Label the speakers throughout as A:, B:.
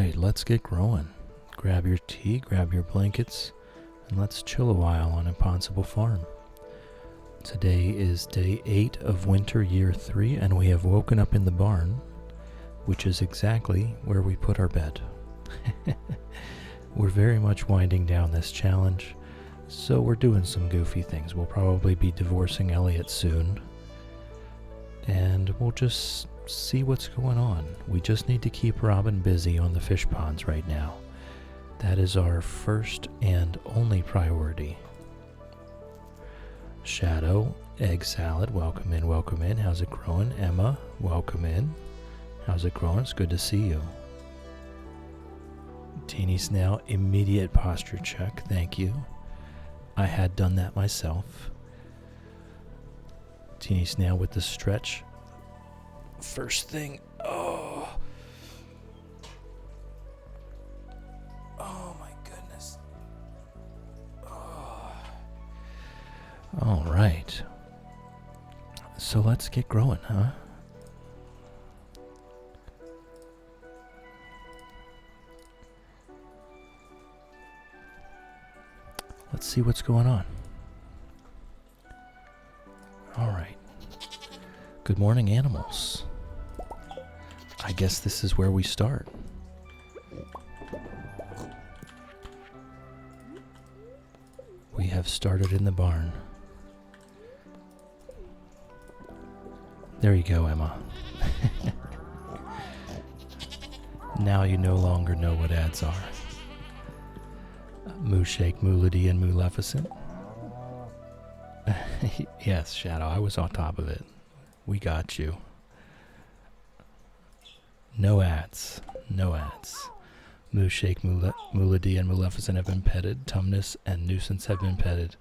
A: Alright, let's get growing. Grab your tea, grab your blankets, and let's chill a while on ImPondsible Farm. Today is day 8 of winter year 3, and we have woken up in the barn, which is exactly where we put our bed. We're very much winding down this challenge, so we're doing some goofy things. We'll probably be divorcing Elliot soon, and we'll just see what's going on. We just need to keep Robin busy on the fish ponds right now. That is our first and only priority. Shadow, egg salad, welcome in, welcome in. How's it growing? Emma, welcome in. How's it growing? It's good to see you. Teeny Snail, immediate posture check, thank you. I had done that myself. Teeny Snail with the stretch. First thing, oh my goodness. All right. So let's get growing, huh? Let's see what's going on. All right. Good morning, animals. I guess this is where we start. We have started in the barn. There you go, Emma. Now you no longer know what ads are. Moo Shake, Moolity, and Mooleficent. Yes, Shadow, I was on top of it. We got you. No ads. No ads. Moo Shake, Moolity, and Mooleficent have been petted. Tumnus and Nuisance have been petted.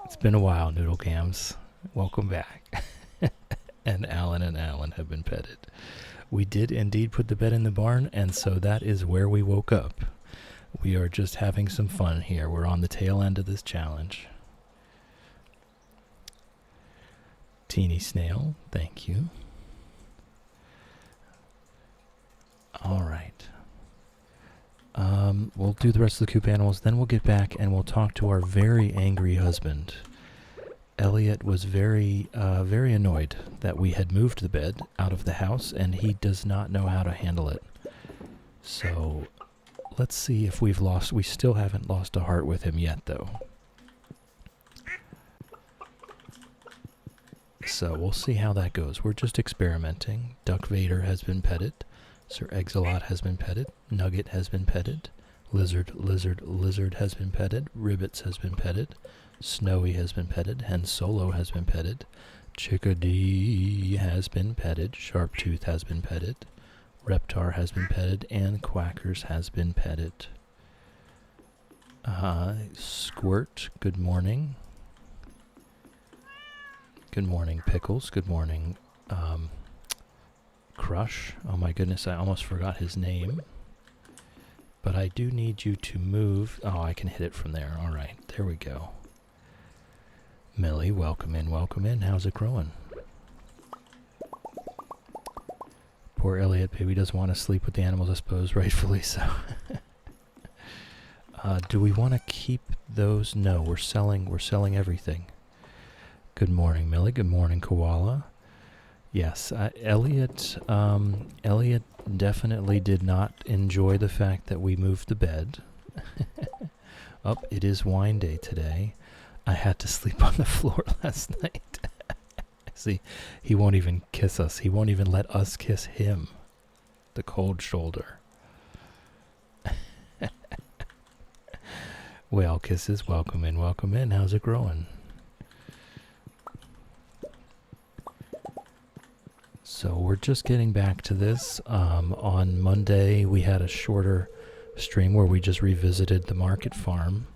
A: It's been a while, Noodle Cams. Welcome back. And Alan have been petted. We did indeed put the bed in the barn, and so that is where we woke up. We are just having some fun here. We're on the tail end of this challenge. Teeny Snail, thank you. All right. We'll do the rest of the coop animals, then we'll get back and we'll talk to our very angry husband. Elliot was very annoyed that we had moved the bed out of the house, and he does not know how to handle it. So let's see if we still haven't lost a heart with him yet, though. So we'll see how that goes. We're just experimenting. Duck Vader has been petted. Sir Exalot has been petted. Nugget has been petted. Lizard has been petted. Ribbits has been petted. Snowy has been petted. Hen Solo has been petted. Chickadee has been petted. Sharptooth has been petted. Reptar has been petted, and Quackers has been petted. Squirt, good morning. Good morning, Pickles. Good morning, Crush. Oh my goodness, I almost forgot his name. But I do need you to move. Oh, I can hit it from there. All right, there we go. Millie, welcome in, welcome in. How's it growing? Poor Elliot, baby, doesn't want to sleep with the animals, I suppose, rightfully so. Do we want to keep those? No, we're selling everything. Good morning, Millie. Good morning, Koala. Yes, Elliot definitely did not enjoy the fact that we moved the bed. It is wine day today. I had to sleep on the floor last night. See, he won't even kiss us. He won't even let us kiss him. The cold shoulder. Whale kisses, welcome in, welcome in. How's it growing? So we're just getting back to this. On Monday, we had a shorter stream where we just revisited the market farm.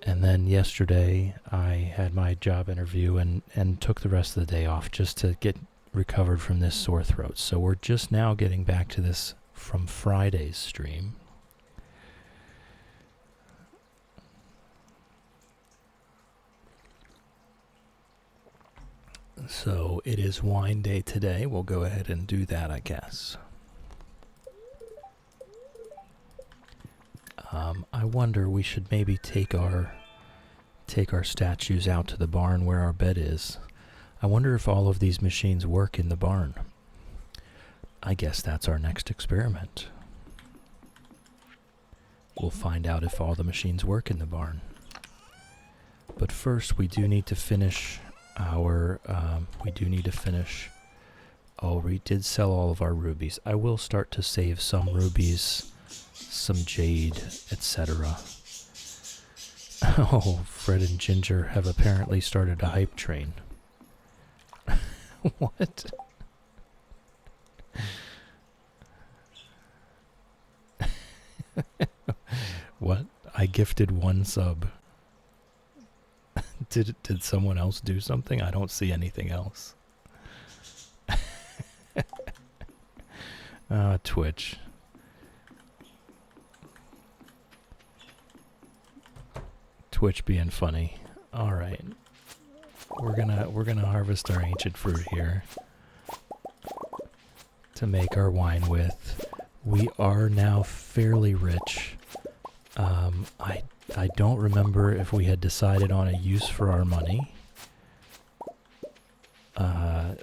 A: And then yesterday, I had my job interview and took the rest of the day off just to get recovered from this sore throat. So we're just now getting back to this from Friday's stream. So it is wine day today. We'll go ahead and do that, I guess. I wonder we should maybe take our statues out to the barn where our bed is. I wonder if all of these machines work in the barn. I guess that's our next experiment. We'll find out if all the machines work in the barn. But first, we do need to finish our, oh, we did sell all of our rubies. I will start to save some rubies, some jade, etc. Oh, Fred and Ginger have apparently started a hype train. What? What? I gifted one sub. Did someone else do something? I don't see anything else. Twitch. Twitch being funny. All right. We're gonna harvest our ancient fruit here to make our wine with. We are now fairly rich. I don't remember if we had decided on a use for our money.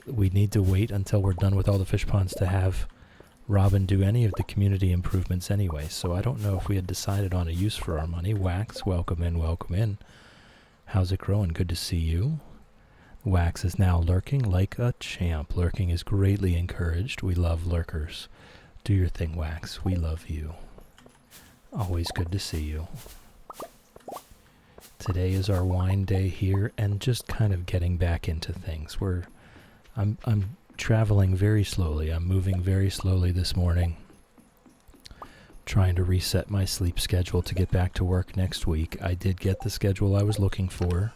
A: We need to wait until we're done with all the fish ponds to have Robin do any of the community improvements anyway, so I don't know if we had decided on a use for our money. Wax, welcome in, welcome in. How's it growing? Good to see you. Wax is now lurking like a champ. Lurking is greatly encouraged. We love lurkers. Do your thing, Wax. We love you. Always good to see you. Today is our wine day here, and just kind of getting back into things. I'm traveling very slowly. I'm moving very slowly this morning. Trying to reset my sleep schedule to get back to work next week. I did get the schedule I was looking for,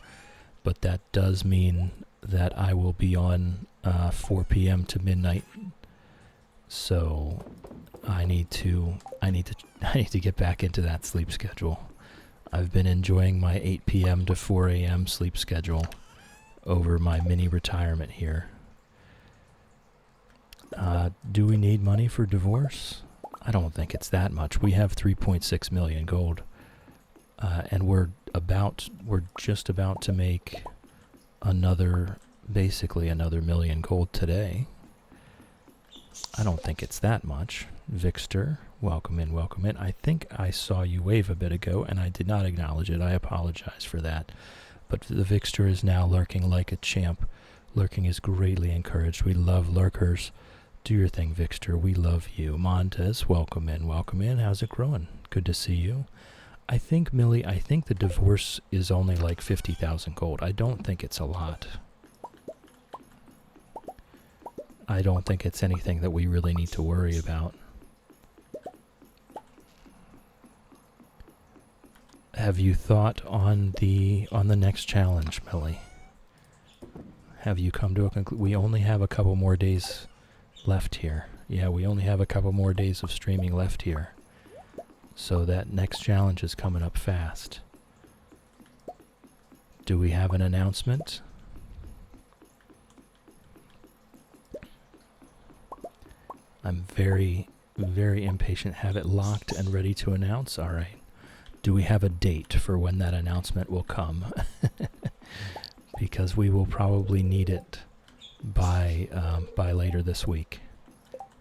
A: but that does mean that I will be on 4 p.m. to midnight. So I need to get back into that sleep schedule. I've been enjoying my 8 p.m. to 4 a.m. sleep schedule over my mini retirement here. Do we need money for divorce? I don't think it's that much. We have 3.6 million gold, and we're just about to make basically another million gold today. I don't think it's that much. Vixter, welcome in, welcome in. I think I saw you wave a bit ago, and I did not acknowledge it. I apologize for that. But the Vixter is now lurking like a champ. Lurking is greatly encouraged. We love lurkers. Do your thing, Vixter. We love you. Montez, welcome in, welcome in. How's it growing? Good to see you. I think, Millie, the divorce is only like 50,000 gold. I don't think it's a lot. I don't think it's anything that we really need to worry about. Have you thought on the next challenge, Millie? Have you come to a conclusion? We only have a couple more days left here. Yeah, we only have a couple more days of streaming left here. So that next challenge is coming up fast. Do we have an announcement? I'm very, very impatient. Have it locked and ready to announce? All right. Do we have a date for when that announcement will come? Because we will probably need it by later this week.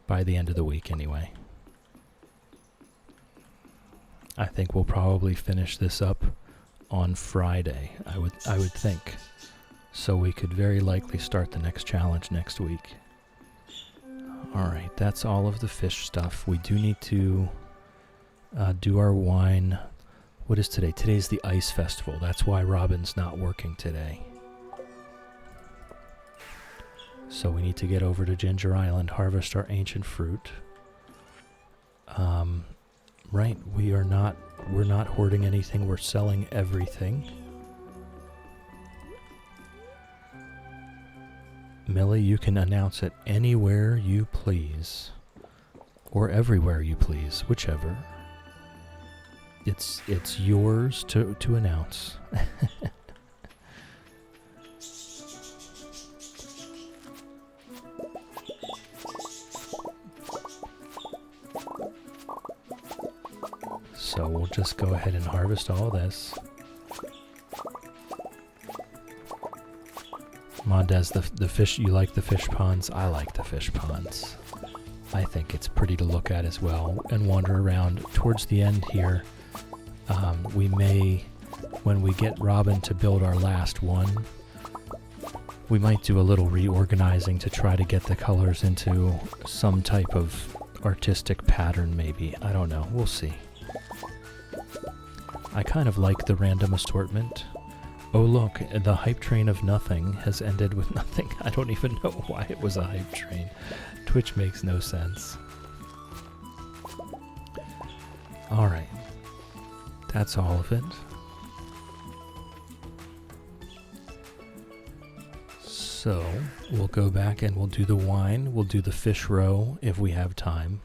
A: By the end of the week, anyway. I think we'll probably finish this up on Friday, I would think. So we could very likely start the next challenge next week. Alright, that's all of the fish stuff. We do need to do our wine. What is today? Today's the Ice Festival. That's why Robin's not working today. So we need to get over to Ginger Island, harvest our ancient fruit. Right, we're not hoarding anything, we're selling everything. Millie, you can announce it anywhere you please. Or everywhere you please, whichever. It's yours to announce. So we'll just go ahead and harvest all this. Mondez, the fish, you like the fish ponds? I like the fish ponds. I think it's pretty to look at as well and wander around. Towards the end here, we may, when we get Robin to build our last one, we might do a little reorganizing to try to get the colors into some type of artistic pattern maybe. I don't know. We'll see. I kind of like the random assortment. Oh look, the hype train of nothing has ended with nothing. I don't even know why it was a hype train. Twitch makes no sense. Alright. That's all of it. So, we'll go back and we'll do the wine. We'll do the fish roe if we have time.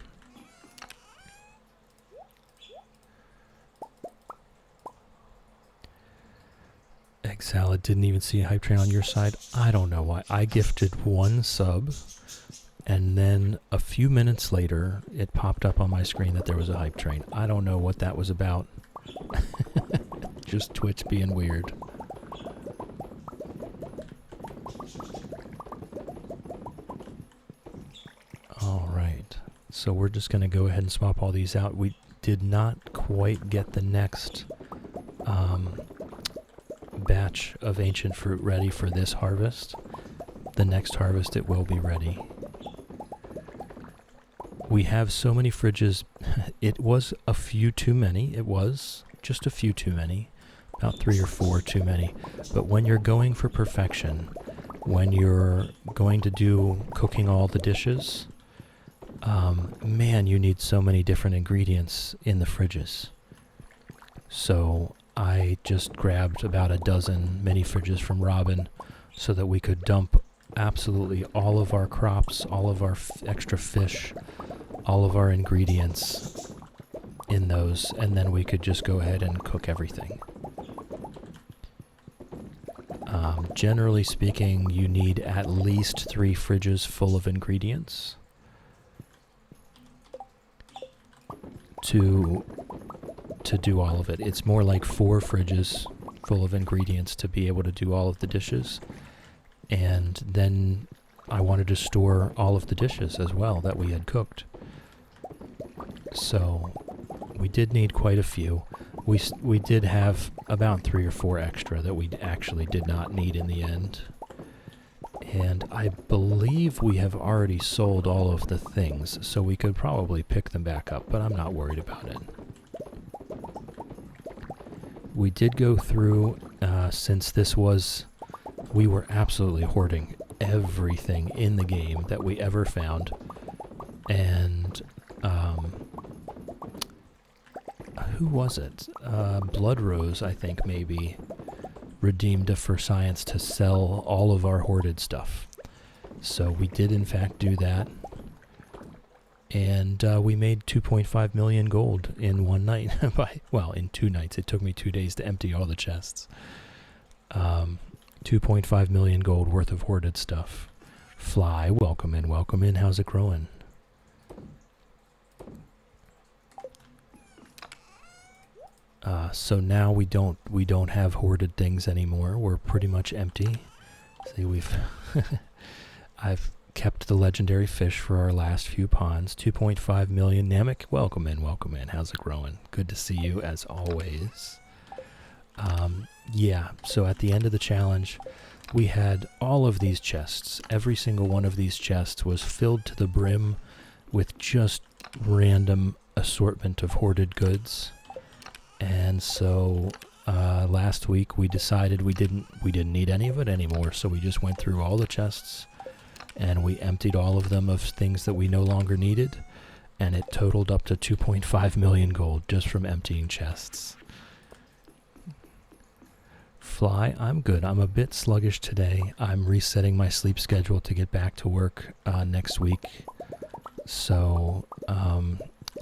A: Egg salad, didn't even see a hype train on your side. I don't know why. I gifted one sub, and then a few minutes later, it popped up on my screen that there was a hype train. I don't know what that was about. Just Twitch being weird. Alright, so we're just going to go ahead and swap all these out. We did not quite get the next batch of ancient fruit ready for this harvest. The next harvest it will be ready. We have so many fridges. It was a few too many. It was just a few too many. About 3 or 4 too many. But when you're going for perfection, when you're going to do cooking all the dishes, man, you need so many different ingredients in the fridges. So I just grabbed about a dozen mini fridges from Robin so that we could dump absolutely all of our crops, all of our extra fish, all of our ingredients in those, and then we could just go ahead and cook everything. Generally speaking, you need at least 3 fridges full of ingredients to do all of it. It's more like 4 fridges full of ingredients to be able to do all of the dishes. And then I wanted to store all of the dishes as well that we had cooked. So we did need quite a few. We did have about 3 or 4 extra that we actually did not need in the end. And I believe we have already sold all of the things, so we could probably pick them back up, but I'm not worried about it. We did go through, since this was, we were absolutely hoarding everything in the game that we ever found. And, who was it? Blood Rose, I think, maybe, redeemed a For Science to sell all of our hoarded stuff. So we did, in fact, do that. And we made 2.5 million gold in one night. Well, in 2 nights. It took me 2 days to empty all the chests. 2.5 million gold worth of hoarded stuff. Fly, welcome in, welcome in. How's it growing? So now we don't have hoarded things anymore. We're pretty much empty. See, I've kept the legendary fish for our last few ponds. 2.5 million. Namek, welcome in, welcome in. How's it growing? Good to see you as always. Yeah, so at the end of the challenge, we had all of these chests. Every single one of these chests was filled to the brim with just random assortment of hoarded goods. And so last week we decided we didn't need any of it anymore, so we just went through all the chests and we emptied all of them of things that we no longer needed, and it totaled up to 2.5 million gold just from emptying chests. Fly, I'm good. I'm a bit sluggish today. I'm resetting my sleep schedule to get back to work next week. So, a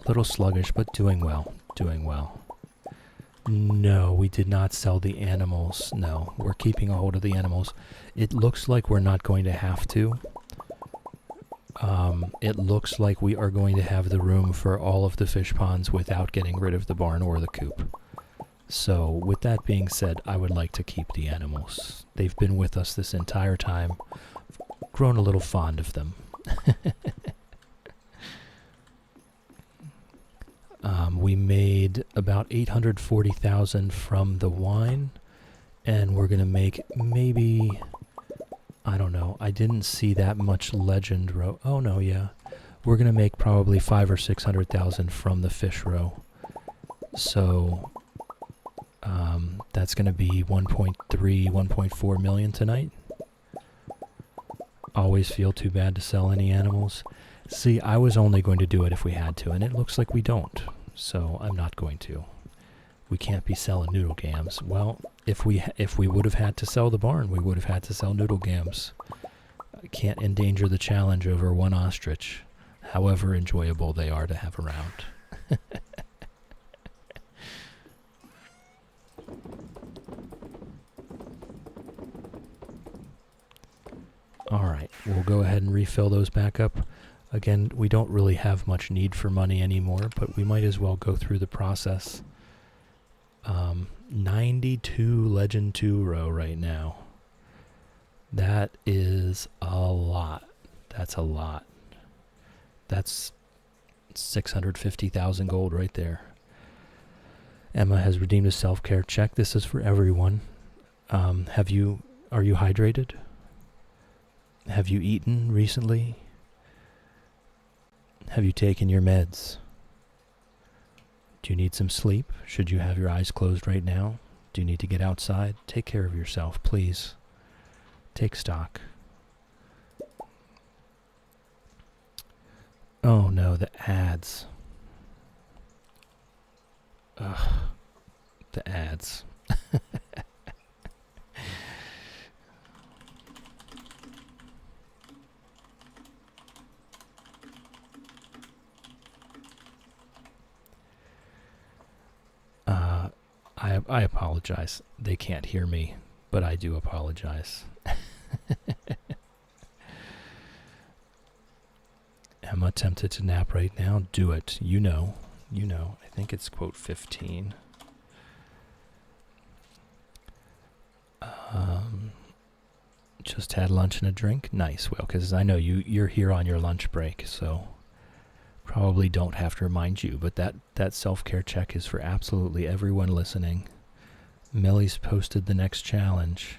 A: little sluggish, but doing well. Doing well. No, we did not sell the animals. No, we're keeping a hold of the animals. It looks like we're not going to have to. it looks like we are going to have the room for all of the fish ponds without getting rid of the barn or the coop. So with that being said, I would like to keep the animals. They've been with us this entire time. I've grown a little fond of them. We made about 840,000 from the wine, and we're gonna make maybe, I don't know, I didn't see that much legend row. Oh no, yeah. We're gonna make probably 500,000 or 600,000 from the fish row. So that's gonna be 1.3, 1.4 million tonight. Always feel too bad to sell any animals. See, I was only going to do it if we had to, and it looks like we don't. So I'm not going to. We can't be selling noodle gams. Well, if we would have had to sell the barn, we would have had to sell noodle gams. I can't endanger the challenge over one ostrich, however enjoyable they are to have around. Alright, we'll go ahead and refill those back up. Again, we don't really have much need for money anymore, but we might as well go through the process. 92 Legend 2 row right now. That is a lot. That's a lot. That's 650,000 gold right there. Emma has redeemed a self-care check. This is for everyone. Are you hydrated? Have you eaten recently? Have you taken your meds? Do you need some sleep? Should you have your eyes closed right now? Do you need to get outside? Take care of yourself, please. Take stock. Oh no, the ads. Ugh. The ads. I apologize. They can't hear me, but I do apologize. Emma tempted to nap right now. Do it. You know. I think it's quote 15. Just had lunch and a drink. Nice. Well, because I know you're here on your lunch break, so probably don't have to remind you, but that self-care check is for absolutely everyone listening. Millie's posted the next challenge.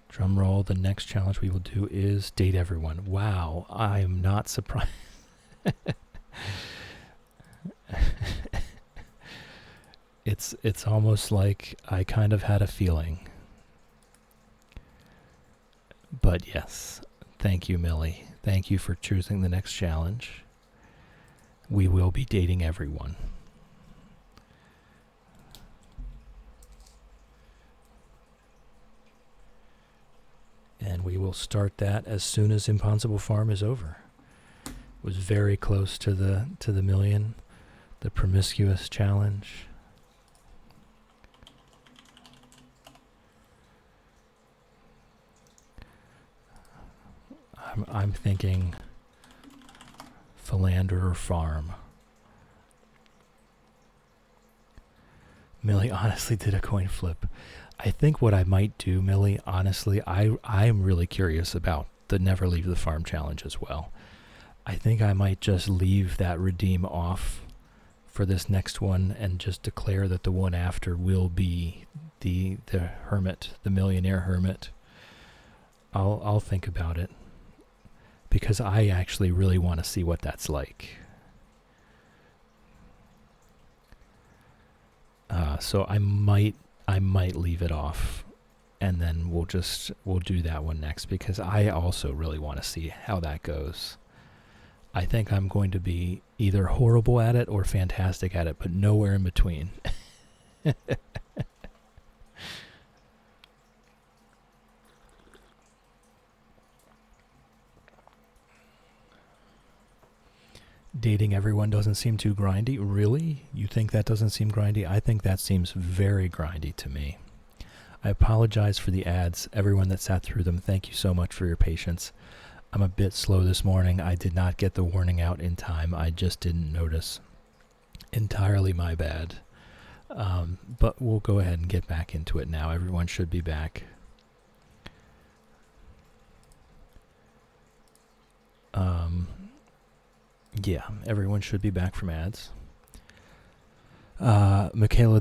A: Drum roll, the next challenge we will do is date everyone. Wow, I'm not surprised. It's almost like I kind of had a feeling. But yes, thank you, Millie. Thank you for choosing the next challenge. We will be dating everyone. And we will start that as soon as ImPondsible Farm is over. It was very close to the million, the promiscuous challenge. I'm thinking Philanderer Farm. Millie honestly did a coin flip. I think what I might do, Millie, honestly, I'm really curious about the Never Leave the Farm challenge as well. I think I might just leave that redeem off for this next one and just declare that the one after will be the hermit, the millionaire hermit. I'll think about it, because I actually really want to see what that's like. So I might leave it off, and then we'll do that one next, because I also really want to see how that goes. I think I'm going to be either horrible at it or fantastic at it, but nowhere in between. dating everyone doesn't seem too grindy. Really? You think that doesn't seem grindy? I think that seems very grindy to me. I apologize for the ads. Everyone that sat through them, thank you so much for your patience. I'm a bit slow this morning. I did not get the warning out in time. I just didn't notice. Entirely my bad. But we'll go ahead and get back into it now. Everyone should be back. Yeah, everyone should be back from ads. Michaela,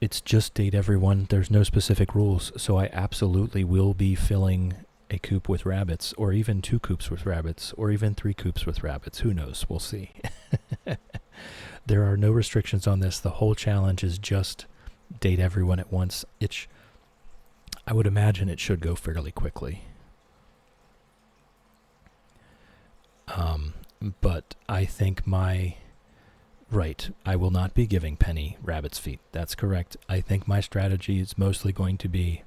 A: it's just date everyone. There's no specific rules, so I absolutely will be filling a coop with rabbits, or even 2 coops with rabbits, or even 3 coops with rabbits. Who knows? We'll see. There are no restrictions on this. The whole challenge is just date everyone at once. I would imagine it should go fairly quickly. But I think Right, I will not be giving Penny rabbit's feet. That's correct. I think my strategy is mostly going to be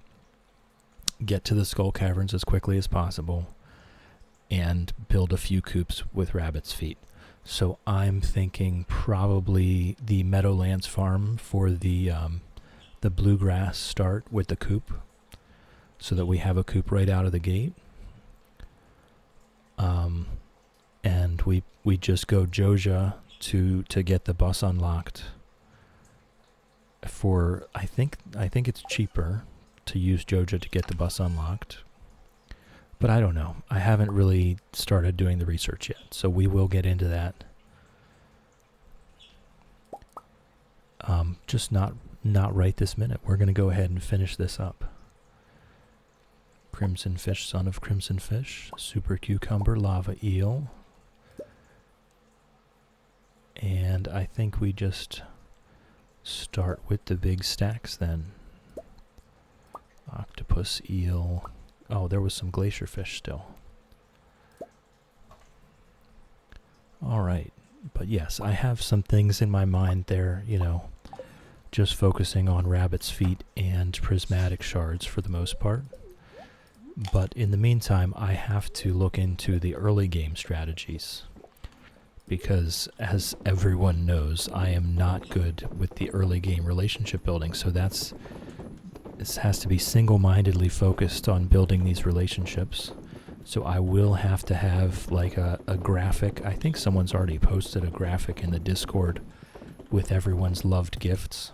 A: get to the Skull Caverns as quickly as possible and build a few coops with rabbit's feet. So I'm thinking probably the Meadowlands farm for the bluegrass start with the coop, so that we have a coop right out of the gate. And we just go Joja to get the bus unlocked. For I think it's cheaper to use Joja to get the bus unlocked. But I don't know. I haven't really started doing the research yet, so we will get into that. Just not right this minute. We're going to go ahead and finish this up. Crimson Fish, son of Crimson Fish. Super Cucumber, Lava Eel. And I think we just start with the big stacks then. Octopus, eel. Oh, there was some glacier fish still. Alright. But yes, I have some things in my mind there, just focusing on rabbit's feet and prismatic shards for the most part. But in the meantime, I have to look into the early game strategies. Because, as everyone knows, I am not good with the early game relationship building, so this has to be single-mindedly focused on building these relationships. So I will have to have like a graphic. I think someone's already posted a graphic in the Discord with everyone's loved gifts.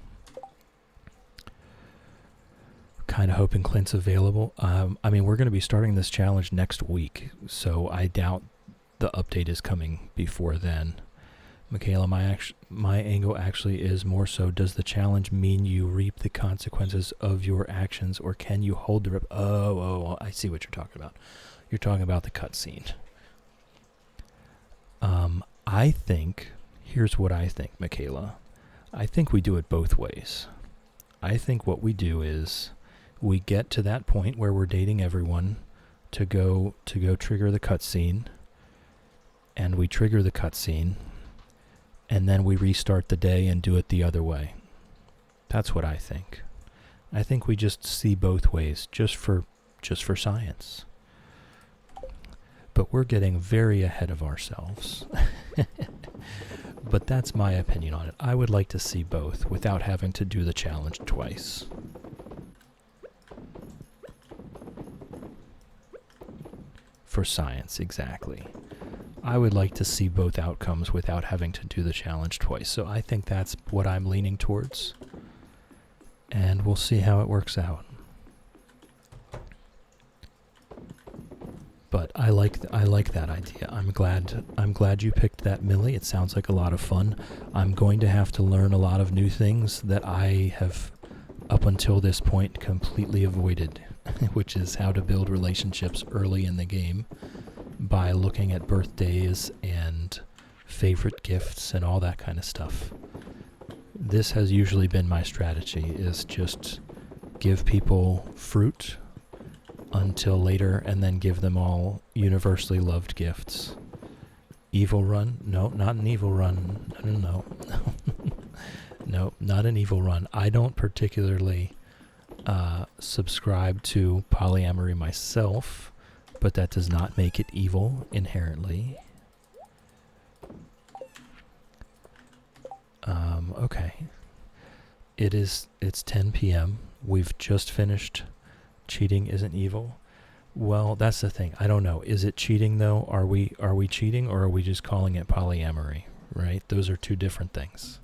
A: Kind of hoping Clint's available. We're going to be starting this challenge next week, so I doubt the update is coming before then. Michaela, my angle actually is more so, does the challenge mean you reap the consequences of your actions, or can you hold the Oh, I see what you're talking about. You're talking about the cutscene. Here's what I think, Michaela. I think we do it both ways. I think what we do is we get to that point where we're dating everyone to go trigger the cutscene, and we trigger the cutscene, and then we restart the day and do it the other way. That's what I think. I think we just see both ways, just for science. But we're getting very ahead of ourselves. But that's my opinion on it. I would like to see both without having to do the challenge twice. For science, exactly. I would like to see both outcomes without having to do the challenge twice. So I think that's what I'm leaning towards. And we'll see how it works out. But I like that idea. I'm glad you picked that, Millie. It sounds like a lot of fun. I'm going to have to learn a lot of new things that I have up until this point completely avoided, which is how to build relationships early in the game by looking at birthdays and favorite gifts and all that kind of stuff. This has usually been my strategy, is just give people fruit until later and then give them all universally loved gifts. Evil run? No, not an evil run. No. No, not an evil run. I don't particularly subscribe to polyamory myself, but that does not make it evil inherently. Okay. It's 10 p.m. We've just finished Cheating Isn't Evil. Well, that's the thing. I don't know. Is it cheating though? Are we cheating, or are we just calling it polyamory? Right? Those are two different things.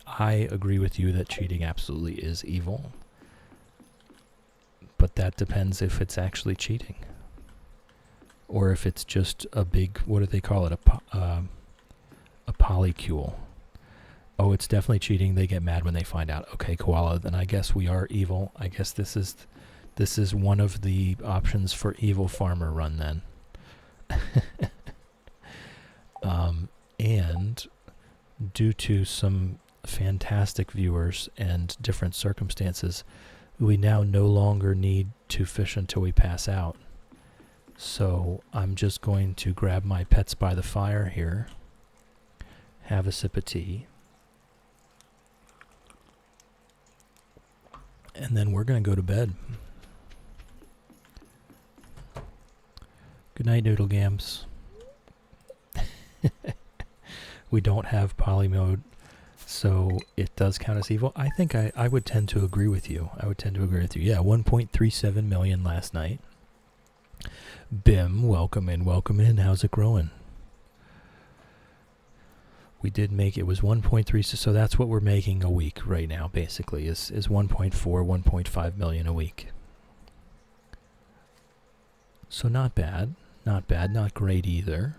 A: I agree with you that cheating absolutely is evil. But that depends if it's actually cheating. Or if it's just a big, what do they call it? A polycule. Oh, it's definitely cheating. They get mad when they find out. Okay, Koala, then I guess we are evil. I guess this is one of the options for Evil Farmer Run then. And due to some fantastic viewers and different circumstances, we now no longer need to fish until we pass out. So I'm just going to grab my pets by the fire here, have a sip of tea, and then we're going to go to bed. Good night, Noodle Gams. We don't have poly mode, so it does count as evil. I think I would tend to agree with you. Yeah, 1.37 million last night. Bim, welcome in. How's it growing? We did make, it was 1.3, so that's what we're making a week right now, basically, is 1.4, 1.5 million a week. So not bad, not great either.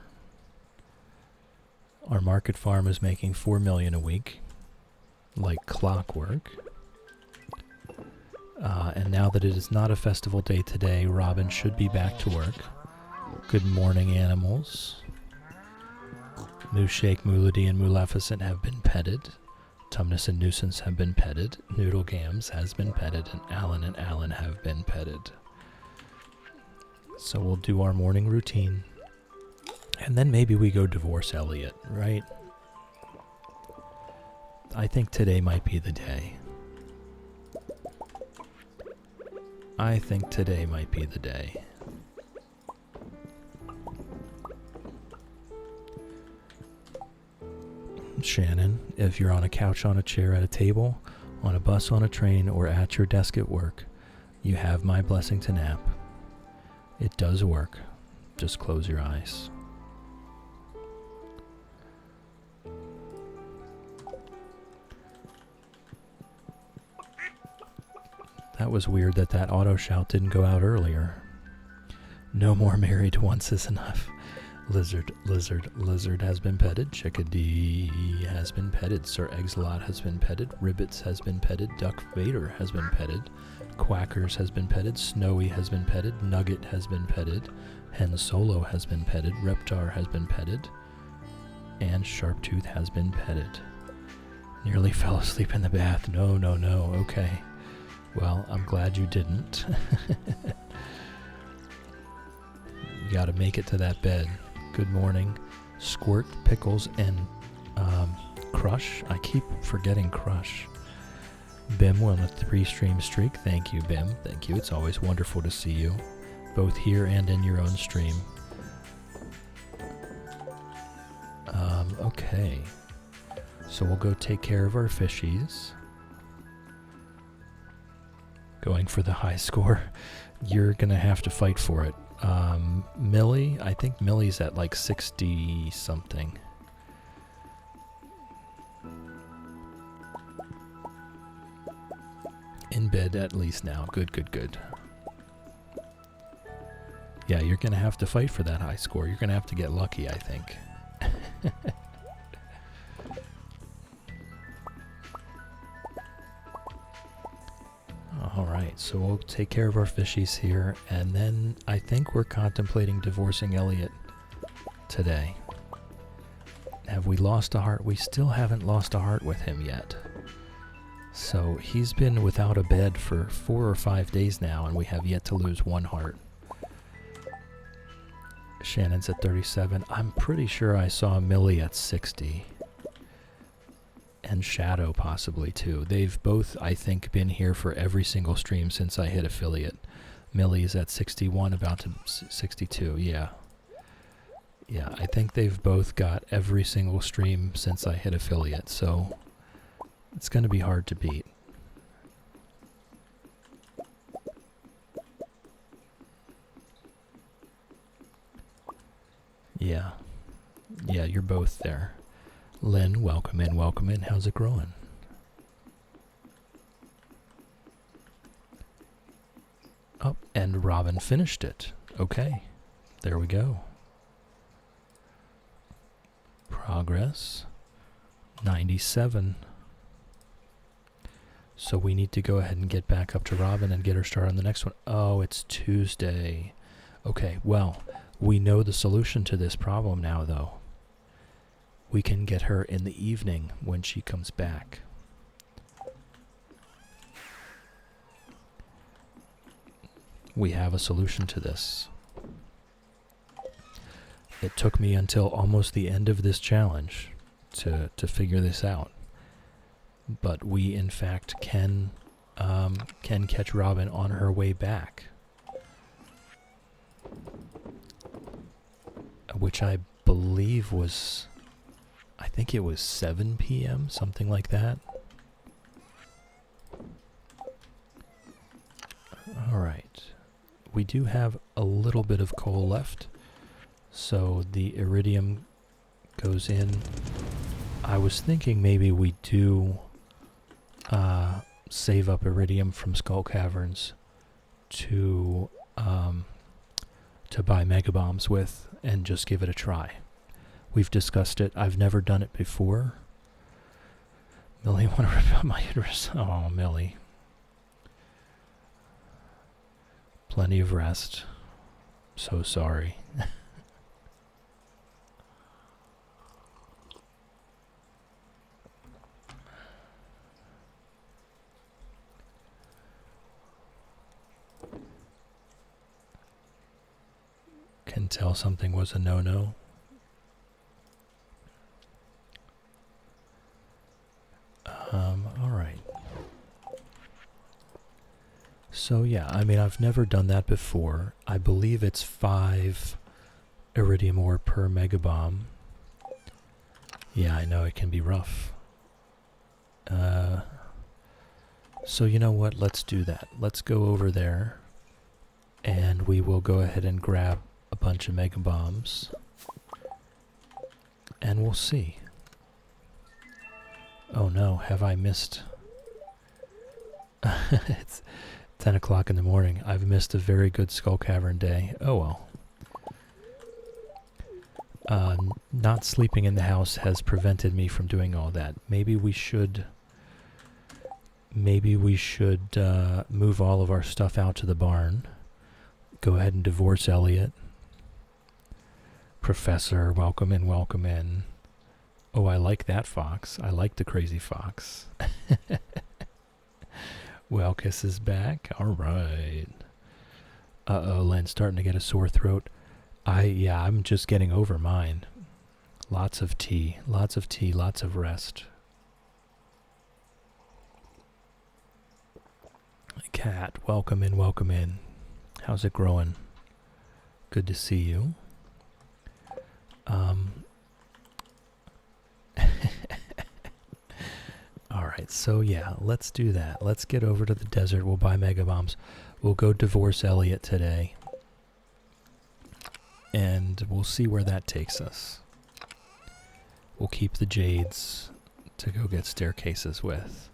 A: Our market farm is making 4 million a week, like clockwork. And now that it is not a festival day today, Robin should be back to work. Good morning, animals. Mooshake, Moolady, and Maleficent have been petted. Tumnus and Nuisance have been petted. Noodle Gams has been petted, and Alan have been petted. So we'll do our morning routine. And then maybe we go divorce Elliot, right? I think today might be the day. Shannon, if you're on a couch, on a chair, at a table, on a bus, on a train, or at your desk at work, you have my blessing to nap. It does work. Just close your eyes. That was weird that auto shout didn't go out earlier. No more married once is enough. Lizard has been petted. Chickadee has been petted. Sir Eggs-a-Lot has been petted. Ribbits has been petted. Duck Vader has been petted. Quackers has been petted. Snowy has been petted. Nugget has been petted. Hen Solo has been petted. Reptar has been petted. And Sharptooth has been petted. Nearly fell asleep in the bath. No. Okay. Well, I'm glad you didn't. You gotta make it to that bed. Good morning. Squirt, Pickles, and Crush. I keep forgetting Crush. Bim on a 3-stream streak. Thank you, Bim. Thank you. It's always wonderful to see you, both here and in your own stream. Okay. So we'll go take care of our fishies. Going for the high score. You're gonna have to fight for it. Millie, I think Millie's at like 60 something. In bed at least now. Good. Yeah, you're gonna have to fight for that high score. You're gonna have to get lucky, I think. Alright, so we'll take care of our fishies here, and then I think we're contemplating divorcing Elliot today. Have we lost a heart? We still haven't lost a heart with him yet. So he's been without a bed for 4 or 5 days now, and we have yet to lose one heart. Shannon's at 37. I'm pretty sure I saw Millie at 60. And Shadow possibly too. They've both, I think, been here for every single stream since I hit affiliate. Millie's at 61, about to 62, yeah. Yeah, I think they've both got every single stream since I hit affiliate, so it's going to be hard to beat. Yeah. Yeah, you're both there. Lynn, welcome in, welcome in. How's it growing? Oh, and Robin finished it. Okay, there we go. Progress, 97. So we need to go ahead and get back up to Robin and get her started on the next one. Oh, it's Tuesday. Okay, well, we know the solution to this problem now, though. We can get her in the evening when she comes back. We have a solution to this. It took me until almost the end of this challenge to figure this out. But we, in fact, can catch Robin on her way back. Which I believe was, I think it was 7 p.m., something like that. Alright. We do have a little bit of coal left. So the iridium goes in. I was thinking maybe we do save up iridium from Skull Caverns to buy mega bombs with and just give it a try. We've discussed it. I've never done it before. Millie, want to rip out my uterus? Oh, Millie. Plenty of rest. So sorry. Can tell something was a no-no. Alright. So yeah, I mean, I've never done that before. I believe it's 5 iridium ore per megabomb. Yeah, I know it can be rough. So you know what? Let's do that. Let's go over there, and we will go ahead and grab a bunch of mega bombs, and we'll see. Oh no, have I missed? It's 10 o'clock in the morning. I've missed a very good Skull Cavern day. Oh well. Not sleeping in the house has prevented me from doing all that. Maybe we should move all of our stuff out to the barn. Go ahead and divorce Elliot. Professor, welcome in, welcome in. Oh, I like that fox. I like the crazy fox. Welkiss is back. All right. Uh-oh, Len's starting to get a sore throat. I'm just getting over mine. Lots of tea, lots of rest. Cat, welcome in, welcome in. How's it growing? Good to see you. Alright, so yeah, let's do that. Let's get over to the desert. We'll buy mega bombs. We'll go divorce Elliot today. And we'll see where that takes us. We'll keep the jades to go get staircases with.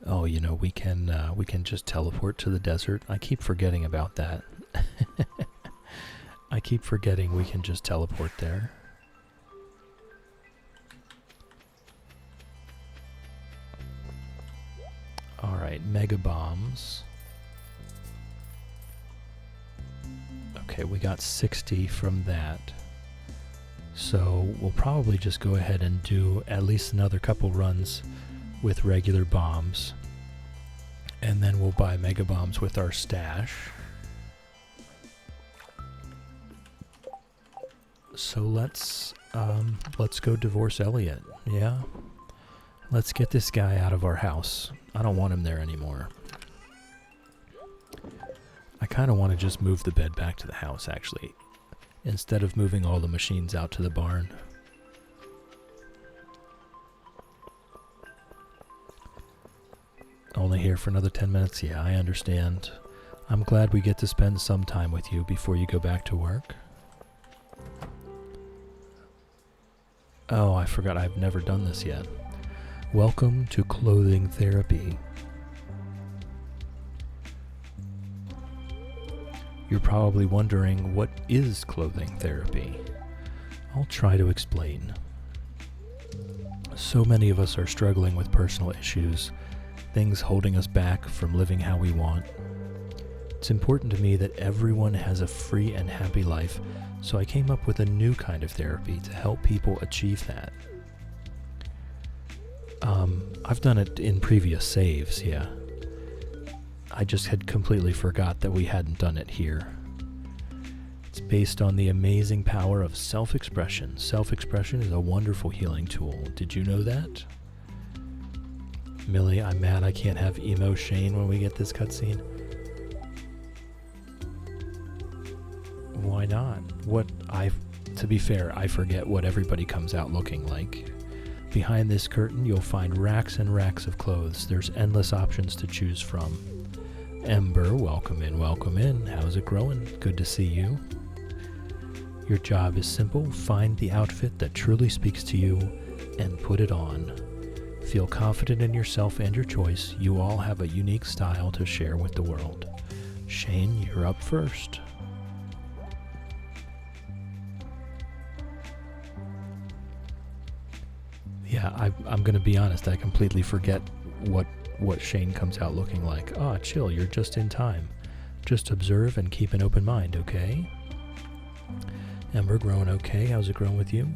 A: Oh, you know, we can just teleport to the desert. I keep forgetting about that. I keep forgetting we can just teleport there. Alright, mega bombs. Okay, we got 60 from that. So we'll probably just go ahead and do at least another couple runs with regular bombs. And then we'll buy mega bombs with our stash. So let's go divorce Elliot. Yeah. Let's get this guy out of our house. I don't want him there anymore. I kind of want to just move the bed back to the house, actually, instead of moving all the machines out to the barn. Only here for another 10 minutes? Yeah, I understand. I'm glad we get to spend some time with you before you go back to work. Oh, I forgot I've never done this yet. Welcome to clothing therapy. You're probably wondering, what is clothing therapy? I'll try to explain. So many of us are struggling with personal issues, things holding us back from living how we want. It's important to me that everyone has a free and happy life, so I came up with a new kind of therapy to help people achieve that. I've done it in previous saves, yeah. I just had completely forgot that we hadn't done it here. It's based on the amazing power of self-expression. Self-expression is a wonderful healing tool. Did you know that? Millie, I'm mad I can't have emo Shane when we get this cutscene. Why not? To be fair, I forget what everybody comes out looking like. Behind this curtain, you'll find racks and racks of clothes. There's endless options to choose from. Ember, welcome in, welcome in. How's it growing? Good to see you. Your job is simple. Find the outfit that truly speaks to you and put it on. Feel confident in yourself and your choice. You all have a unique style to share with the world. Shane, you're up first. Yeah, I'm going to be honest. I completely forget what Shane comes out looking like. Ah, chill, you're just in time. Just observe and keep an open mind, okay? Ember, growing okay? How's it growing with you?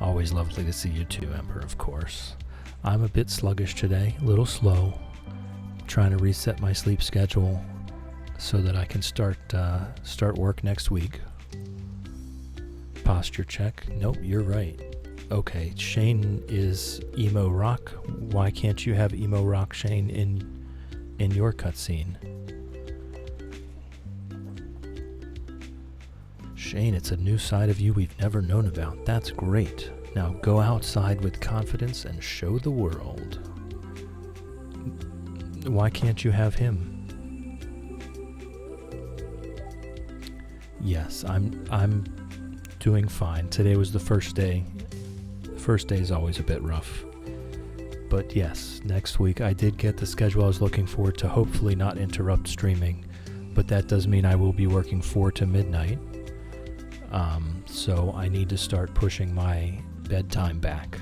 A: Always lovely to see you too, Ember, of course. I'm a bit sluggish today, a little slow. Trying to reset my sleep schedule so that I can start work next week. Posture check. Nope, you're right. Okay, Shane is emo rock. Why can't you have emo rock Shane in your cutscene? Shane, it's a new side of you we've never known about. That's great. Now go outside with confidence and show the world. Why can't you have him? Yes, I'm doing fine. Today was the first day. First day is always a bit rough. But yes, next week I did get the schedule I was looking for to hopefully not interrupt streaming. But that does mean I will be working 4 to midnight. So I need to start pushing my bedtime back.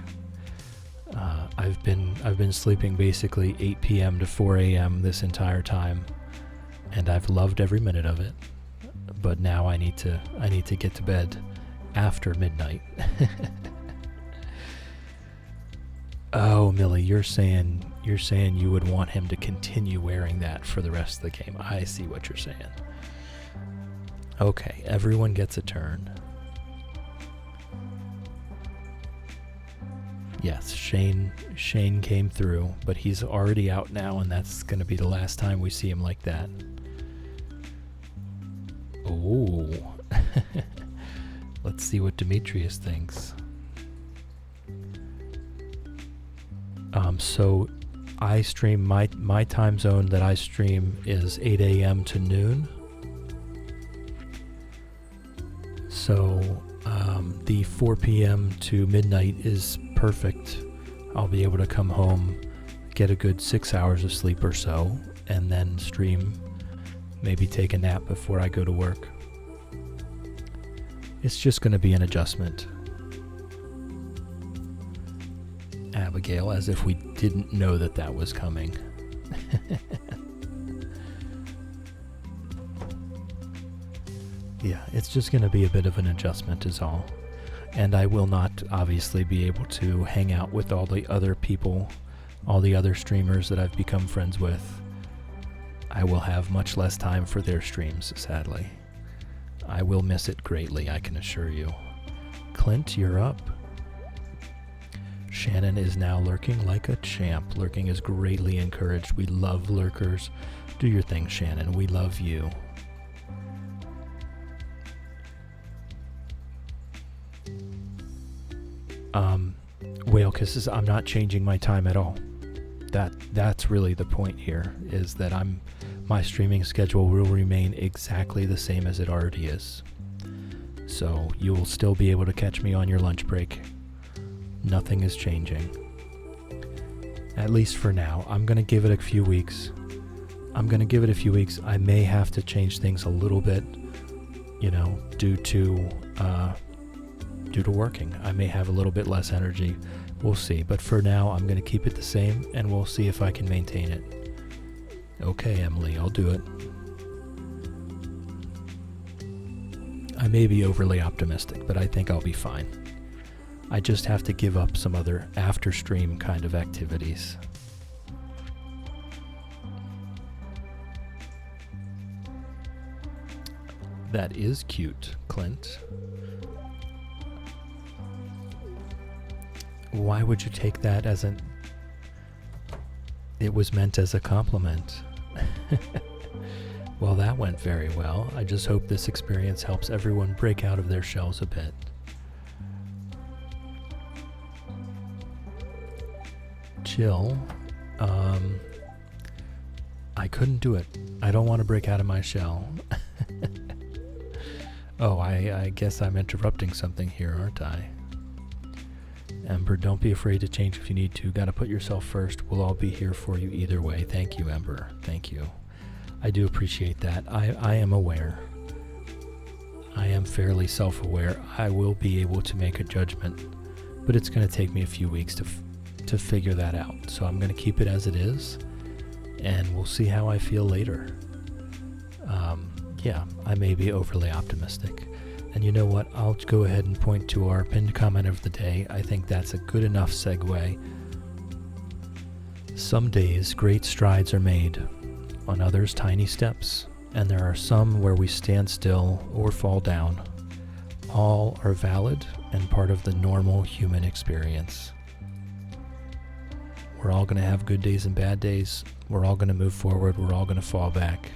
A: I've been sleeping basically 8 p.m. to 4 a.m. this entire time, and I've loved every minute of it. But now I need to get to bed after midnight. Oh, Millie, you're saying you would want him to continue wearing that for the rest of the game. I see what you're saying. Okay, everyone gets a turn. Yes, Shane came through, but he's already out now, and that's going to be the last time we see him like that. Oh. Let's see what Demetrius thinks. So I stream, my time zone that I stream is 8 a.m. to noon. So the 4 p.m. to midnight is perfect. I'll be able to come home, get a good 6 hours of sleep or so, and then stream, maybe take a nap before I go to work. It's just going to be an adjustment. Abigail, as if we didn't know that was coming. Yeah, it's just going to be a bit of an adjustment is all. And I will not obviously be able to hang out with all the other people, all the other streamers that I've become friends with. I will have much less time for their streams, sadly. I will miss it greatly, I can assure you. Clint, you're up. Shannon is now lurking like a champ. Lurking is greatly encouraged. We love lurkers. Do your thing, Shannon. We love you. Whale kisses, I'm not changing my time at all. That's really the point here, is that my streaming schedule will remain exactly the same as it already is. So you'll still be able to catch me on your lunch break. Nothing is changing. At least for now. I'm going to give it a few weeks. I may have to change things a little bit, due to working. I may have a little bit less energy. We'll see. But for now, I'm going to keep it the same, and we'll see if I can maintain it. Okay, Emily, I'll do it. I may be overly optimistic, but I think I'll be fine. I just have to give up some other after-stream kind of activities. That is cute, Clint. Why would you take that as it was meant as a compliment? Well, that went very well. I just hope this experience helps everyone break out of their shells a bit. Jill, I couldn't do it. I don't want to break out of my shell. Oh, I guess I'm interrupting something here, aren't I? Ember, don't be afraid to change if you need to. Gotta put yourself first. We'll all be here for you either way. Thank you, Ember. Thank you. I do appreciate that. I am aware. I am fairly self-aware. I will be able to make a judgment, but it's going to take me a few weeks to figure that out. So I'm going to keep it as it is, and we'll see how I feel later. Yeah, I may be overly optimistic. And you know what? I'll go ahead and point to our pinned comment of the day. I think that's a good enough segue. Some days, great strides are made. On others, tiny steps. And there are some where we stand still or fall down. All are valid and part of the normal human experience. We're all going to have good days and bad days. We're all going to move forward. We're all going to fall back.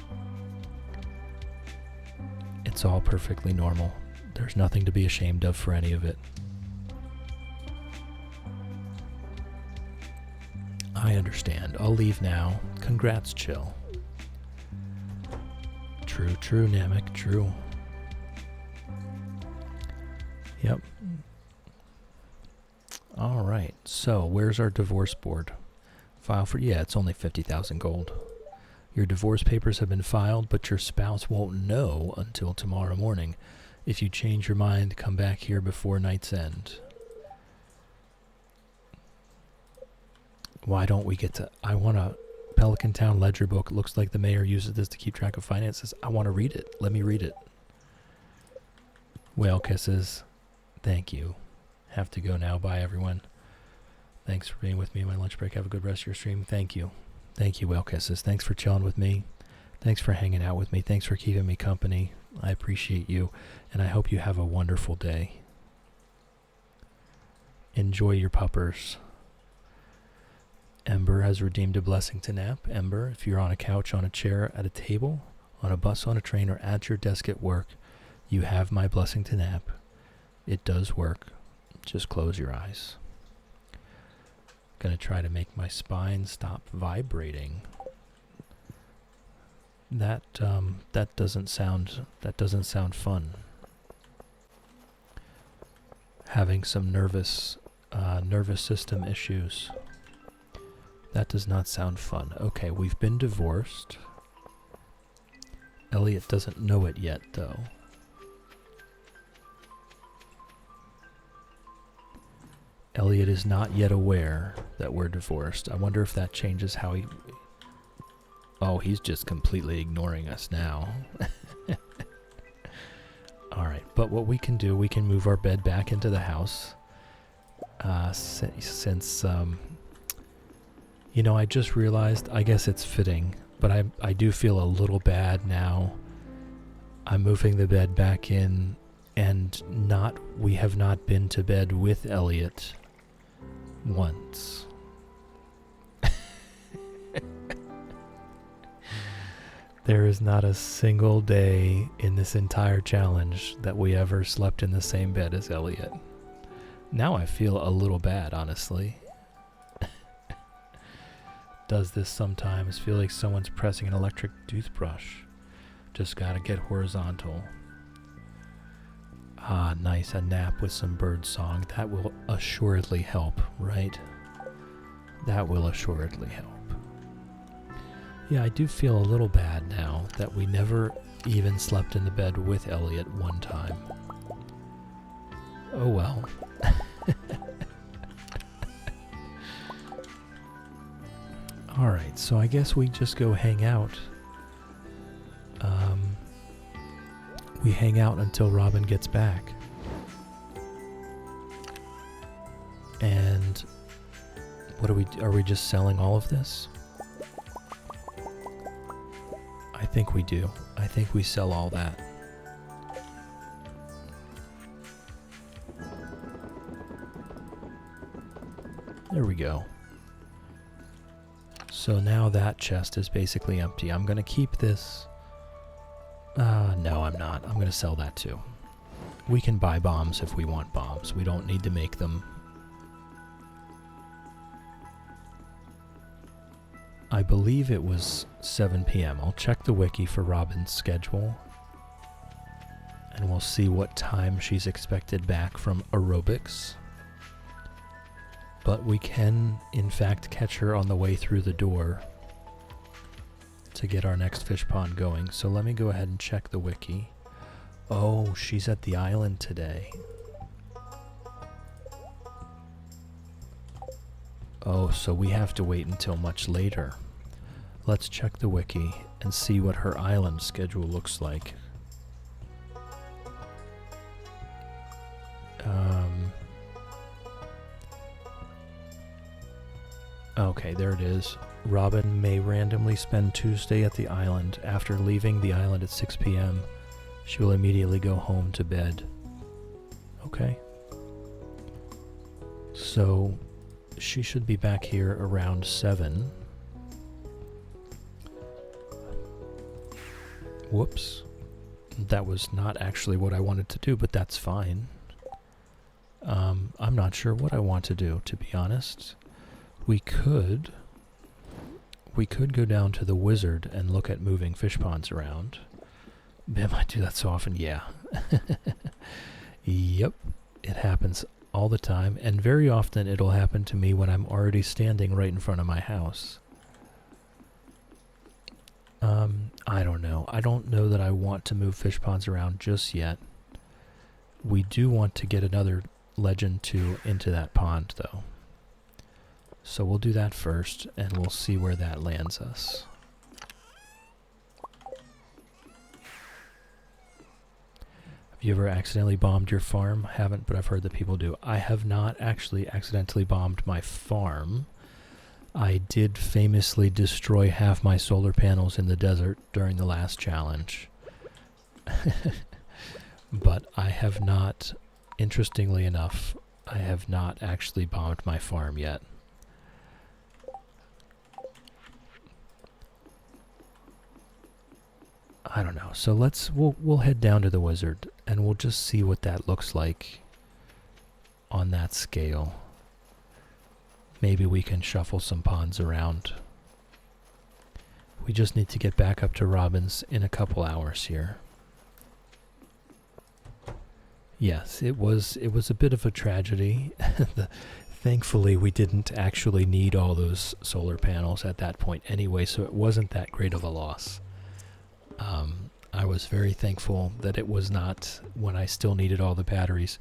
A: It's all perfectly normal. There's nothing to be ashamed of for any of it. I understand. I'll leave now. Congrats, Chill. True, Namek, true. Yep. Alright, so where's our divorce board? File for, yeah, it's only 50,000 gold. Your divorce papers have been filed, but your spouse won't know until tomorrow morning. If you change your mind, come back here before night's end. Why don't we get to... I want a Pelican Town ledger book. Looks like the mayor uses this to keep track of finances. I want to read it. Let me read it. Whale kisses. Thank you. Have to go now. Bye, everyone. Thanks for being with me on my lunch break. Have a good rest of your stream. Thank you. Thank you, Whale Kisses. Thanks for chilling with me. Thanks for hanging out with me. Thanks for keeping me company. I appreciate you, and I hope you have a wonderful day. Enjoy your puppers. Ember has redeemed a blessing to nap. Ember, if you're on a couch, on a chair, at a table, on a bus, on a train, or at your desk at work, you have my blessing to nap. It does work. Just close your eyes. Gonna try to make my spine stop vibrating. That doesn't sound fun. Having some nervous system issues. That does not sound fun. Okay, we've been divorced. Elliot doesn't know it yet, though. Elliot is not yet aware that we're divorced. I wonder if that changes how he... Oh, he's just completely ignoring us now. Alright, but what we can do, we can move our bed back into the house. Since you know, I just realized, I guess it's fitting, but I do feel a little bad now. I'm moving the bed back in, and we have not been to bed with Elliot once. There is not a single day in this entire challenge that we ever slept in the same bed as Elliot. Now I feel a little bad, honestly. Does this sometimes feel like someone's pressing an electric toothbrush? Just gotta get horizontal. Ah, nice. A nap with some bird song. That will assuredly help, right? That will assuredly help. Yeah, I do feel a little bad now that we never even slept in the bed with Elliot one time. Oh well. Alright, so I guess we just go hang out. We hang out until Robin gets back. And what are we just selling all of this? I think we do. I think we sell all that. There we go. So now that chest is basically empty. I'm going to keep this. No, I'm not. I'm going to sell that too. We can buy bombs if we want bombs. We don't need to make them. I believe it was 7 p.m. I'll check the wiki for Robin's schedule. And we'll see what time she's expected back from aerobics. But we can, in fact, catch her on the way through the door to get our next fish pond going. So let me go ahead and check the wiki. Oh, she's at the island today. Oh, so we have to wait until much later. Let's check the wiki and see what her island schedule looks like. Okay, there it is. Robin may randomly spend Tuesday at the island. After leaving the island at 6 p.m., she will immediately go home to bed. Okay. So, she should be back here around 7. Whoops. That was not actually what I wanted to do, but that's fine. I'm not sure what I want to do, to be honest. We could go down to the wizard and look at moving fish ponds around. Bam, I do that so often, yeah. Yep, it happens all the time, and very often it'll happen to me when I'm already standing right in front of my house. I don't know. I don't know that I want to move fish ponds around just yet. We do want to get another legend 2 into that pond, though. So we'll do that first, and we'll see where that lands us. Have you ever accidentally bombed your farm? Haven't, but I've heard that people do. I have not actually accidentally bombed my farm. I did famously destroy half my solar panels in the desert during the last challenge. But I have not, interestingly enough, I have not actually bombed my farm yet. I don't know. So we'll head down to the wizard and we'll just see what that looks like on that scale. Maybe we can shuffle some ponds around. We just need to get back up to Robin's in a couple hours here. Yes, it was a bit of a tragedy. Thankfully, we didn't actually need all those solar panels at that point anyway, so it wasn't that great of a loss. I was very thankful that it was not when I still needed all the batteries.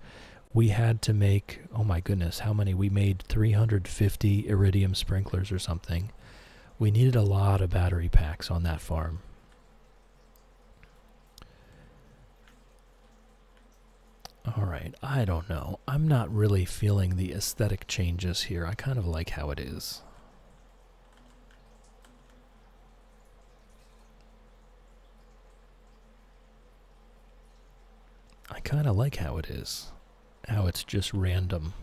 A: We had to make, oh my goodness, how many? We made 350 iridium sprinklers or something. We needed a lot of battery packs on that farm. Alright, I don't know. I'm not really feeling the aesthetic changes here. I kind of like how it is. I kind of like how it is. How it's just random.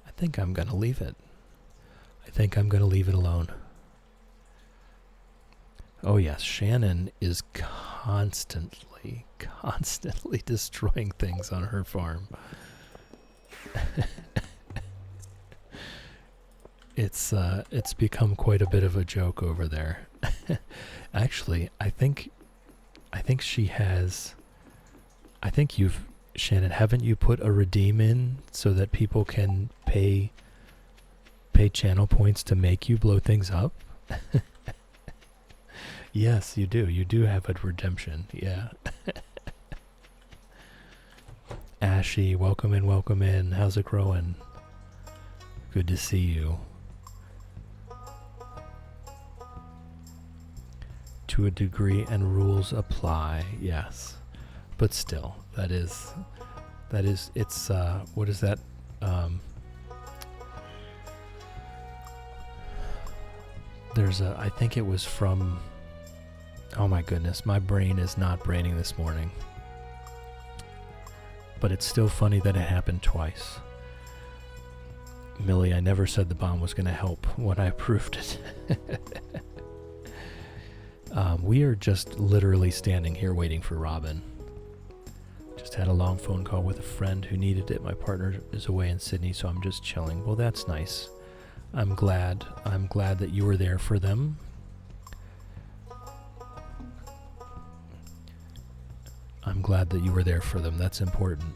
A: I think I'm going to leave it. I think I'm going to leave it alone. Oh yes, Shannon is constantly destroying things on her farm. It's become quite a bit of a joke over there. Actually, I think she has. I think Shannon, haven't you put a redeem in so that people can pay channel points to make you blow things up? Yes, you do. You do have a redemption. Yeah. Ashy, welcome in. How's it growing? Good to see you. To a degree, and rules apply. Yes. But still, that is, it's, what is that? I think it was from, oh my goodness, my brain is not braining this morning. But it's still funny that it happened twice. Millie, I never said the bomb was going to help when I approved it. We are just literally standing here waiting for Robin. Just had a long phone call with a friend who needed it. My partner is away in Sydney, so I'm just chilling. Well, that's nice. I'm glad that you were there for them. I'm glad that you were there for them. That's important.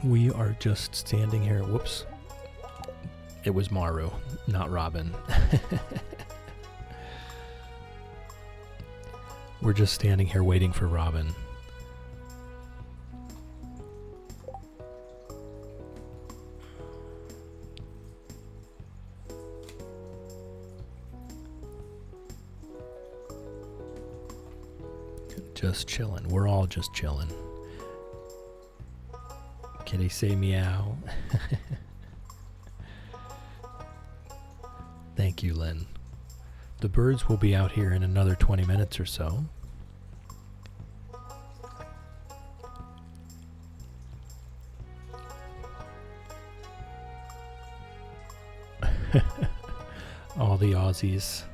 A: We are just standing here. Whoops. It was Maru, not Robin. We're just standing here waiting for Robin. Just chilling. We're all just chilling. Can he say meow? Thank you, Lynn. The birds will be out here in another 20 minutes or so. All the Aussies,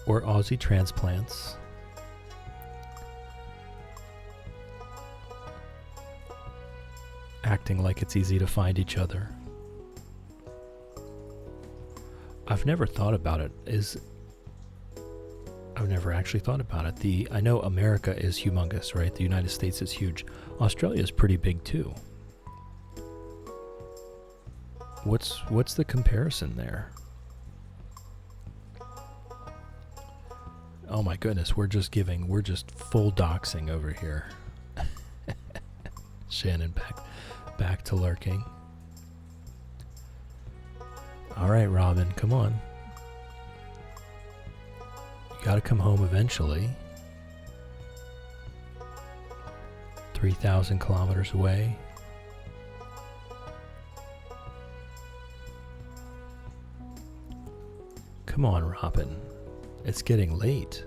A: or Aussie transplants. Acting like it's easy to find each other. I've never thought about it. I've never actually thought about it. I know America is humongous, right? The United States is huge. Australia is pretty big too. What's the comparison there? Oh my goodness, we're just full doxing over here. Shannon back to lurking. All right, Robin, come on. You gotta come home eventually. 3,000 kilometers away. Come on, Robin. It's getting late.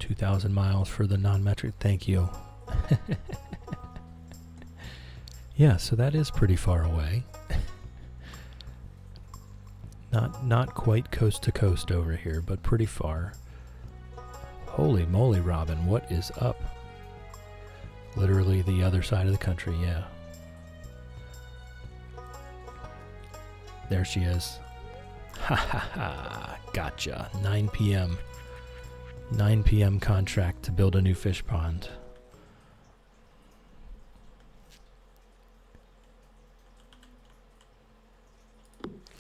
A: $2,000 miles for the non-metric. Thank you. Yeah, so that is pretty far away. Not quite coast to coast over here, but pretty far. Holy moly, Robin, what is up? Literally the other side of the country, yeah. There she is. Ha ha ha, gotcha. 9 p.m. 9 p.m. contract to build a new fish pond.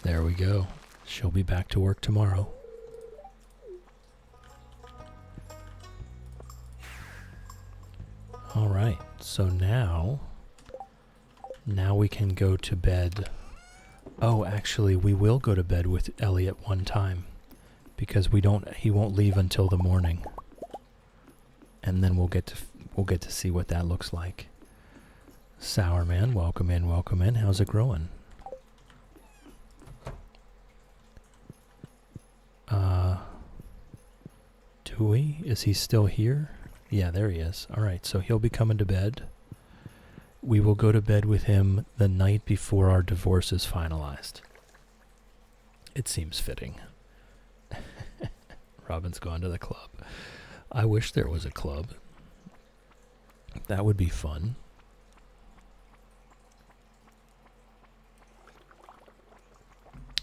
A: There we go. She'll be back to work tomorrow. All right, so now we can go to bed. Oh, actually, we will go to bed with Elliot one time, because he won't leave until the morning, and then we'll get to see what that looks like. Sour Man, welcome in. How's it growing? Hui? Is he still here? Yeah, there he is. Alright, so he'll be coming to bed. We will go to bed with him the night before our divorce is finalized. It seems fitting. Robin's gone to the club. I wish there was a club. That would be fun.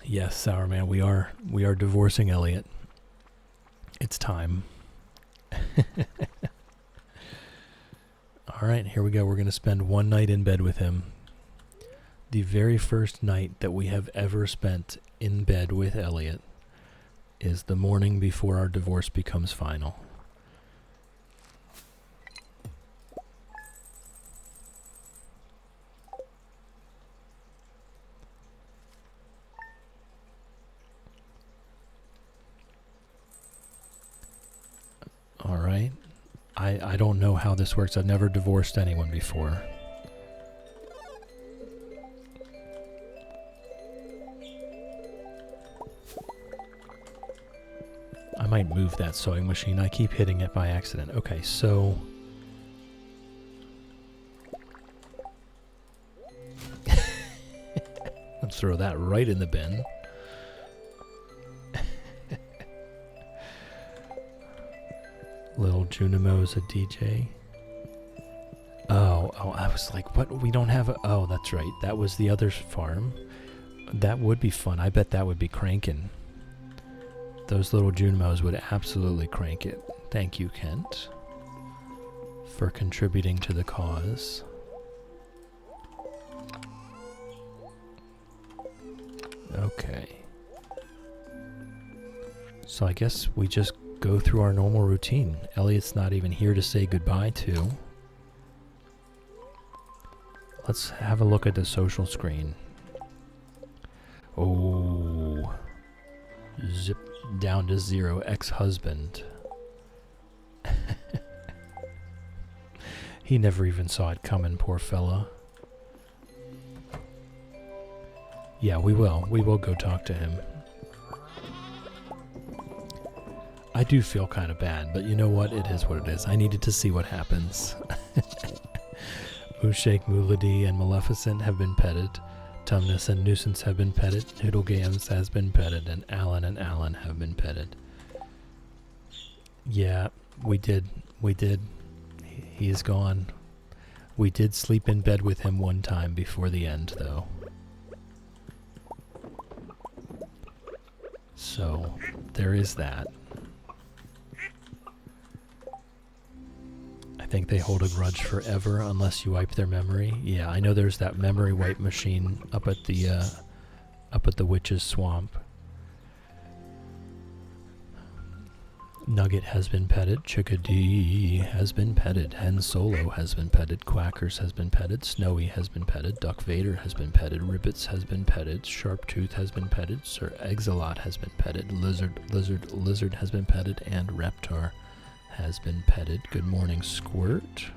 A: Yes, Sour Man, we are divorcing Elliot. It's time. Alright, here we go. We're going to spend one night in bed with him. The very first night that we have ever spent in bed with Elliot is the morning before our divorce becomes final. Alright. I don't know how this works. I've never divorced anyone before. I might move that sewing machine. I keep hitting it by accident. Okay, so... Let's throw that right in the bin. Little Junimo's a DJ. Oh, I was like, what? We don't have a... Oh, that's right. That was the other farm. That would be fun. I bet that would be cranking. Those little Junimos would absolutely crank it. Thank you, Kent, for contributing to the cause. Okay. So I guess we just go through our normal routine. Elliot's not even here to say goodbye to. Let's have a look at the social screen. Oh. Zip down to 0. Ex-husband. He never even saw it coming, poor fella. Yeah, we will. We will go talk to him. I do feel kind of bad, but you know what? It is what it is. I needed to see what happens. Mooshake, Moolady, and Maleficent have been petted. Tumnus and Nuisance have been petted. Noodle Games has been petted. And Alan have been petted. Yeah, we did. We did. He is gone. We did sleep in bed with him one time before the end, though. So, there is that. I think they hold a grudge forever unless you wipe their memory. Yeah, I know there's that memory wipe machine up at the witch's swamp. Nugget has been petted. Chickadee has been petted. Hen Solo has been petted. Quackers has been petted. Snowy has been petted. Duck Vader has been petted. Ribbits has been petted. Sharptooth has been petted. Sir Exalot has been petted. Lizard has been petted. And Reptar has been petted. Good morning, Squirt.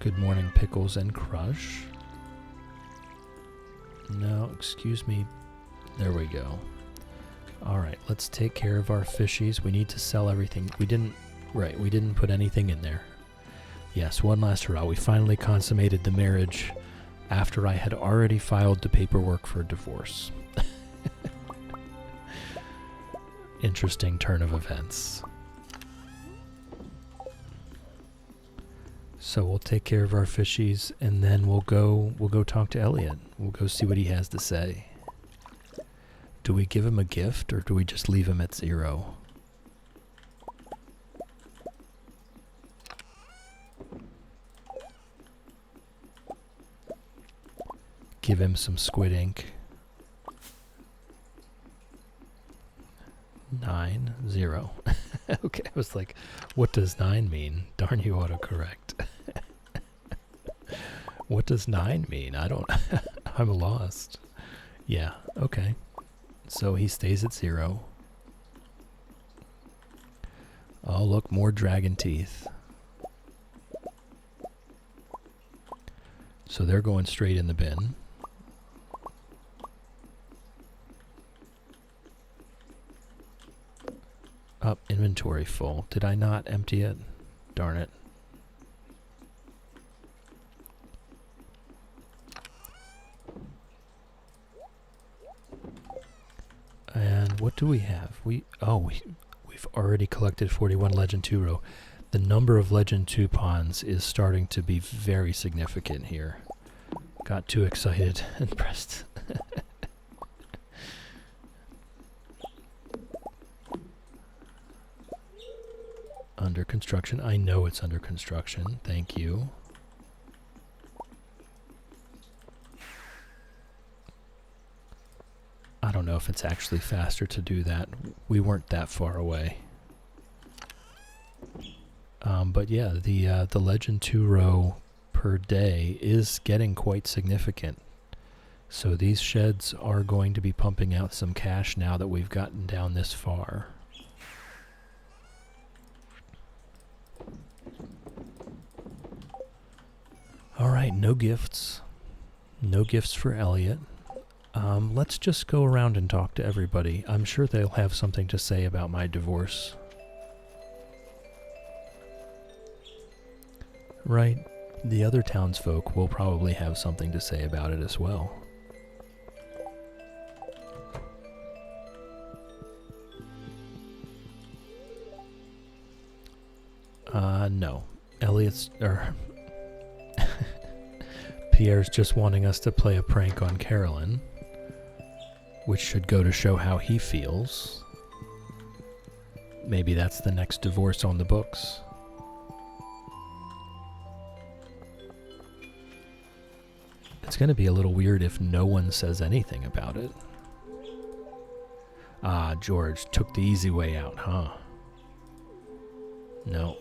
A: Good morning, Pickles and Crush. No, excuse me. There we go. Alright, let's take care of our fishies. We need to sell everything. We didn't put anything in there. Yes, one last hurrah. We finally consummated the marriage after I had already filed the paperwork for divorce. Interesting turn of events. So we'll take care of our fishies and then we'll go talk to Elliot. We'll go see what he has to say. Do we give him a gift or do we just leave him at 0? Give him some squid ink. 9, 0. Okay, I was like, what does 9 mean? Darn you autocorrect. What does 9 mean? I don't... I'm lost. Yeah, okay. So he stays at 0. Oh, look, more dragon teeth. So they're going straight in the bin. Up, inventory full. Did I not empty it? Darn it. And what do we have? We've already collected 41 Legend 2 row. The number of Legend 2 ponds is starting to be very significant here. Got too excited and pressed. Under construction. I know it's under construction. Thank you. I don't know if it's actually faster to do that. We weren't that far away. But yeah, the Legend 2 row per day is getting quite significant. So these sheds are going to be pumping out some cash now that we've gotten down this far. Alright, no gifts. No gifts for Elliot. Let's just go around and talk to everybody. I'm sure they'll have something to say about my divorce. Right? The other townsfolk will probably have something to say about it as well. No. Pierre's just wanting us to play a prank on Carolyn, which should go to show how he feels. Maybe that's the next divorce on the books. It's going to be a little weird if no one says anything about it. Ah, George took the easy way out, huh? No.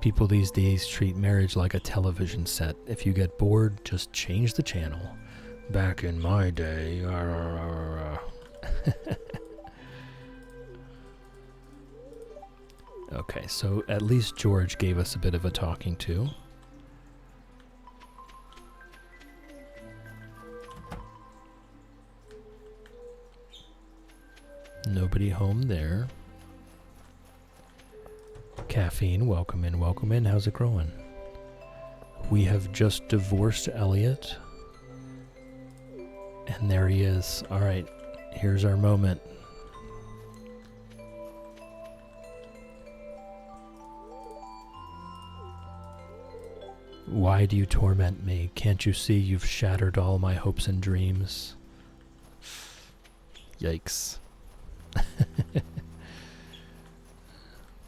A: People these days treat marriage like a television set. If you get bored, just change the channel. Back in my day... Okay, so at least George gave us a bit of a talking to. Nobody home there. Caffeine, welcome in, welcome in. How's it growing? We have just divorced Elliot. And there he is. Alright, here's our moment. Why do you torment me? Can't you see you've shattered all my hopes and dreams? Yikes.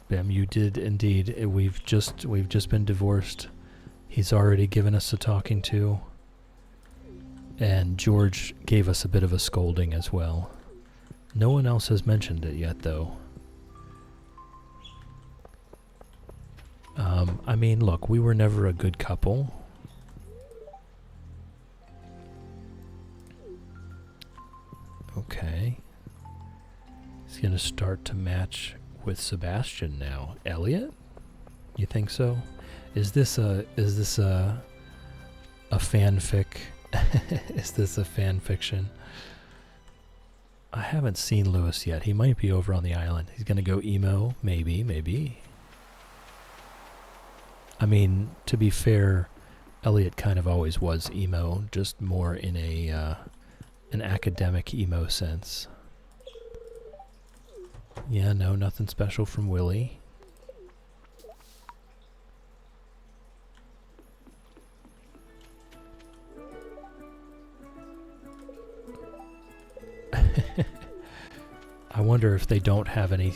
A: Bam, you did indeed. We've just been divorced. He's already given us a talking to. And George gave us a bit of a scolding as well. No one else has mentioned it yet, though. I mean, look, we were never a good couple. Okay. He's gonna start to match with Sebastian now. Elliot? You think so? Is this a fanfic? Is this a fan fiction? I haven't seen Lewis yet. He might be over on the island. He's gonna go emo, maybe. I mean, to be fair, Elliot kind of always was emo, just more in an academic emo sense. Yeah, no, nothing special from Willie. I wonder if they don't have any...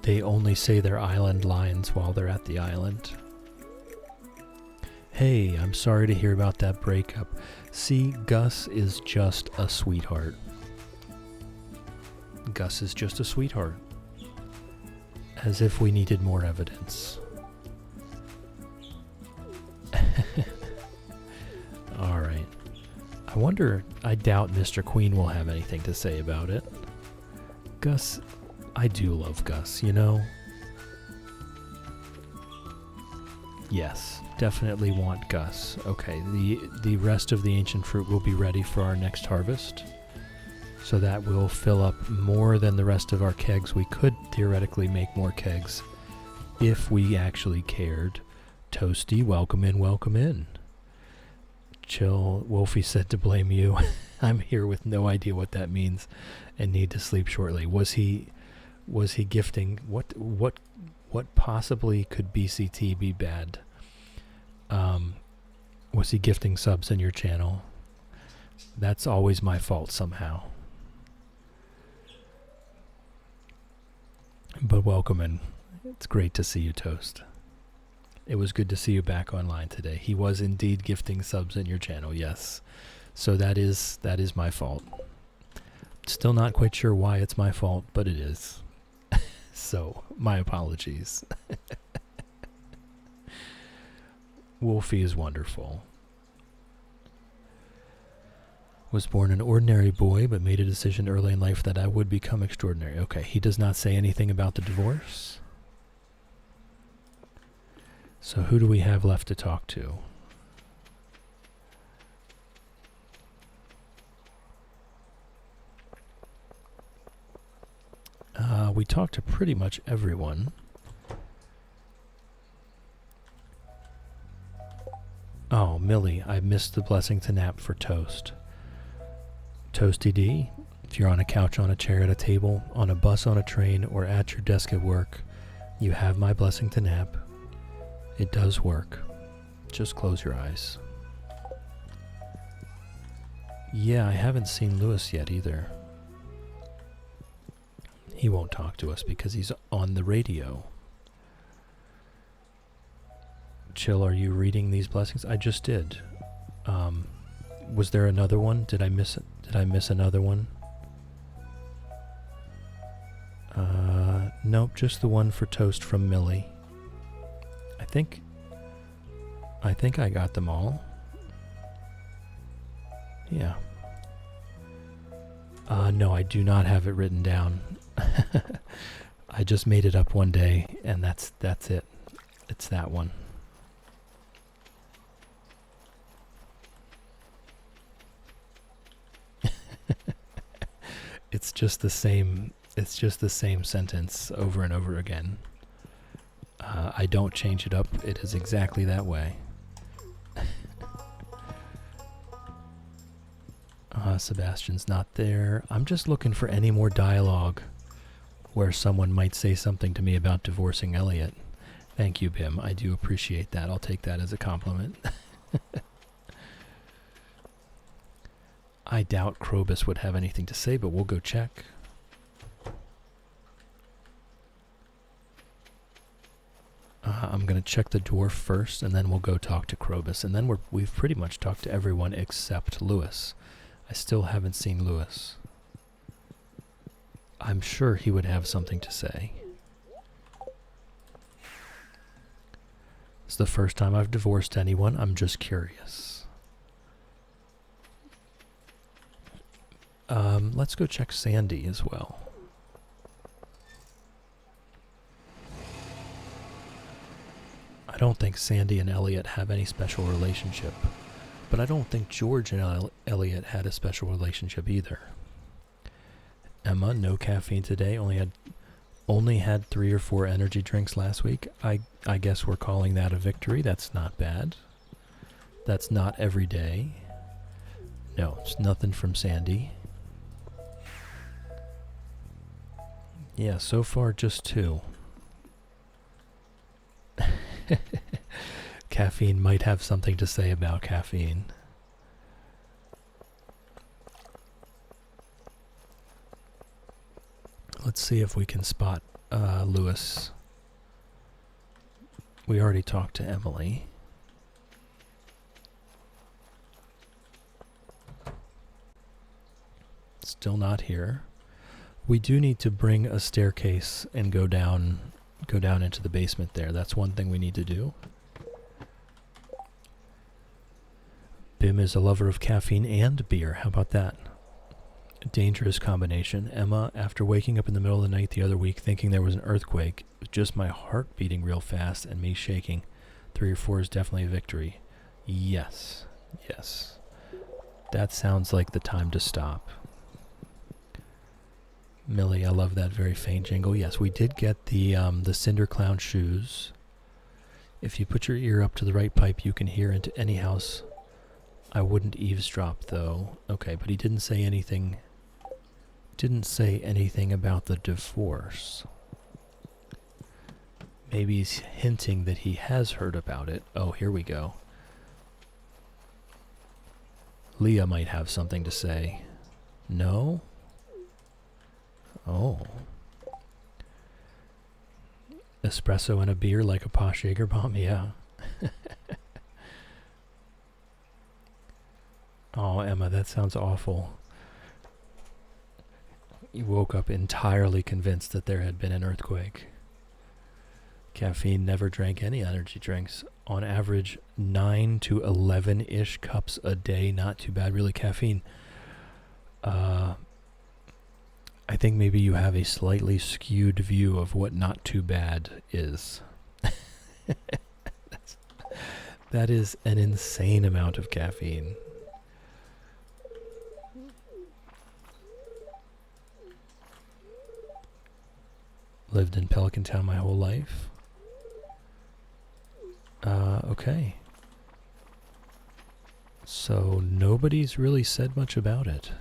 A: They only say their island lines while they're at the island. Hey, I'm sorry to hear about that breakup. See, Gus is just a sweetheart. Gus is just a sweetheart. As if we needed more evidence. Alright. I wonder, I doubt Mr. Queen will have anything to say about it. Gus, I do love Gus, you know? Yes, definitely want Gus. Okay, the rest of the ancient fruit will be ready for our next harvest. So that will fill up more than the rest of our kegs. We could theoretically make more kegs if we actually cared. Toasty, welcome in, welcome in. Chill, Wolfie said to blame you. I'm here with no idea what that means and need to sleep shortly. Was he gifting? What possibly could BCT be bad? Was he gifting subs in your channel? That's always my fault somehow. But welcome in. It's great to see you, Toast. It was good to see you back online today. He was indeed gifting subs in your channel, yes. So that is my fault. Still not quite sure why it's my fault, but it is. So, my apologies. Wolfie is wonderful. Was born an ordinary boy, but made a decision early in life that I would become extraordinary. Okay, he does not say anything about the divorce. So who do we have left to talk to? We talked to pretty much everyone. Oh, Millie, I missed the blessing to nap for Toast. Toasty D, if you're on a couch, on a chair, at a table, on a bus, on a train, or at your desk at work, you have my blessing to nap. It does work. Just close your eyes. Yeah, I haven't seen Lewis yet either. He won't talk to us because he's on the radio. Chill, are you reading these blessings? I just did. Was there another one? Did I miss another one? Nope, just the one for Toast from Millie. I think I got them all. Yeah. No, I do not have it written down. I just made it up one day, and that's it. It's that one. It's just the same sentence over and over again. I don't change it up. It is exactly that way. Sebastian's not there. I'm just looking for any more dialogue where someone might say something to me about divorcing Elliot. Thank you, Bim. I do appreciate that. I'll take that as a compliment. I doubt Krobus would have anything to say, but we'll go check. I'm going to check the dwarf first, and then we'll go talk to Krobus. And then we've pretty much talked to everyone except Lewis. I still haven't seen Lewis. I'm sure he would have something to say. It's the first time I've divorced anyone. I'm just curious. Let's go check Sandy as well. I don't think Sandy and Elliot have any special relationship, but I don't think George and Elliot had a special relationship either. Emma, no caffeine today, only had 3 or 4 energy drinks last week. I guess we're calling that a victory. That's not bad. That's not every day. No, it's nothing from Sandy. Yeah, so far just 2. Caffeine might have something to say about caffeine. Let's see if we can spot Lewis. We already talked to Emily. Still not here. We do need to bring a staircase and go down into the basement there. That's one thing we need to do. Bim is a lover of caffeine and beer. How about that? A dangerous combination. Emma, after waking up in the middle of the night the other week thinking there was an earthquake, with just my heart beating real fast and me shaking, 3 or 4 is definitely a victory. Yes. Yes. That sounds like the time to stop. Millie, I love that very faint jingle. Yes, we did get the Cinder Clown shoes. If you put your ear up to the right pipe, you can hear into any house. I wouldn't eavesdrop, though. Okay, but he didn't say anything. Didn't say anything about the divorce. Maybe he's hinting that he has heard about it. Oh, here we go. Leah might have something to say. No? Oh. Espresso and a beer like a posh Jaeger bomb? Yeah. Oh, Emma, that sounds awful. You woke up entirely convinced that there had been an earthquake. Caffeine, never drank any energy drinks. On average, 9 to 11-ish cups a day. Not too bad, really. Caffeine. I think maybe you have a slightly skewed view of what not too bad is. That is an insane amount of caffeine. Lived in Pelican Town my whole life. Okay. So nobody's really said much about it.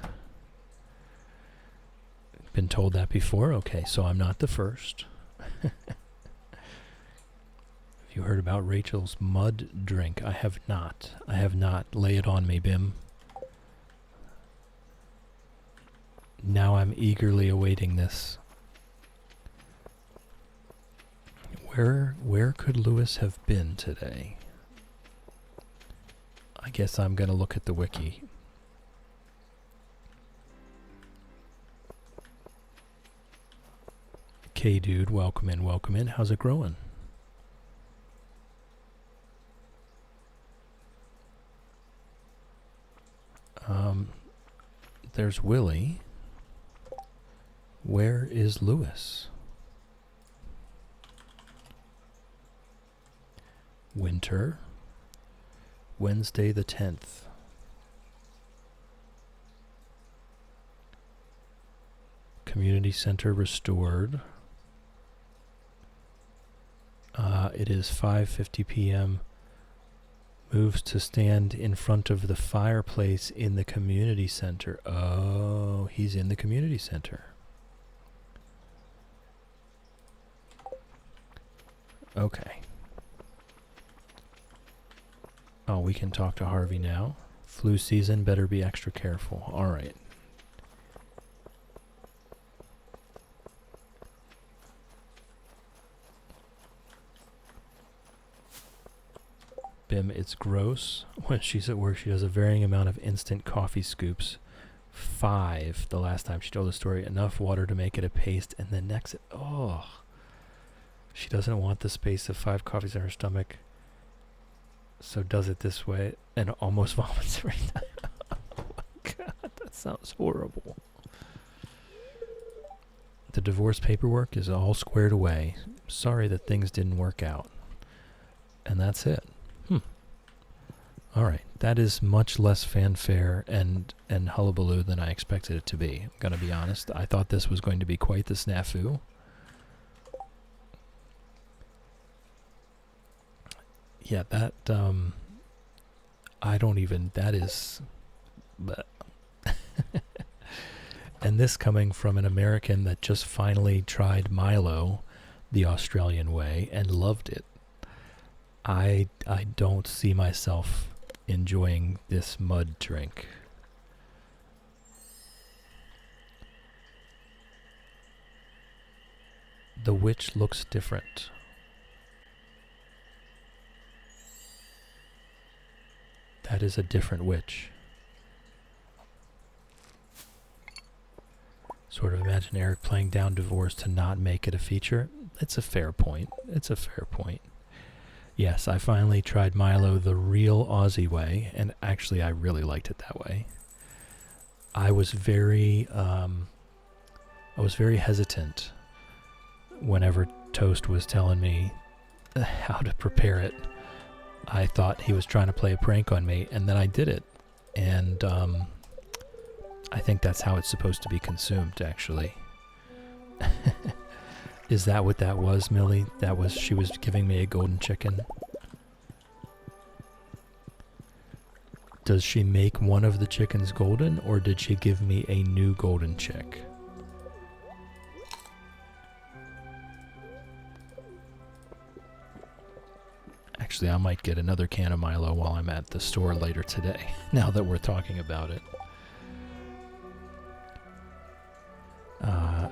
A: Been told that before? Okay, so I'm not the first. Have you heard about Rachel's mud drink? I have not. I have not. Lay it on me, Bim. Now I'm eagerly awaiting this. Where could Lewis have been today? I guess I'm going to look at the wiki. Okay, dude, welcome in, welcome in. How's it growing? There's Willie. Where is Lewis? Winter. Wednesday the 10th. Community center restored. It is 5:50 p.m. Moves to stand in front of the fireplace in the community center. Oh, he's in the community center. Okay. Oh, we can talk to Harvey now. Flu season, better be extra careful. All right. Bim, it's gross. When she's at work, she does a varying amount of instant coffee scoops. 5 the last time she told the story. Enough water to make it a paste, and then next, oh. She doesn't want the space of 5 coffees in her stomach, so does it this way and almost vomits every time. Oh my god, that sounds horrible. The divorce paperwork is all squared away. Sorry that things didn't work out. And that's it. Alright, that is much less fanfare and hullabaloo than I expected it to be. I'm gonna be honest. I thought this was going to be quite the snafu. Yeah, that, I don't even, that is, but and this coming from an American that just finally tried Milo the Australian way and loved it. I don't see myself enjoying this mud drink. The witch looks different. That is a different witch. Sort of imagine Eric playing down divorce to not make it a feature. It's a fair point. It's a fair point. Yes, I finally tried Milo the real Aussie way, and actually I really liked it that way. I was very hesitant whenever Toast was telling me how to prepare it. I thought he was trying to play a prank on me, and then I did it. And I think that's how it's supposed to be consumed, actually. Is that what that was, Millie? She was giving me a golden chicken? Does she make one of the chickens golden, or did she give me a new golden chick? Actually, I might get another can of Milo while I'm at the store later today, now that we're talking about it.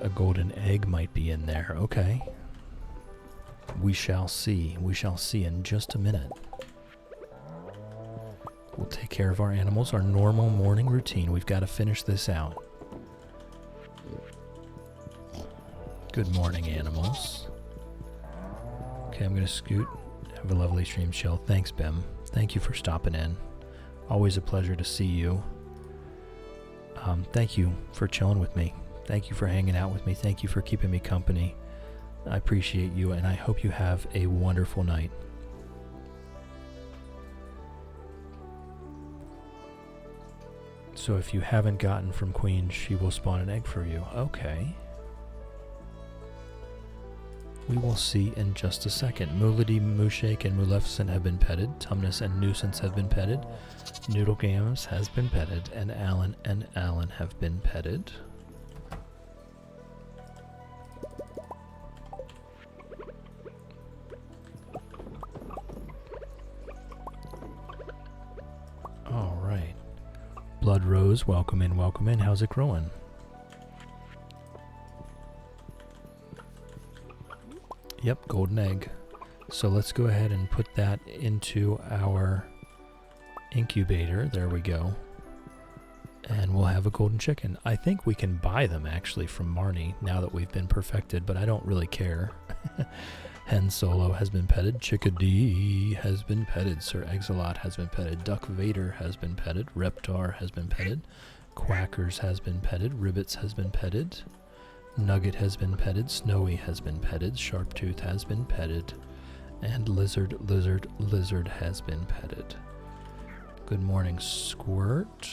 A: A golden egg might be in there. Okay. We shall see. We shall see in just a minute. We'll take care of our animals, our normal morning routine. We've got to finish this out. Good morning, animals. Okay, I'm going to scoot. Have a lovely stream, Shell. Thanks, Bim. Thank you for stopping in. Always a pleasure to see you. Thank you for chilling with me. Thank you for hanging out with me. Thank you for keeping me company. I appreciate you, and I hope you have a wonderful night. So if you haven't gotten from Queen, she will spawn an egg for you. Okay. We will see in just a second. Moolity, Mooshake, and Maleficent have been petted. Tumnus and Nuisance have been petted. Noodle Gams has been petted. And Alan have been petted. Alright. Blood Rose, welcome in, welcome in. How's it growing? Yep, golden egg. So let's go ahead and put that into our incubator. There we go. And we'll have a golden chicken. I think we can buy them actually from Marnie now that we've been perfected, but I don't really care. Hen Solo has been petted. Chickadee has been petted. Sir Exilot has been petted. Duck Vader has been petted. Reptar has been petted. Quackers has been petted. Ribbits has been petted. Nugget has been petted, Snowy has been petted, Sharptooth has been petted, and Lizard has been petted. Good morning, Squirt.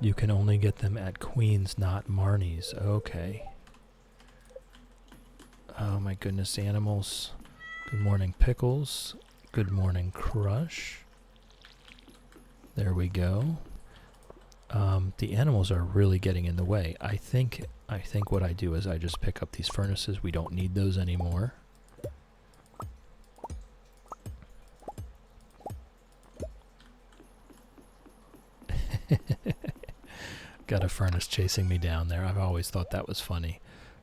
A: You can only get them at Queen's, not Marnie's. Okay. Oh my goodness, animals. Good morning, Pickles. Good morning, Crush. There we go. The animals are really getting in the way. I think what I do is I just pick up these furnaces. We don't need those anymore. Got a furnace chasing me down there. I've always thought that was funny.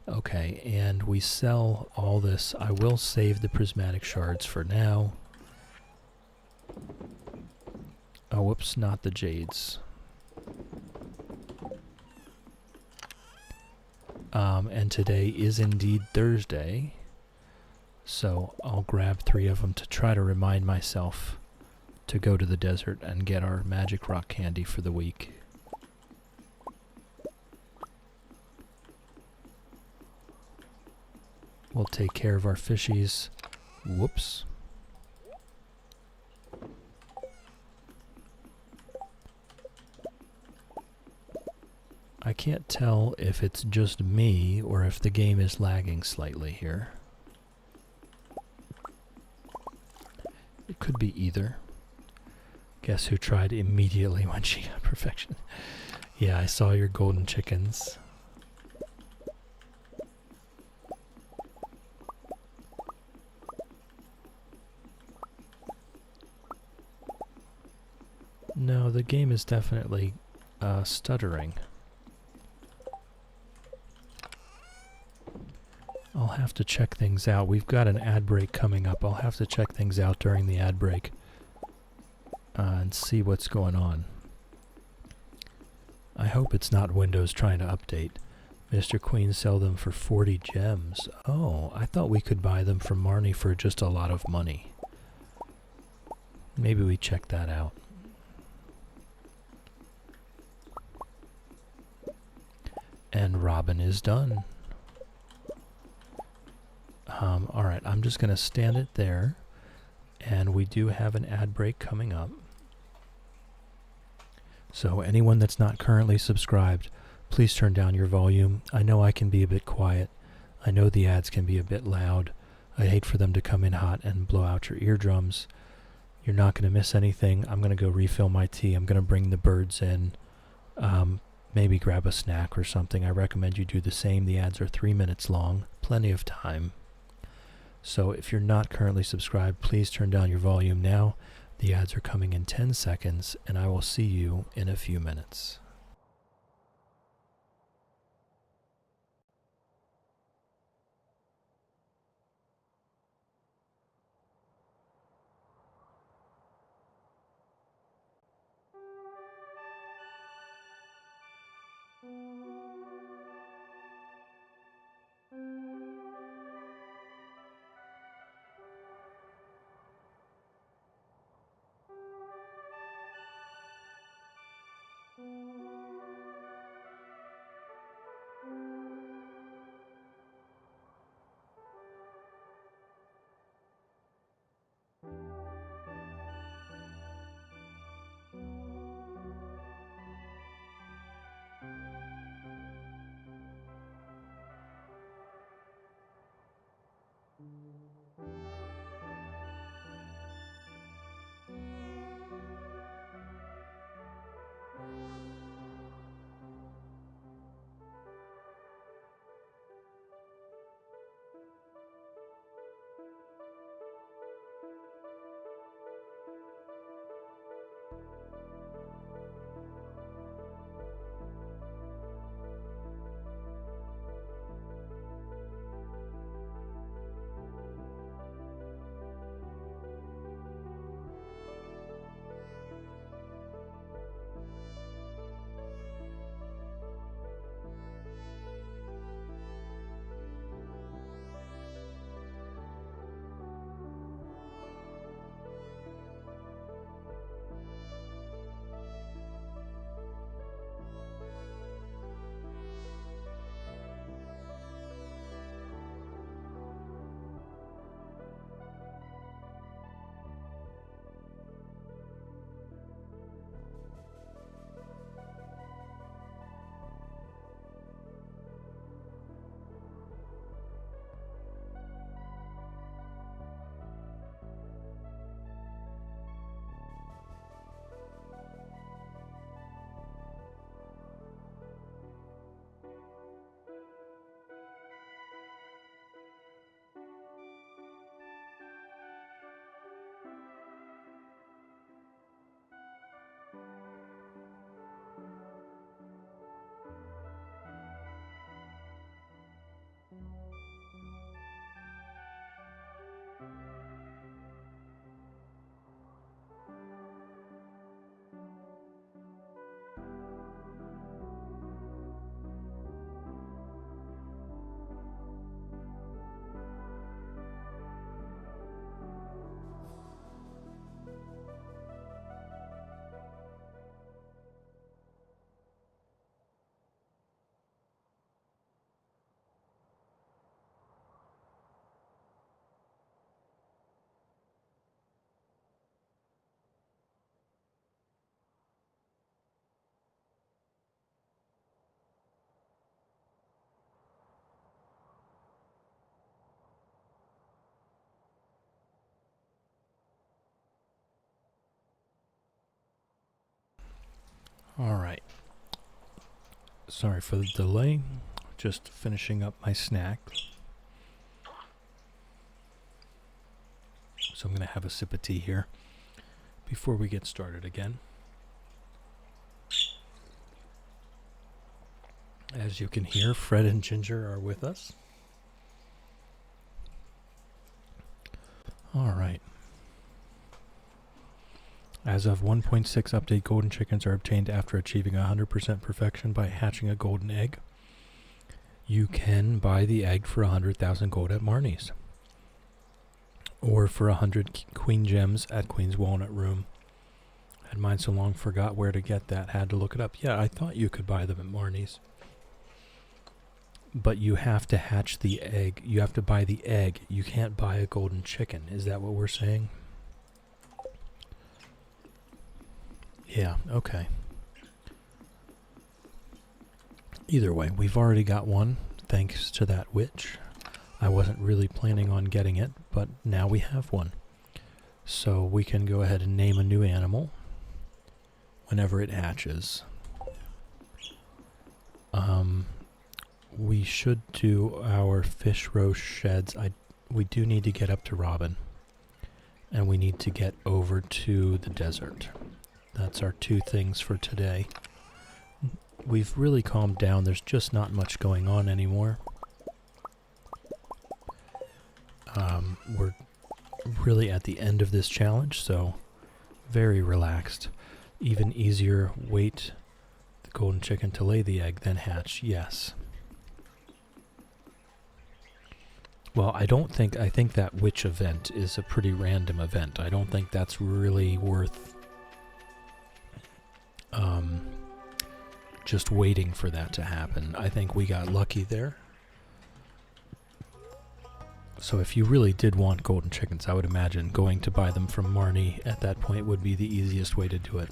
A: Okay, and we sell all this. I will save the prismatic shards for now. Oh, whoops, not the jades. And today is indeed Thursday, so I'll grab 3 of them to try to remind myself to go to the desert and get our magic rock candy for the week. We'll take care of our fishies. Whoops. I can't tell if it's just me or if the game is lagging slightly here. It could be either. Guess who tried immediately when she got perfection? Yeah, I saw your golden chickens. No, the game is definitely stuttering. I'll have to check things out. We've got an ad break coming up. I'll have to check things out during the ad break and see what's going on. I hope it's not Windows trying to update. Mr. Queen sell them for 40 gems. Oh, I thought we could buy them from Marnie for just a lot of money. Maybe we check that out. And Robin is done. Alright, I'm just going to stand it there. And we do have an ad break coming up. So anyone that's not currently subscribed, Please turn down your volume. I know I can be a bit quiet. I know the ads can be a bit loud. I hate for them to come in hot and blow out your eardrums. You're not going to miss anything. I'm going to go refill my tea. I'm going to bring the birds in. Maybe grab a snack or something. I recommend you do the same. The ads are 3 minutes long. Plenty of time. So if you're not currently subscribed, please turn down your volume now. The ads are coming in 10 seconds, and I will see you in a few minutes. All right. Sorry for the delay. Just finishing up my snack. So I'm going to have a sip of tea here before we get started again. As you can hear, Fred and Ginger are with us. All right. As of 1.6 update, golden chickens are obtained after achieving 100% perfection by hatching a golden egg. You can buy the egg for 100,000 gold at Marnie's, or for 100 queen gems at Queen's Walnut Room. Had mine so long, forgot where to get that. Had to look it up. Yeah, I thought you could buy them at Marnie's. But you have to hatch the egg. You have to buy the egg. You can't buy a golden chicken. Is that what we're saying? Yeah, okay. Either way, we've already got one, thanks to that witch. I wasn't really planning on getting it, but now we have one. So we can go ahead and name a new animal whenever it hatches. We should do our fish roast sheds. We do need to get up to Robin. And we need to get over to the desert. That's our two things for today. We've really calmed down. There's just not much going on anymore. We're really at the end of this challenge, so very relaxed. Even easier, wait the golden chicken to lay the egg, then hatch. Yes. Well, I think that witch event is a pretty random event. I don't think that's really worth just waiting for that to happen. I think we got lucky there. So if you really did want golden chickens, I would imagine going to buy them from Marnie at that point would be the easiest way to do it.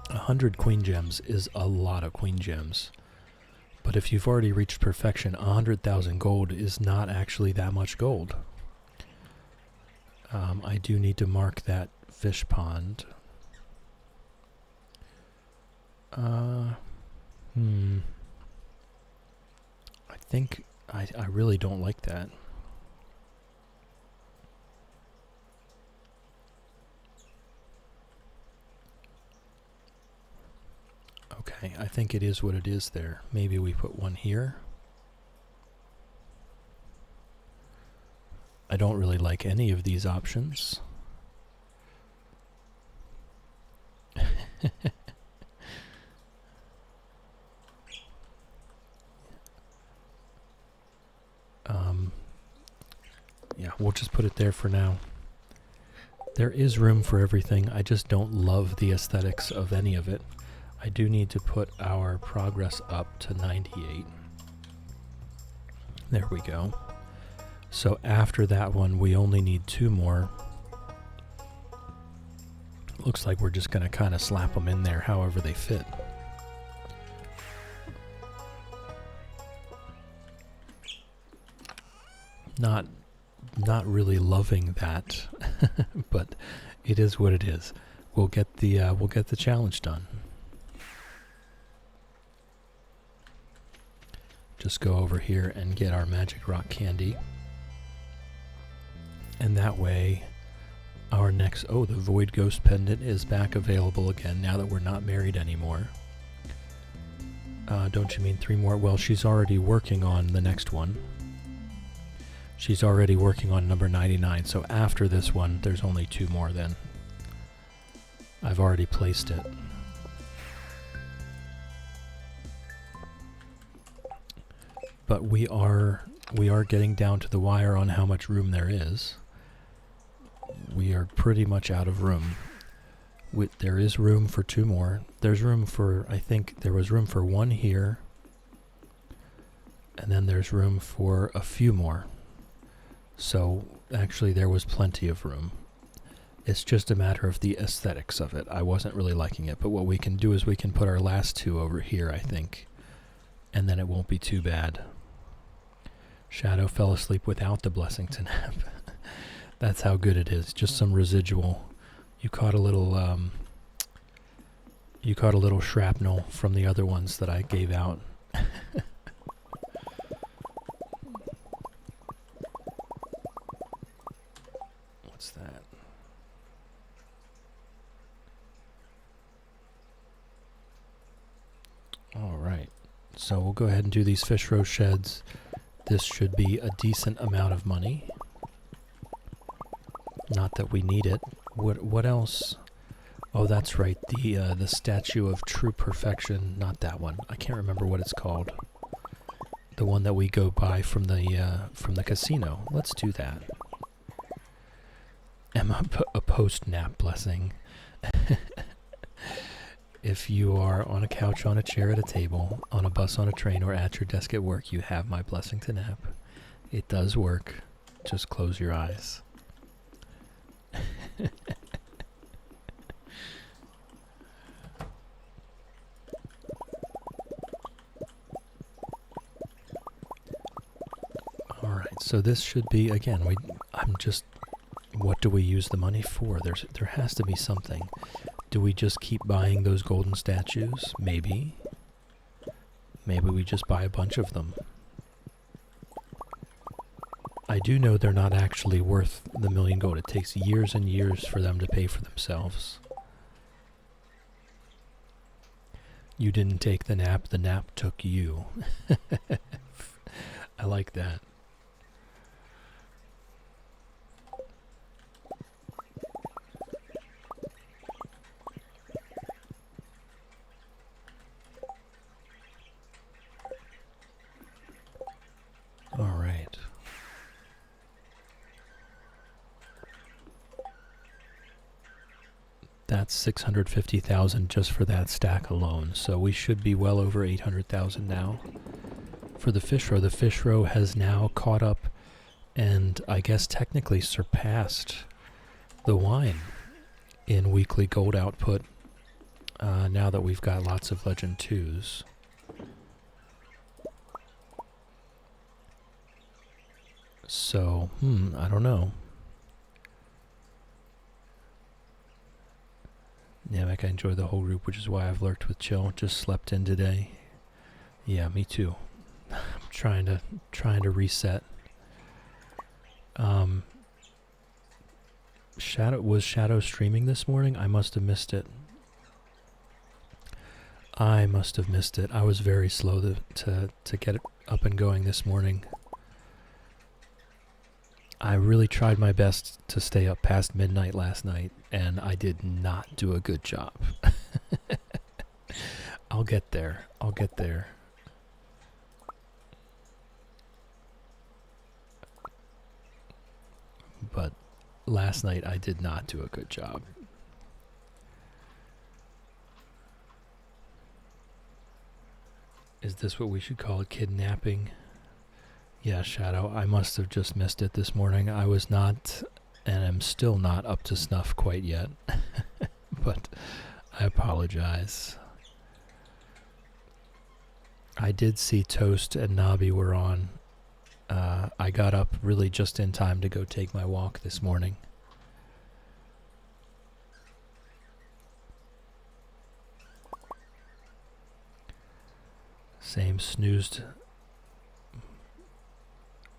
A: 100 queen gems is a lot of queen gems. But if you've already reached perfection, 100,000 gold is not actually that much gold. I do need to mark that fish pond. I think I really don't like that. Okay, I think it is what it is there. Maybe we put one here. I don't really like any of these options. Yeah, we'll just put it there for now. There is room for everything. I just don't love the aesthetics of any of it. I do need to put our progress up to 98. There we go. So after that one, we only need 2 more. Looks like we're just going to kind of slap them in there however they fit. Not really loving that, but it is what it is. We'll get the challenge done. Just go over here and get our magic rock candy. And that way our next the void ghost pendant is back available again now that we're not married anymore. Don't you mean 3 more? Well, she's already working on the next one. She's already working on number 99, so after this one, there's only 2 more then. I've already placed it. But we are getting down to the wire on how much room there is. We are pretty much out of room. There is room for 2 more. There's room for, I think there was room for 1 here. And then there's room for a few more. So actually there was plenty of room. It's just a matter of the aesthetics of it. I wasn't really liking it, but what we can do is we can put our last 2 over here, I think. And then it won't be too bad. Shadow fell asleep without the blessing to nap. That's how good it is. Just some residual. You caught a little shrapnel from the other ones that I gave out. What's that? All right. So we'll go ahead and do these fish roast sheds. This should be a decent amount of money. Not that we need it. What else? Oh, that's right. The statue of true perfection. Not that one. I can't remember what it's called. The one that we go buy from the casino. Let's do that. Emma, a post-nap blessing. If you are on a couch, on a chair, at a table, on a bus, on a train, or at your desk at work, you have my blessing to nap. It does work. Just close your eyes. So this should be, again, what do we use the money for? There has to be something. Do we just keep buying those golden statues? Maybe. Maybe we just buy a bunch of them. I do know they're not actually worth the 1,000,000 gold. It takes years and years for them to pay for themselves. You didn't take the nap took you. I like that. All right. That's 650,000 just for that stack alone. So we should be well over 800,000 now. For the fish row has now caught up and I guess technically surpassed the wine in weekly gold output now that we've got lots of Legend 2s. So, I don't know. Yeah, I enjoy the whole group, which is why I've lurked with Chill. Just slept in today. Yeah, me too. I'm trying to reset. Was Shadow streaming this morning? I must have missed it. I was very slow to get it up and going this morning. I really tried my best to stay up past midnight last night, and I did not do a good job. I'll get there. But last night I did not do a good job. Is this what we should call it? Kidnapping? Yeah, Shadow, I must have just missed it this morning. I was not, and am still not up to snuff quite yet. But I apologize. I did see Toast and Nabi were on. I got up really just in time to go take my walk this morning. Same, snoozed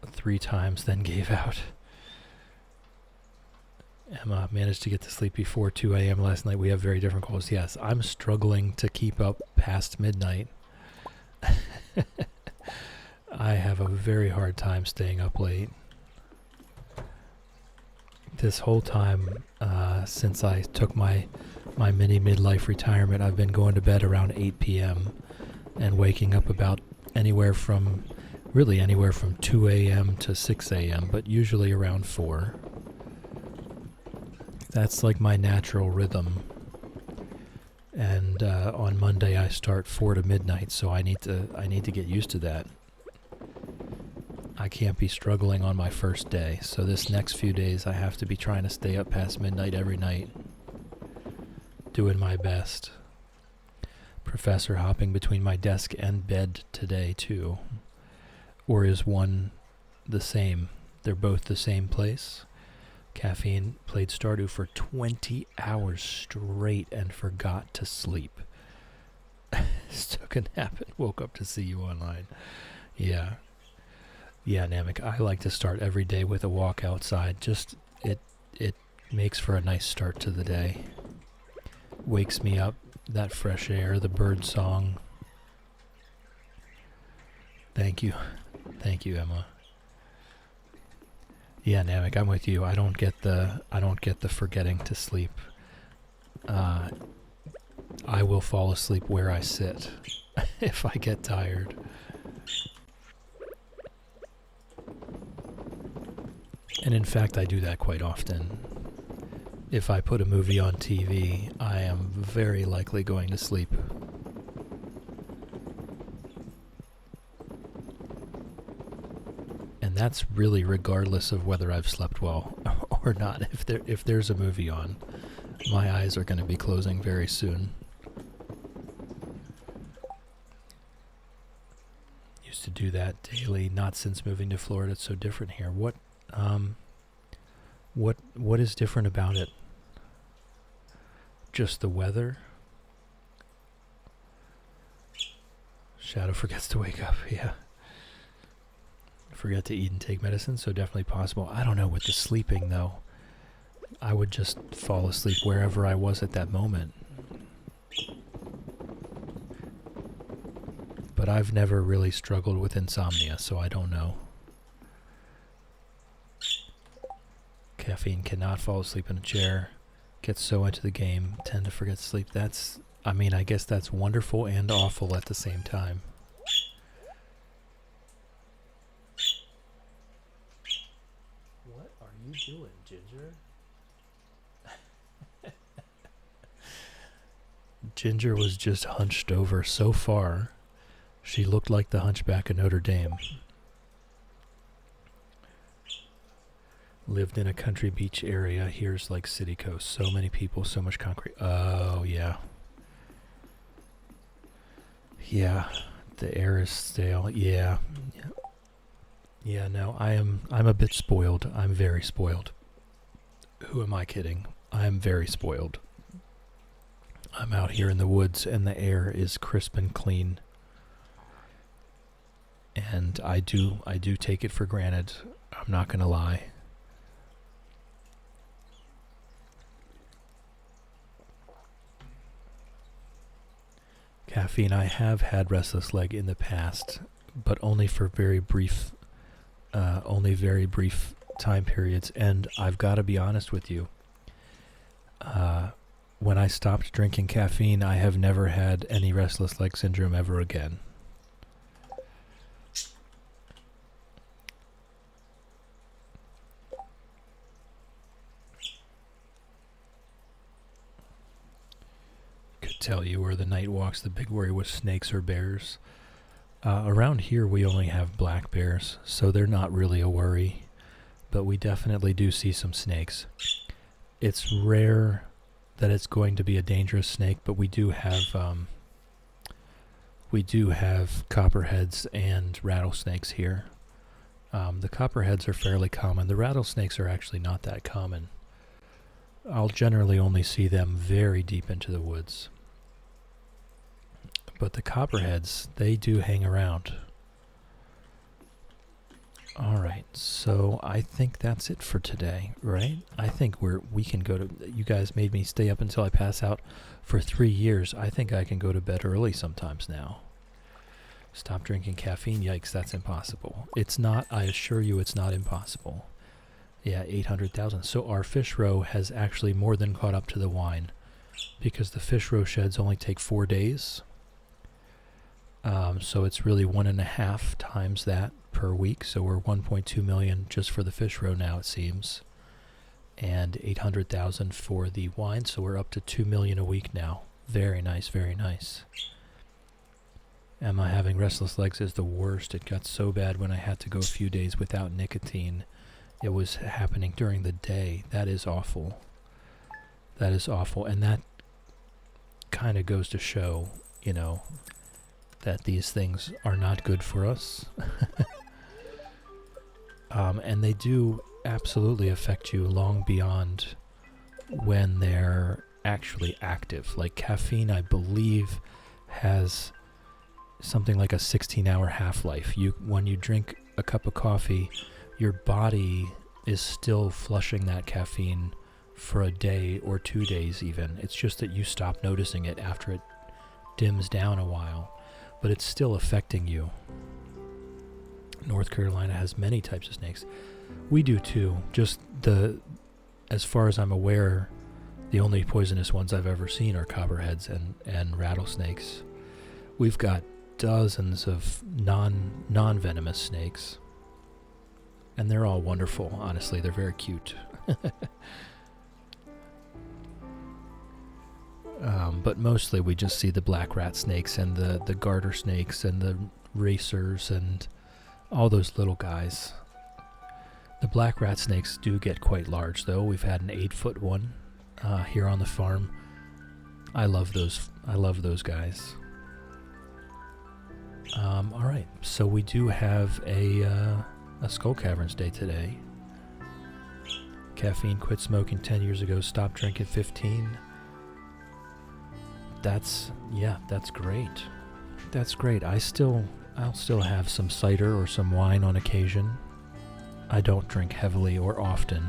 A: 3 times, then gave out. Emma managed to get to sleep before 2 a.m. last night. We have very different goals. Yes, I'm struggling to keep up past midnight. I have a very hard time staying up late. This whole time, since I took my mini midlife retirement, I've been going to bed around 8 p.m. and waking up about anywhere from 2 a.m. to 6 a.m., but usually around 4. That's like my natural rhythm. And on Monday I start 4 to midnight, so I need to get used to that. I can't be struggling on my first day, so this next few days I have to be trying to stay up past midnight every night, doing my best. Professor hopping between my desk and bed today too. Or is one the same? They're both the same place. Caffeine played Stardew for 20 hours straight and forgot to sleep. Took a nap and woke up to see you online. Yeah. Yeah, Namek, I like to start every day with a walk outside. Just, it makes for a nice start to the day. Wakes me up, that fresh air, the bird song. Thank you, Emma. Yeah, Namek, I'm with you. I don't get the forgetting to sleep. I will fall asleep where I sit if I get tired. And in fact, I do that quite often. If I put a movie on TV, I am very likely going to sleep. And that's really regardless of whether I've slept well or not. If there's a movie on, my eyes are going to be closing very soon. You used to do that daily. Not since moving to Florida. It's so different here. What is different about it? Just the weather? Shadow forgets to wake up. Yeah. Forget to eat and take medicine, so definitely possible. I don't know with the sleeping though. I would just fall asleep wherever I was at that moment. But I've never really struggled with insomnia, so I don't know. Caffeine cannot fall asleep in a chair. Gets so into the game, tend to forget to sleep. I guess that's wonderful and awful at the same time. What are you doing, Ginger? Ginger was just hunched over so far. She looked like the Hunchback of Notre Dame. Lived in a country beach area. Here's like city coast. So many people, so much concrete. Oh, yeah. Yeah, the air is stale. Yeah. Yeah, no, I'm a bit spoiled. I'm very spoiled. Who am I kidding? I'm very spoiled. I'm out here in the woods and the air is crisp and clean. And I do take it for granted. I'm not going to lie. Caffeine, I have had restless leg in the past, but only for very brief time periods. And I've got to be honest with you. When I stopped drinking caffeine, I have never had any restless leg syndrome ever again. Could tell you where the night walks, the big worry was snakes or bears. Around here we only have black bears, so they're not really a worry, but we definitely do see some snakes. It's rare that it's going to be a dangerous snake, but we do have copperheads and rattlesnakes here. The copperheads are fairly common. The rattlesnakes are actually not that common. I'll generally only see them very deep into the woods. But the copperheads, they do hang around. Alright, so I think that's it for today, right? I think we can go to... You guys made me stay up until I pass out for 3 years. I think I can go to bed early sometimes now. Stop drinking caffeine? Yikes, that's impossible. It's not, I assure you it's not impossible. Yeah, 800,000. So our fish roe has actually more than caught up to the wine, because the fish roe sheds only take 4 days. So it's really 1.5 times that per week. So we're 1.2 million just for the fish roe now, it seems, and 800,000 for the wine. So we're up to 2 million a week now. Very nice, very nice. Am I having restless legs is the worst. It got so bad when I had to go a few days without nicotine. It was happening during the day. That is awful. That is awful. And that kind of goes to show, you know, that these things are not good for us. And they do absolutely affect you long beyond when they're actually active. Like caffeine, I believe, has something like a 16-hour half-life. When you drink a cup of coffee, your body is still flushing that caffeine for a day or 2 days even. It's just that you stop noticing it after it dims down a while, but it's still affecting you. North Carolina has many types of snakes. We do too. As far as I'm aware, the only poisonous ones I've ever seen are copperheads and rattlesnakes. We've got dozens of non-venomous snakes. And they're all wonderful, honestly. They're very cute. But mostly we just see the black rat snakes and the garter snakes and the racers and all those little guys. The black rat snakes do get quite large, though. We've had an 8-foot one here on the farm. I love those guys. Alright, so we do have a Skull Caverns day today. Caffeine, quit smoking 10 years ago, stopped drinking 15. That's great. That's great. I'll still have some cider or some wine on occasion. I don't drink heavily or often.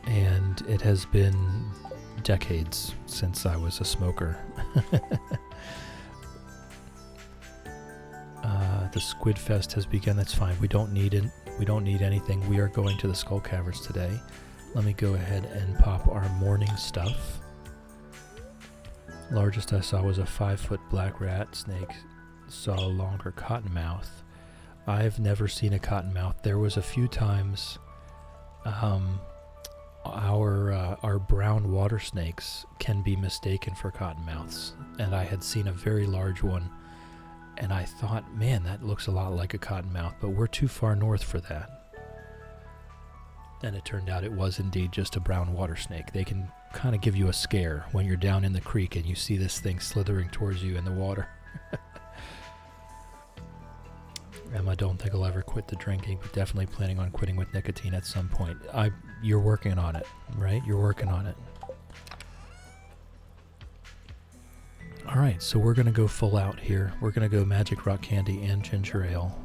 A: And it has been decades since I was a smoker. The Squid Fest has begun. That's fine. We don't need it. We don't need anything. We are going to the Skull Caverns today. Let me go ahead and pop our morning stuff. Largest I saw was a 5-foot black rat snake. Saw a longer cottonmouth. I've never seen a cottonmouth. There was a few times our brown water snakes can be mistaken for cottonmouths, and I had seen a very large one, and I thought, man, that looks a lot like a cottonmouth, but we're too far north for that. And it turned out it was indeed just a brown water snake. They can kind of give you a scare when you're down in the creek and you see this thing slithering towards you in the water. I don't think I'll ever quit the drinking, but definitely planning on quitting with nicotine at some point. You're working on it, right? You're working on it. Alright, so we're going to go full out here. We're going to go magic rock candy and ginger ale.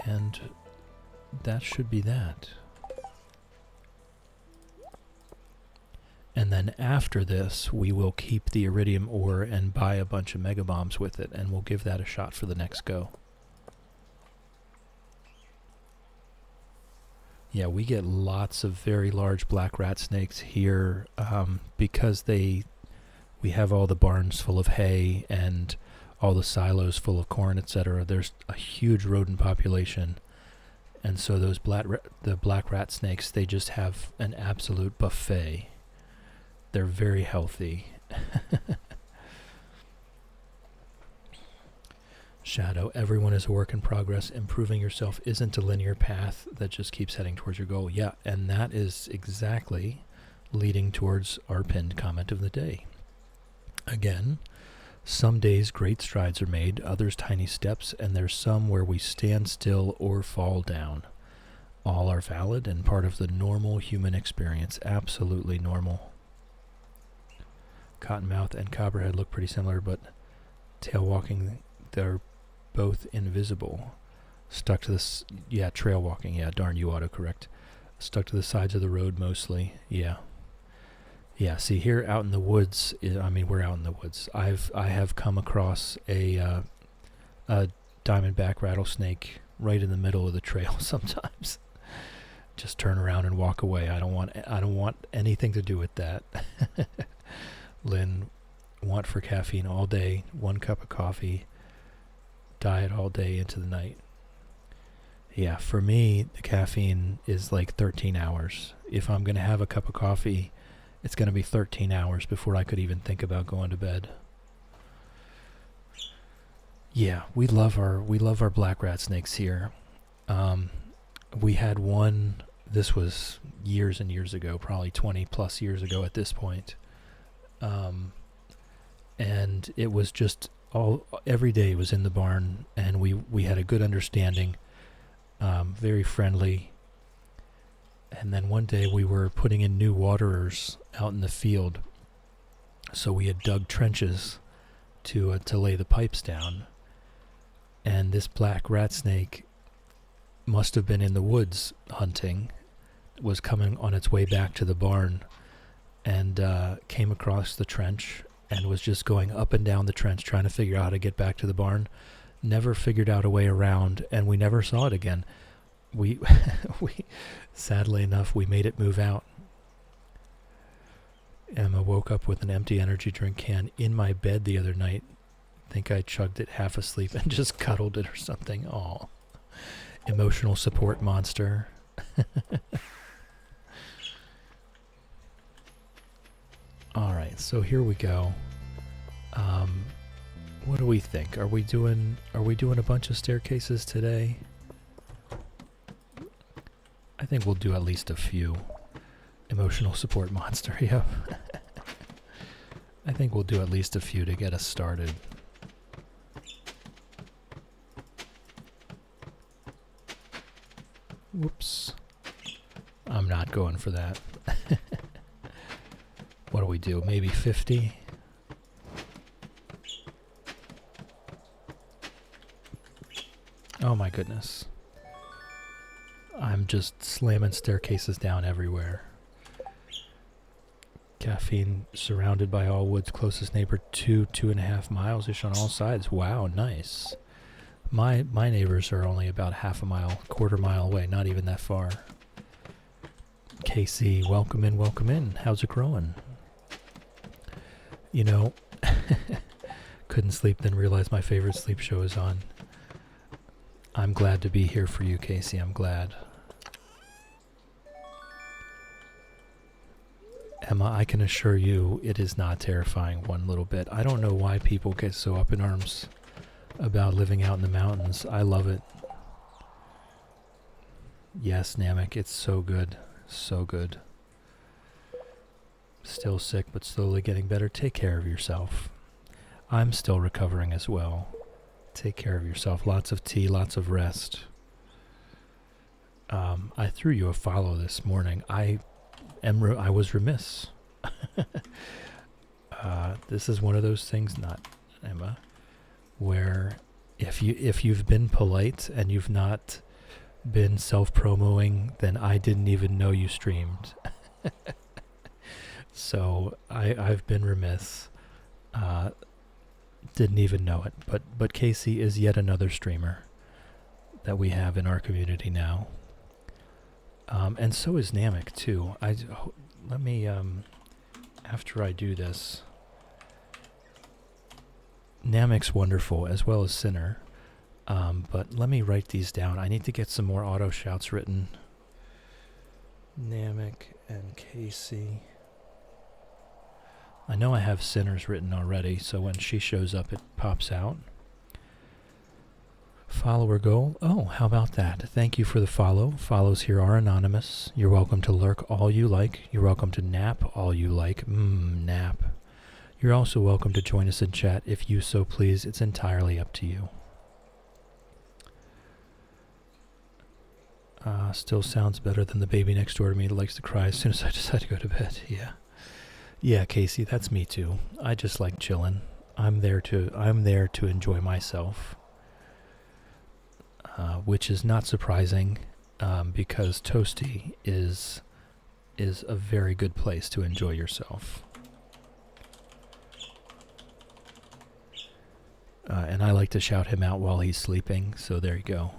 A: And that should be that. And then after this, we will keep the iridium ore and buy a bunch of mega bombs with it, and we'll give that a shot for the next go. Yeah, we get lots of very large black rat snakes here because we have all the barns full of hay and all the silos full of corn, etc. There's a huge rodent population, and so those the black rat snakes, they just have an absolute buffet. They're very healthy. Shadow, everyone is a work in progress. Improving yourself isn't a linear path that just keeps heading towards your goal. Yeah, and that is exactly leading towards our pinned comment of the day. Again, some days great strides are made, others tiny steps, and there's some where we stand still or fall down. All are valid and part of the normal human experience. Absolutely normal. Cottonmouth and Copperhead look pretty similar, but tail walking, they're both invisible. Stuck to this, yeah, trail walking, yeah, darn, you autocorrect. Stuck to the sides of the road mostly, yeah. Yeah, see here out in the woods, I mean, we're out in the woods. I have come across a diamondback rattlesnake right in the middle of the trail sometimes. Just turn around and walk away. I don't want anything to do with that. Lynn, want for caffeine all day, 1 cup of coffee, diet all day into the night. Yeah, for me, the caffeine is like 13 hours. If I'm going to have a cup of coffee, it's going to be 13 hours before I could even think about going to bed. Yeah, we love our black rat snakes here. We had one, this was years and years ago, probably 20 plus years ago at this point. And it was just every day it was in the barn, and we had a good understanding, very friendly. And then one day we were putting in new waterers out in the field, so we had dug trenches to lay the pipes down, and this black rat snake must have been in the woods hunting, was coming on its way back to the barn, and came across the trench and was just going up and down the trench trying to figure out how to get back to the barn. Never figured out a way around, and we never saw it again. We sadly enough, we made it move out. Emma woke up with an empty energy drink can in my bed the other night. Think I chugged it half asleep and just cuddled it or something. Aw. Emotional support monster. Alright, so here we go. What do we think? Are we doing a bunch of staircases today? I think we'll do at least a few. Emotional support monster, yep. I think we'll do at least a few to get us started. Whoops. I'm not going for that. What do we do? Maybe 50? Oh my goodness. I'm just slamming staircases down everywhere. Caffeine surrounded by all woods, closest neighbor 2.5 miles-ish on all sides. Wow, nice. My neighbors are only about half a mile, quarter mile away, not even that far. Casey, welcome in, welcome in. How's it growing? You know, couldn't sleep, then realized my favorite sleep show is on. I'm glad to be here for you, Casey. I'm glad. Emma, I can assure you it is not terrifying one little bit. I don't know why people get so up in arms about living out in the mountains. I love it. Yes, Namek, it's so good. So good. Still sick, but slowly getting better. Take care of yourself. I'm still recovering as well. Take care of yourself. Lots of tea, lots of rest. I threw you a follow this morning. I was remiss. This is one of those things, not Emma, where if you've been polite and you've not been self-promoing, then I didn't even know you streamed. So I've been remiss. Didn't even know it. But Casey is yet another streamer that we have in our community now. And so is Namek too. Let me after I do this, Namek's wonderful as well as Sinner. But let me write these down. I need to get some more auto shouts written. Namek and Casey. I know I have Sinners written already, so when she shows up, it pops out. Follower goal. Oh, how about that? Thank you for the follow. Follows here are anonymous. You're welcome to lurk all you like. You're welcome to nap all you like. Nap. You're also welcome to join us in chat if you so please. It's entirely up to you. Still sounds better than the baby next door to me that likes to cry as soon as I decide to go to bed. Yeah. Yeah, Casey, that's me too. I just like chilling. I'm there to enjoy myself. Which is not surprising, because Toasty is a very good place to enjoy yourself. And I like to shout him out while he's sleeping, so there you go.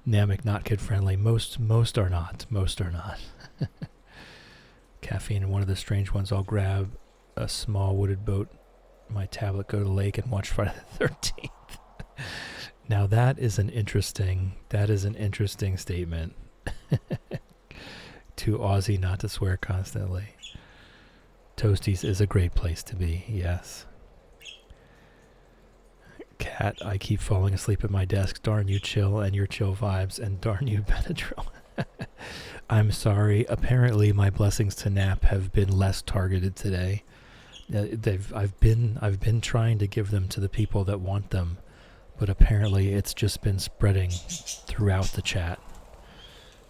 A: Namek not kid friendly. Most are not. Most are not. Caffeine and one of the strange ones. I'll grab a small wooded boat, my tablet, go to the lake, and watch Friday the 13th. Now that is an interesting statement. To Aussie not to swear constantly. Toasties is a great place to be, yes. Cat, I keep falling asleep at my desk. Darn you, chill, and your chill vibes, and darn you, Benadryl. I'm sorry. Apparently, my blessings to nap have been less targeted today. I've been trying to give them to the people that want them, but apparently it's just been spreading throughout the chat.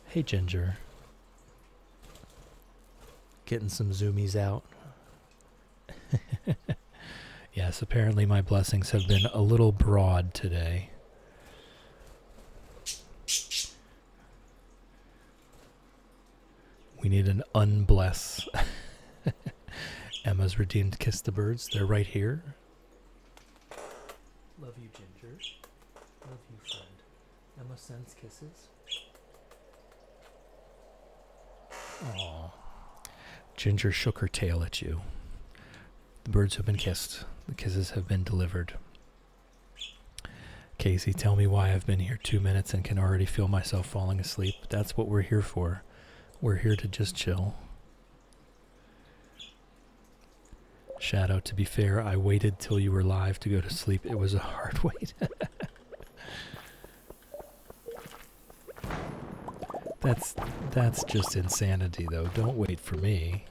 A: Hey, Ginger. Getting some zoomies out. Yes, apparently my blessings have been a little broad today. We need an unbless. Emma's redeemed Kiss the Birds. They're right here. Love you, Ginger. Love you, friend. Emma sends kisses. Aww. Ginger shook her tail at you. The birds have been kissed. The kisses have been delivered. Casey, tell me why I've been here 2 minutes and can already feel myself falling asleep. That's what we're here for. We're here to just chill. Shadow, to be fair, I waited till you were live to go to sleep. It was a hard wait. That's just insanity, though. Don't wait for me.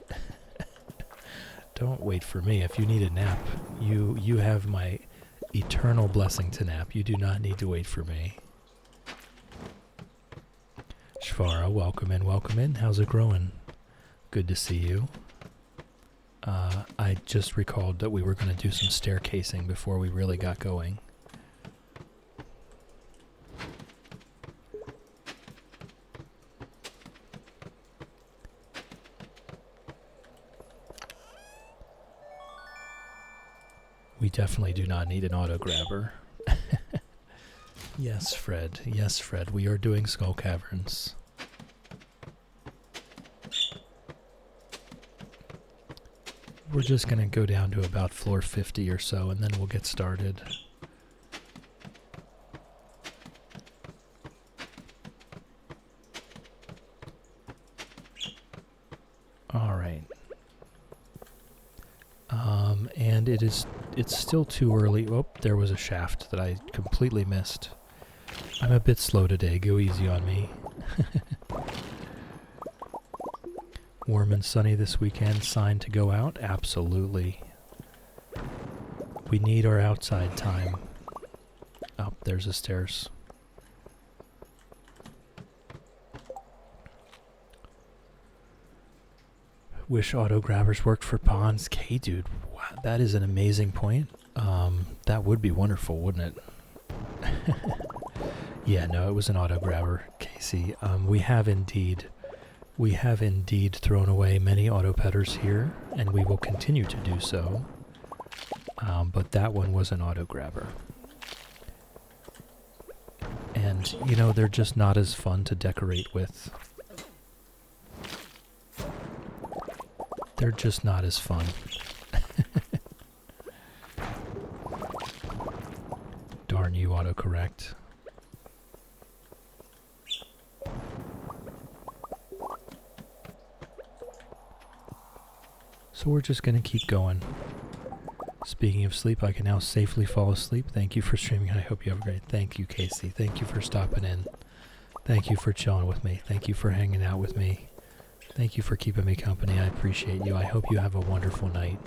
A: Don't wait for me. If you need a nap, you have my eternal blessing to nap. You do not need to wait for me. Shvara, welcome in, welcome in. How's it growing? Good to see you. I just recalled that we were going to do some staircasing before we really got going. We definitely do not need an auto grabber. Yes, Fred. Yes, Fred. We are doing Skull Caverns. We're just going to go down to about floor 50 or so, and then we'll get started. All right. And it's still too early. Oh, there was a shaft that I completely missed. I'm a bit slow today. Go easy on me. Warm and sunny this weekend. Sign to go out? Absolutely. We need our outside time. Oh, there's the stairs. Wish auto grabbers worked for ponds. K, dude, wow, that is an amazing point. That would be wonderful, wouldn't it? Yeah, no, it was an auto grabber, Casey. We have indeed thrown away many auto petters here, and we will continue to do so. But that one was an auto grabber. And, you know, they're just not as fun to decorate with. They're just not as fun. Darn you, autocorrect. So we're just going to keep going. Speaking of sleep, I can now safely fall asleep. Thank you for streaming, and I hope you have a great... Thank you, Casey. Thank you for stopping in. Thank you for chilling with me. Thank you for hanging out with me. Thank you for keeping me company. I appreciate you. I hope you have a wonderful night.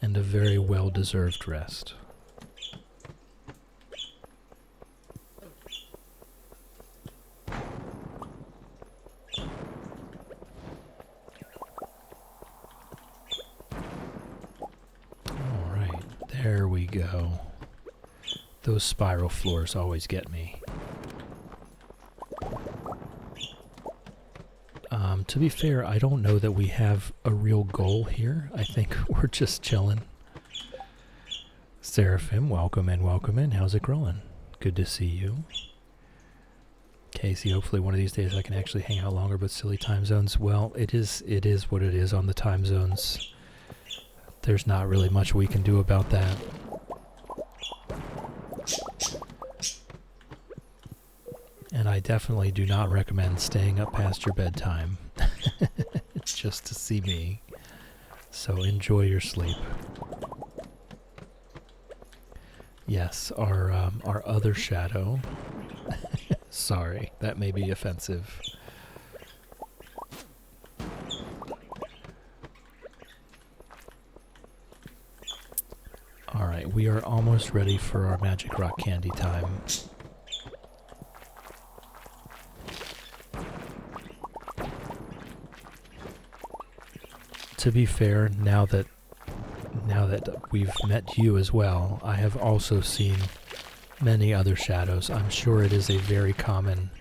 A: And a very well-deserved rest. Alright, there we go. Those spiral floors always get me. To be fair, I don't know that we have a real goal here. I think we're just chilling. Seraphim, welcome in, welcome in. How's it growing? Good to see you. Casey, hopefully one of these days I can actually hang out longer, but silly time zones. Well, it is what it is on the time zones. There's not really much we can do about that. And I definitely do not recommend staying up past your bedtime just to see me. So enjoy your sleep. Yes, our other shadow. Sorry, that may be offensive. Alright, we are almost ready for our magic rock candy time. To be fair, now that we've met you as well, I have also seen many other shadows. I'm sure it is a very common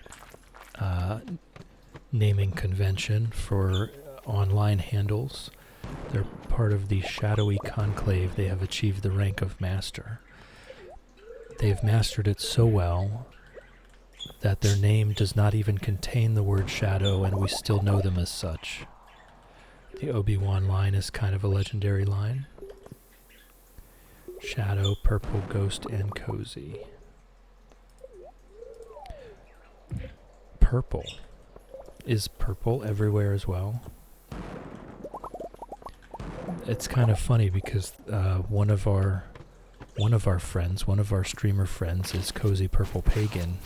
A: naming convention for online handles. They're part of the shadowy conclave. They have achieved the rank of master. They've mastered it so well that their name does not even contain the word shadow, and we still know them as such. The Obi-Wan line is kind of a legendary line. Shadow, purple, ghost, and cozy. Purple. Is purple everywhere as well? It's kind of funny because one of our One of our friends, one of our streamer friends is Cozy Purple Pagan.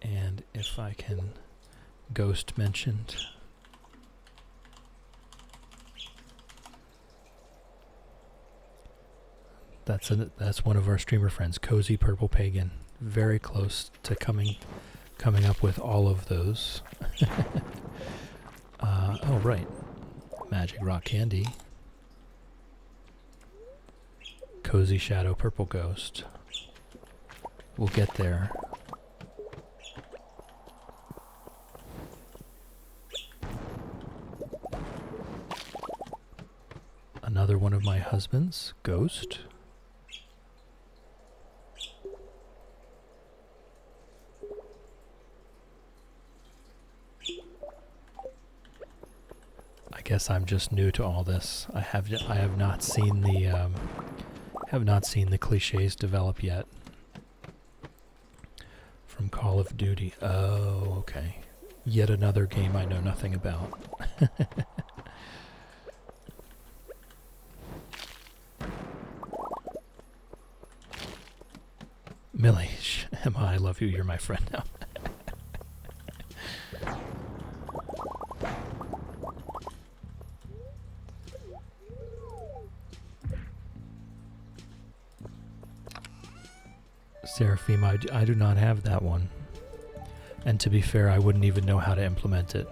A: And if I can ghost mentioned. That's one of our streamer friends, Cozy Purple Pagan. Very close to coming up with all of those. Oh right, Magic Rock Candy, Cozy Shadow Purple Ghost. We'll get there. Another one of my husbands, Ghost. I guess I'm just new to all this. I have not seen the cliches develop yet. From Call of Duty. Oh, okay. Yet another game I know nothing about. Millie, Emma, I love you. You're my friend now. Seraphim, I do not have that one. And to be fair, I wouldn't even know how to implement it.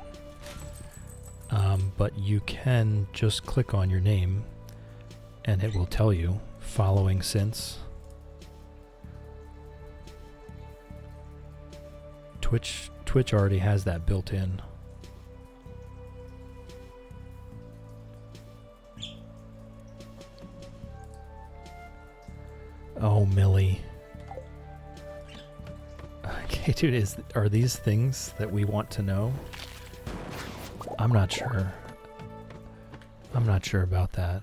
A: But you can just click on your name and it will tell you, following since. Twitch already has that built in. Oh, Millie. Okay, dude, are these things that we want to know? I'm not sure. I'm not sure about that.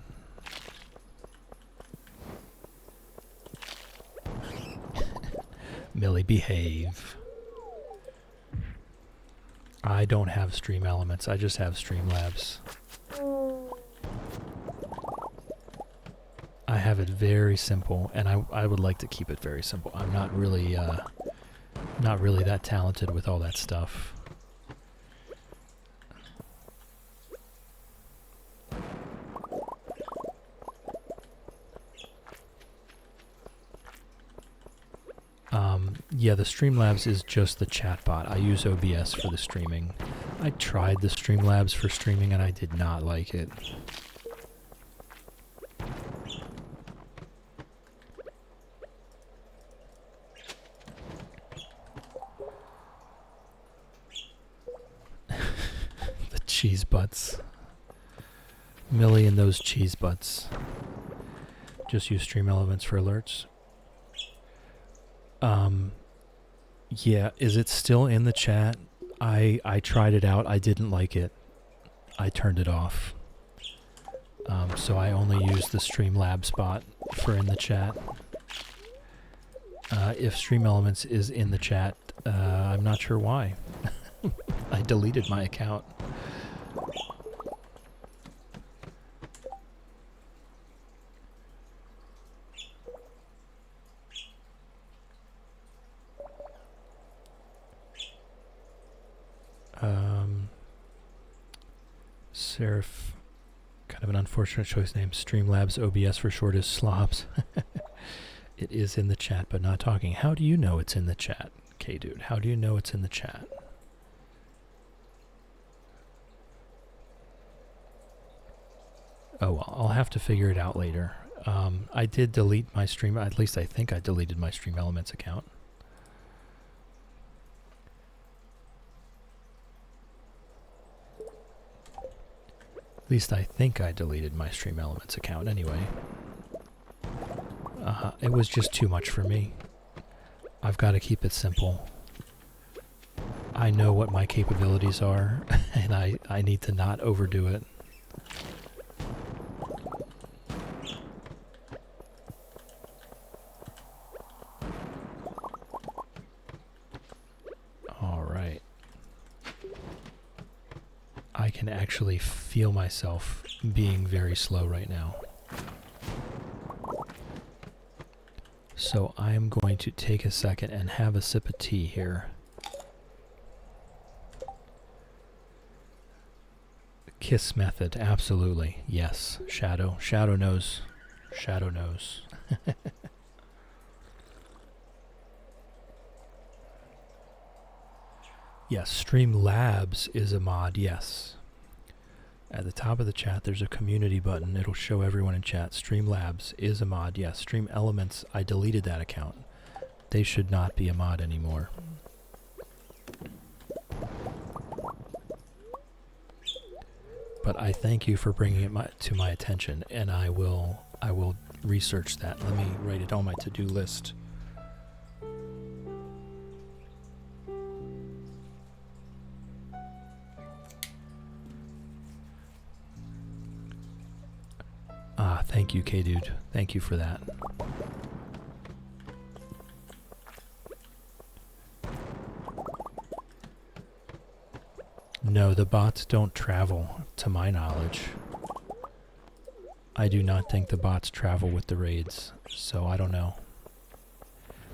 A: Millie, behave. I don't have Stream Elements, I just have Streamlabs. I have it very simple, and I would like to keep it very simple. I'm not really that talented with all that stuff. Yeah, the Streamlabs is just the chatbot. I use OBS for the streaming. I tried the Streamlabs for streaming and I did not like it. The cheese butts. Millie and those cheese butts. Just use Stream Elements for alerts. Yeah, is it still in the chat? I tried it out. I didn't like it. I turned it off. So I only use the Streamlabs bot for in the chat. If Stream Elements is in the chat, I'm not sure why. I deleted my account. Seraph, kind of an unfortunate choice name. Streamlabs OBS for short is slobs. It is in the chat, but not talking. How do you know it's in the chat? Okay, dude, how do you know it's in the chat? Oh, well, I'll have to figure it out later. I did delete my stream, at least I think I deleted my Stream Elements account. At least I think I deleted my Stream Elements account anyway. It was just too much for me. I've got to keep it simple. I know what my capabilities are, and I need to not overdo it. can actually feel myself being very slow right now. So I'm going to take a second and have a sip of tea here. Kiss method, absolutely. Yes, Shadow. Shadow knows. Shadow knows. Yes, Streamlabs is a mod, yes. At the top of the chat, there's a community button. It'll show everyone in chat. Streamlabs is a mod, yes. Stream Elements, I deleted that account. They should not be a mod anymore. But I thank you for bringing it to my attention, and I will research that. Let me write it on my to-do list. Thank you, K-Dude. Thank you for that. No, the bots don't travel, to my knowledge. I do not think the bots travel with the raids, so I don't know.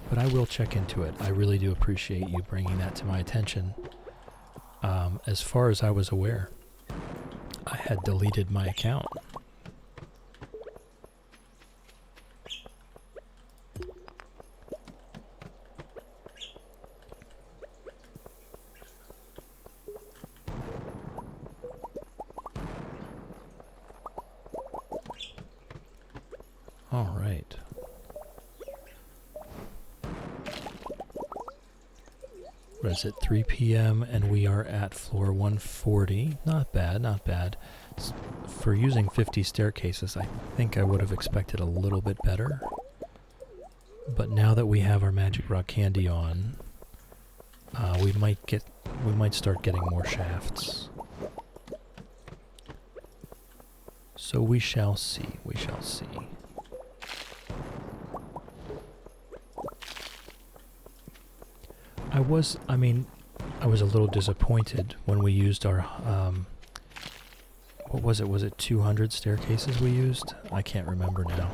A: But I will check into it. I really do appreciate you bringing that to my attention. As far as I was aware, I had deleted my account. All right. What is it, 3 p.m. and we are at floor 140. Not bad, not bad. For using 50 staircases, I think I would have expected a little bit better. But now that we have our magic rock candy on, we might start getting more shafts. So we shall see, we shall see. I was a little disappointed when we used our, what was it? Was it 200 staircases we used? I can't remember now.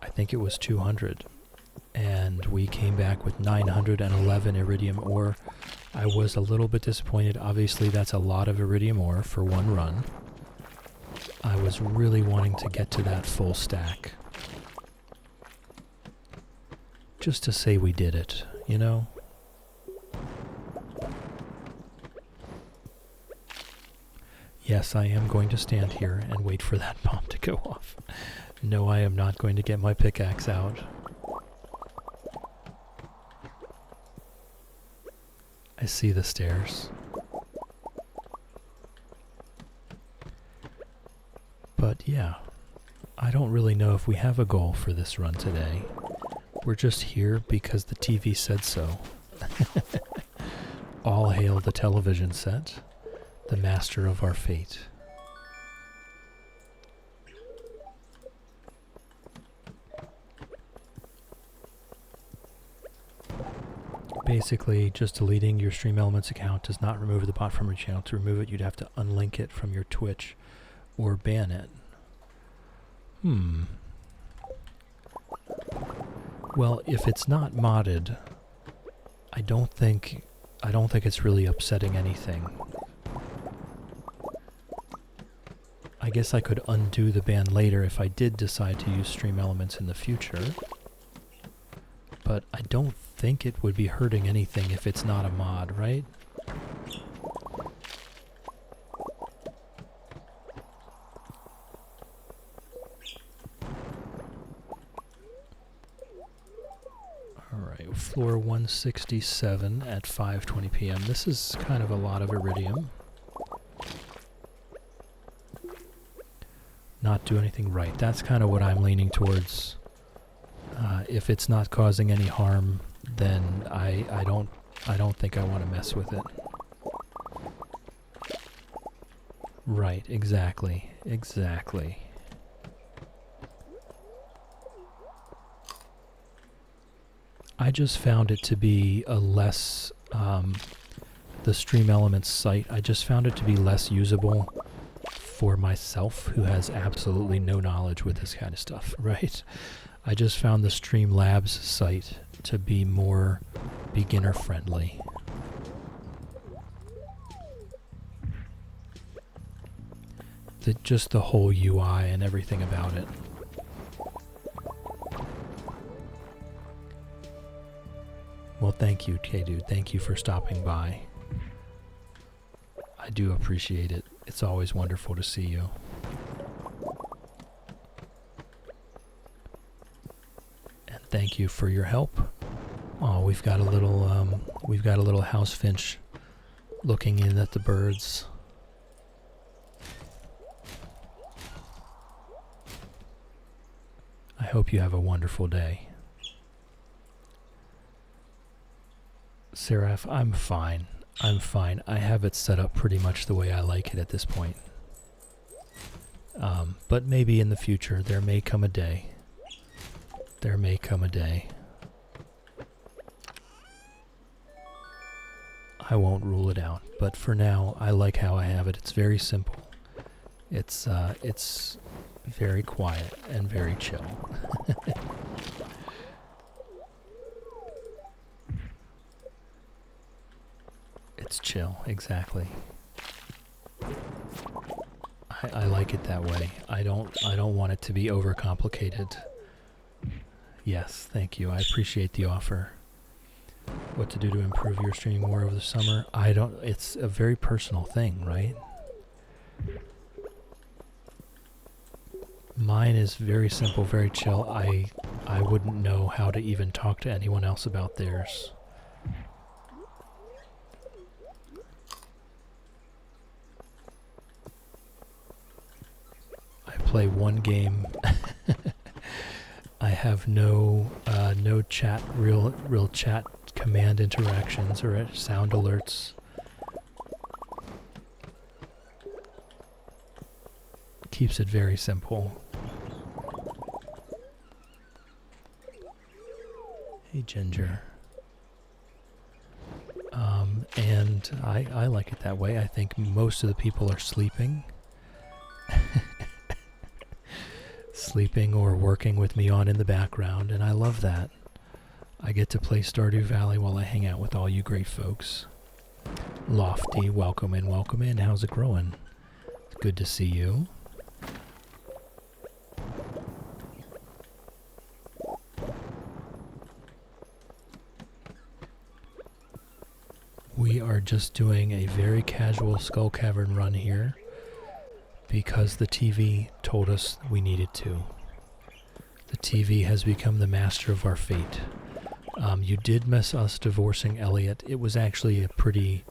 A: I think it was 200. And we came back with 911 iridium ore. I was a little bit disappointed. Obviously, that's a lot of iridium ore for one run. I was really wanting to get to that full stack. Just to say we did it, you know? Yes, I am going to stand here and wait for that bomb to go off. No, I am not going to get my pickaxe out. I see the stairs. But yeah, I don't really know if we have a goal for this run today. We're just here because the TV said so. All hail the television set, the master of our fate. Basically, just deleting your Stream Elements account does not remove the bot from your channel. To remove it, you'd have to unlink it from your Twitch or ban it. Well, if it's not modded, I don't think it's really upsetting anything. I guess I could undo the ban later if I did decide to use Stream Elements in the future. But I don't think it would be hurting anything if it's not a mod, right? Alright, floor 167 at 5:20 p.m. This is kind of a lot of iridium. Not do anything right. That's kind of what I'm leaning towards. If it's not causing any harm, then I don't think I want to mess with it. Right, exactly. Exactly. I just found it to be a less the Stream Elements site, I just found it to be less usable for myself, who has absolutely no knowledge with this kind of stuff, right? I just found the Streamlabs site to be more beginner friendly. Just the whole UI and everything about it. Well, thank you, K-Dude. Thank you for stopping by. I do appreciate it. It's always wonderful to see you. And thank you for your help. Oh, we've got a little house finch looking in at the birds. I hope you have a wonderful day. Seraph, I'm fine. I'm fine. I have it set up pretty much the way I like it at this point. But maybe in the future there may come a day. There may come a day. I won't rule it out, but for now I like how I have it. It's very simple. It's very quiet and very chill. It's chill, exactly. I like it that way. I don't want it to be overcomplicated. Yes, thank you. I appreciate the offer. What to do to improve your streaming more over the summer? It's a very personal thing, right? Mine is very simple, very chill. I wouldn't know how to even talk to anyone else about theirs. I play one game. I have no chat, real chat command interactions or sound alerts. Keeps it very simple. Hey, Ginger. And I like it that way. I think most of the people are sleeping. Sleeping or working with me on in the background, and I love that. I get to play Stardew Valley while I hang out with all you great folks. Lofty, welcome in, welcome in. How's it growing? It's good to see you. We are just doing a very casual Skull Cavern run here because the TV told us we needed to. The TV has become the master of our fate. You did miss us divorcing Elliot. It was actually a pretty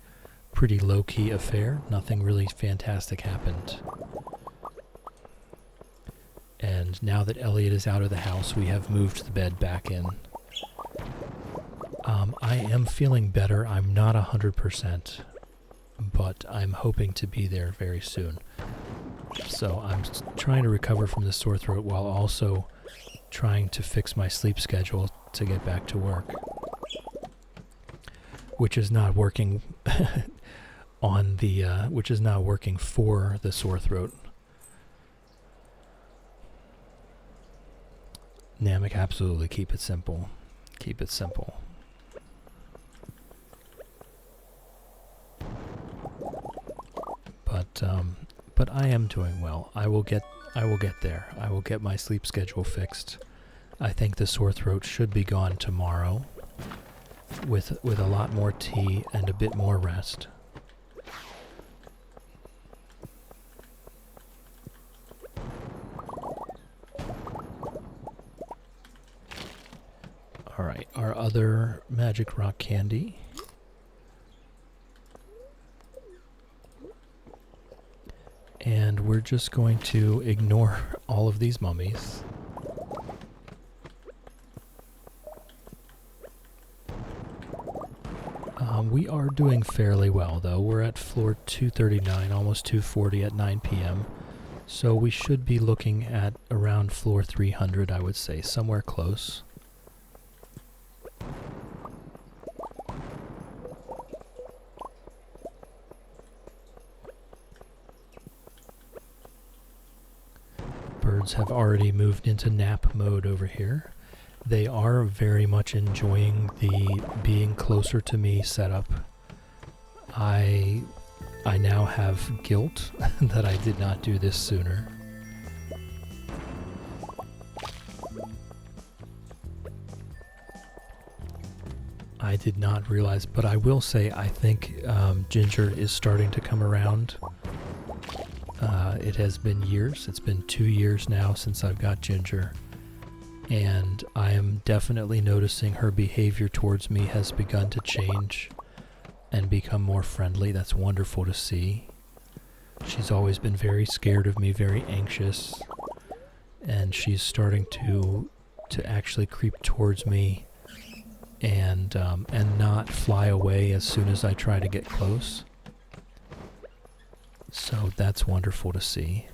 A: low-key affair. Nothing really fantastic happened. And now that Elliot is out of the house, we have moved the bed back in. I am feeling better. I'm not 100%, but I'm hoping to be there very soon. So I'm trying to recover from the sore throat while also trying to fix my sleep schedule to get back to work, which is not working which is not working for the sore throat. Namek, absolutely keep it simple. Keep it simple. But I am doing well. I will get there. I will get my sleep schedule fixed. I think the sore throat should be gone tomorrow with a lot more tea and a bit more rest. All right, our other magic rock candy. And we're just going to ignore all of these mummies. We are doing fairly well, though. We're at floor 239, almost 240 at 9 p.m. So we should be looking at around floor 300, I would say, somewhere close. birds have already moved into nap mode over here. They are very much enjoying the being closer to me setup. I now have guilt that I did not do this sooner. I did not realize, but I will say I think Ginger is starting to come around. It has been years. It's been 2 years now since I've got Ginger. And I am definitely noticing her behavior towards me has begun to change and become more friendly. That's wonderful to see. She's always been very scared of me, very anxious. And she's starting to actually creep towards me and not fly away as soon as I try to get close. So that's wonderful to see.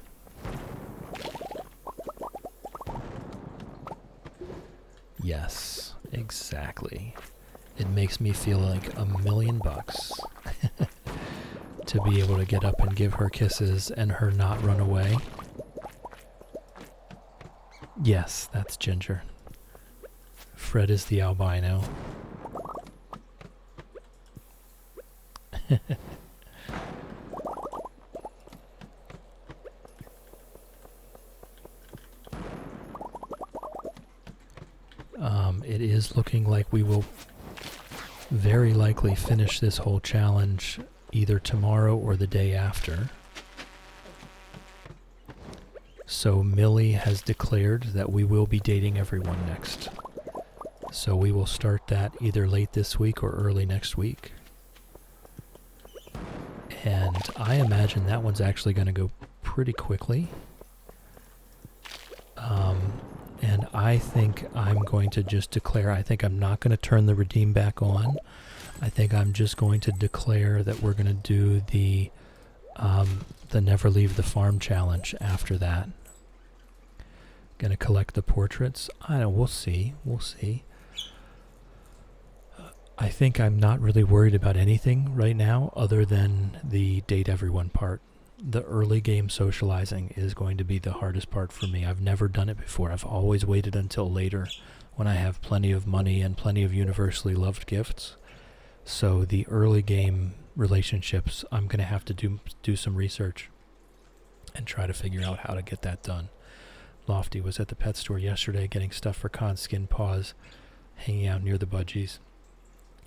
A: Yes, exactly. It makes me feel like $1,000,000 to be able to get up and give her kisses and her not run away. Yes, that's Ginger. Fred is the albino. It is looking like we will very likely finish this whole challenge either tomorrow or the day after. So Millie has declared that we will be dating everyone next. So we will start that either late this week or early next week. And I imagine that one's actually going to go pretty quickly. And I think I'm going to just declare, I think I'm not going to turn the redeem back on. I think I'm just going to declare that we're going to do the Never Leave the Farm challenge after that. Going to collect the portraits. I don't know, we'll see. We'll see. I think I'm not really worried about anything right now other than the date everyone part. The early game socializing is going to be the hardest part for me. I've never done it before. I've always waited until later when I have plenty of money and plenty of universally loved gifts. So the early game relationships, I'm going to have to do some research and try to figure out how to get that done. Lofty was at the pet store yesterday getting stuff for Con's Skin Paws, hanging out near the budgies.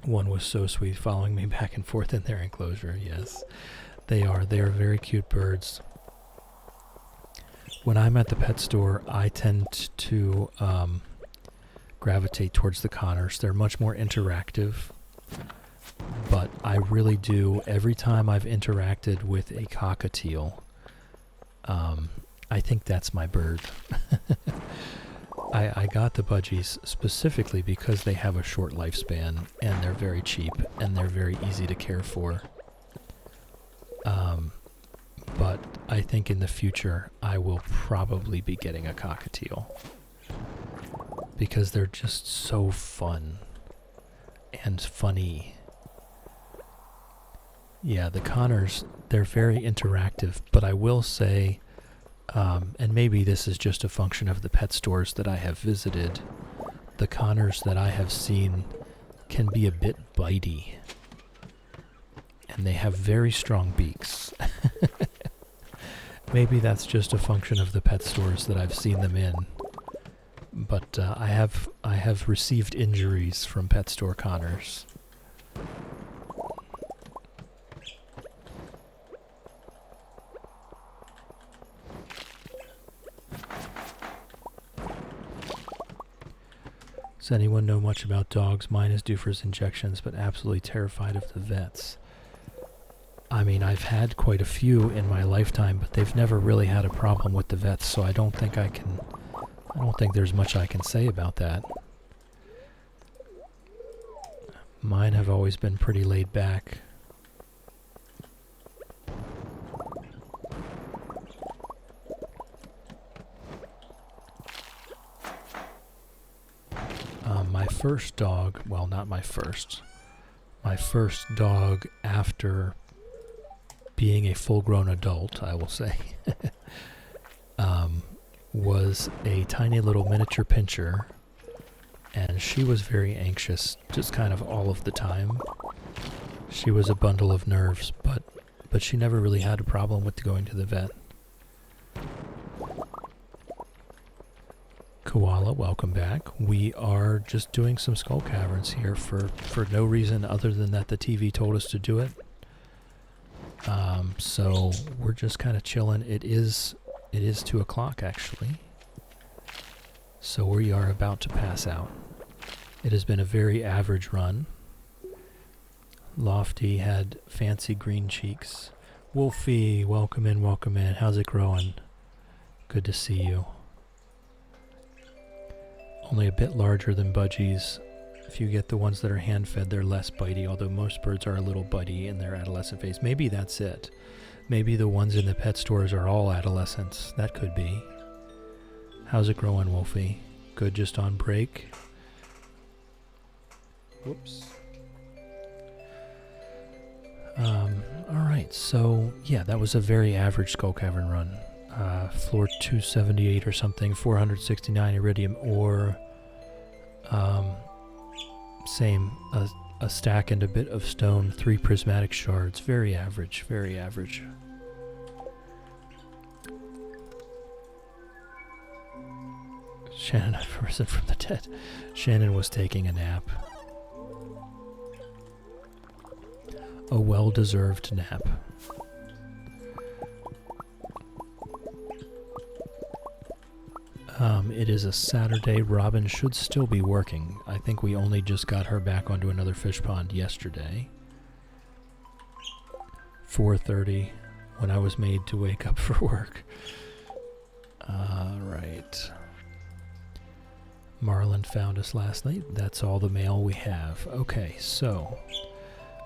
A: One was so sweet, following me back and forth in their enclosure. Yes, they are. They are very cute birds. When I'm at the pet store, I tend to gravitate towards the Connors. They're much more interactive. But I really do, every time I've interacted with a cockatiel, I think that's my bird. I got the budgies specifically because they have a short lifespan and they're very cheap and they're very easy to care for. But I think in the future I will probably be getting a cockatiel because they're just so fun and funny. Yeah, the Connors, they're very interactive, but I will say, and maybe this is just a function of the pet stores that I have visited, the Connors that I have seen can be a bit bitey. And they have very strong beaks. Maybe that's just a function of the pet stores that I've seen them in. But I have received injuries from pet store Connors. Does anyone know much about dogs? Mine is due for his injections, but absolutely terrified of the vets. I mean, I've had quite a few in my lifetime, but they've never really had a problem with the vets, so I don't think there's much I can say about that. Mine have always been pretty laid back. My first dog, well, not my first dog after being a full-grown adult, I will say, was a tiny little miniature pincher, and she was very anxious, just kind of all of the time. She was a bundle of nerves, but she never really had a problem with going to the vet. Koala, welcome back. We are just doing some skull caverns here for no reason other than that the TV told us to do it. So we're just kind of chilling. It is 2 o'clock actually. So we are about to pass out. It has been a very average run. Lofty had fancy green cheeks. Wolfie, welcome in, welcome in. How's it growing? Good to see you. Only a bit larger than budgies. If you get the ones that are hand-fed, they're less bitey, although most birds are a little bitey in their adolescent phase. Maybe that's it. Maybe the ones in the pet stores are all adolescents. That could be. How's it growing, Wolfie? Good, just on break? Whoops. Alright, so yeah, that was a very average skull cavern run. Floor 278 or something, 469 iridium ore. Same, a stack and a bit of stone, 3 prismatic shards. Very average, very average. Shannon, I've risen from the dead. Shannon was taking a nap. A well-deserved nap. It is a Saturday. Robin should still be working. I think we only just got her back onto another fish pond yesterday. 4:30 when I was made to wake up for work. Right. Marlin found us last night. That's all the mail we have. Okay, so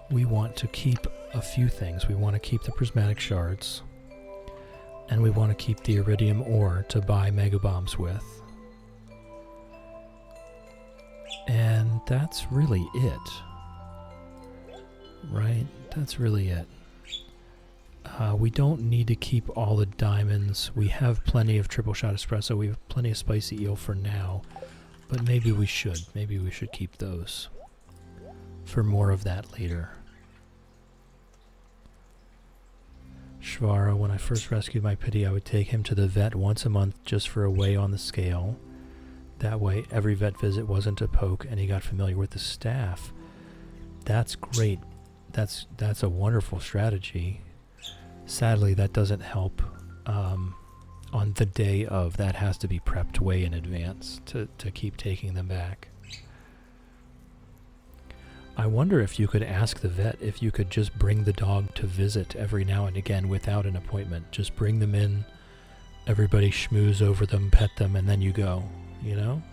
A: we want to keep a few things. We want to keep the prismatic shards. And we want to keep the iridium ore to buy mega bombs with. And that's really it. Right? That's really it. We don't need to keep all the diamonds. We have plenty of triple shot espresso. We have plenty of spicy eel for now. But maybe we should. Maybe we should keep those. For more of that later. Shvara, when I first rescued my pity, I would take him to the vet once a month just for a weigh on the scale. That way, every vet visit wasn't a poke, and he got familiar with the staff. That's great. That's a wonderful strategy. Sadly, that doesn't help. On the day of, that has to be prepped way in advance to keep taking them back. I wonder if you could ask the vet if you could just bring the dog to visit every now and again without an appointment. Just bring them in, everybody schmooze over them, pet them, and then you go, you know?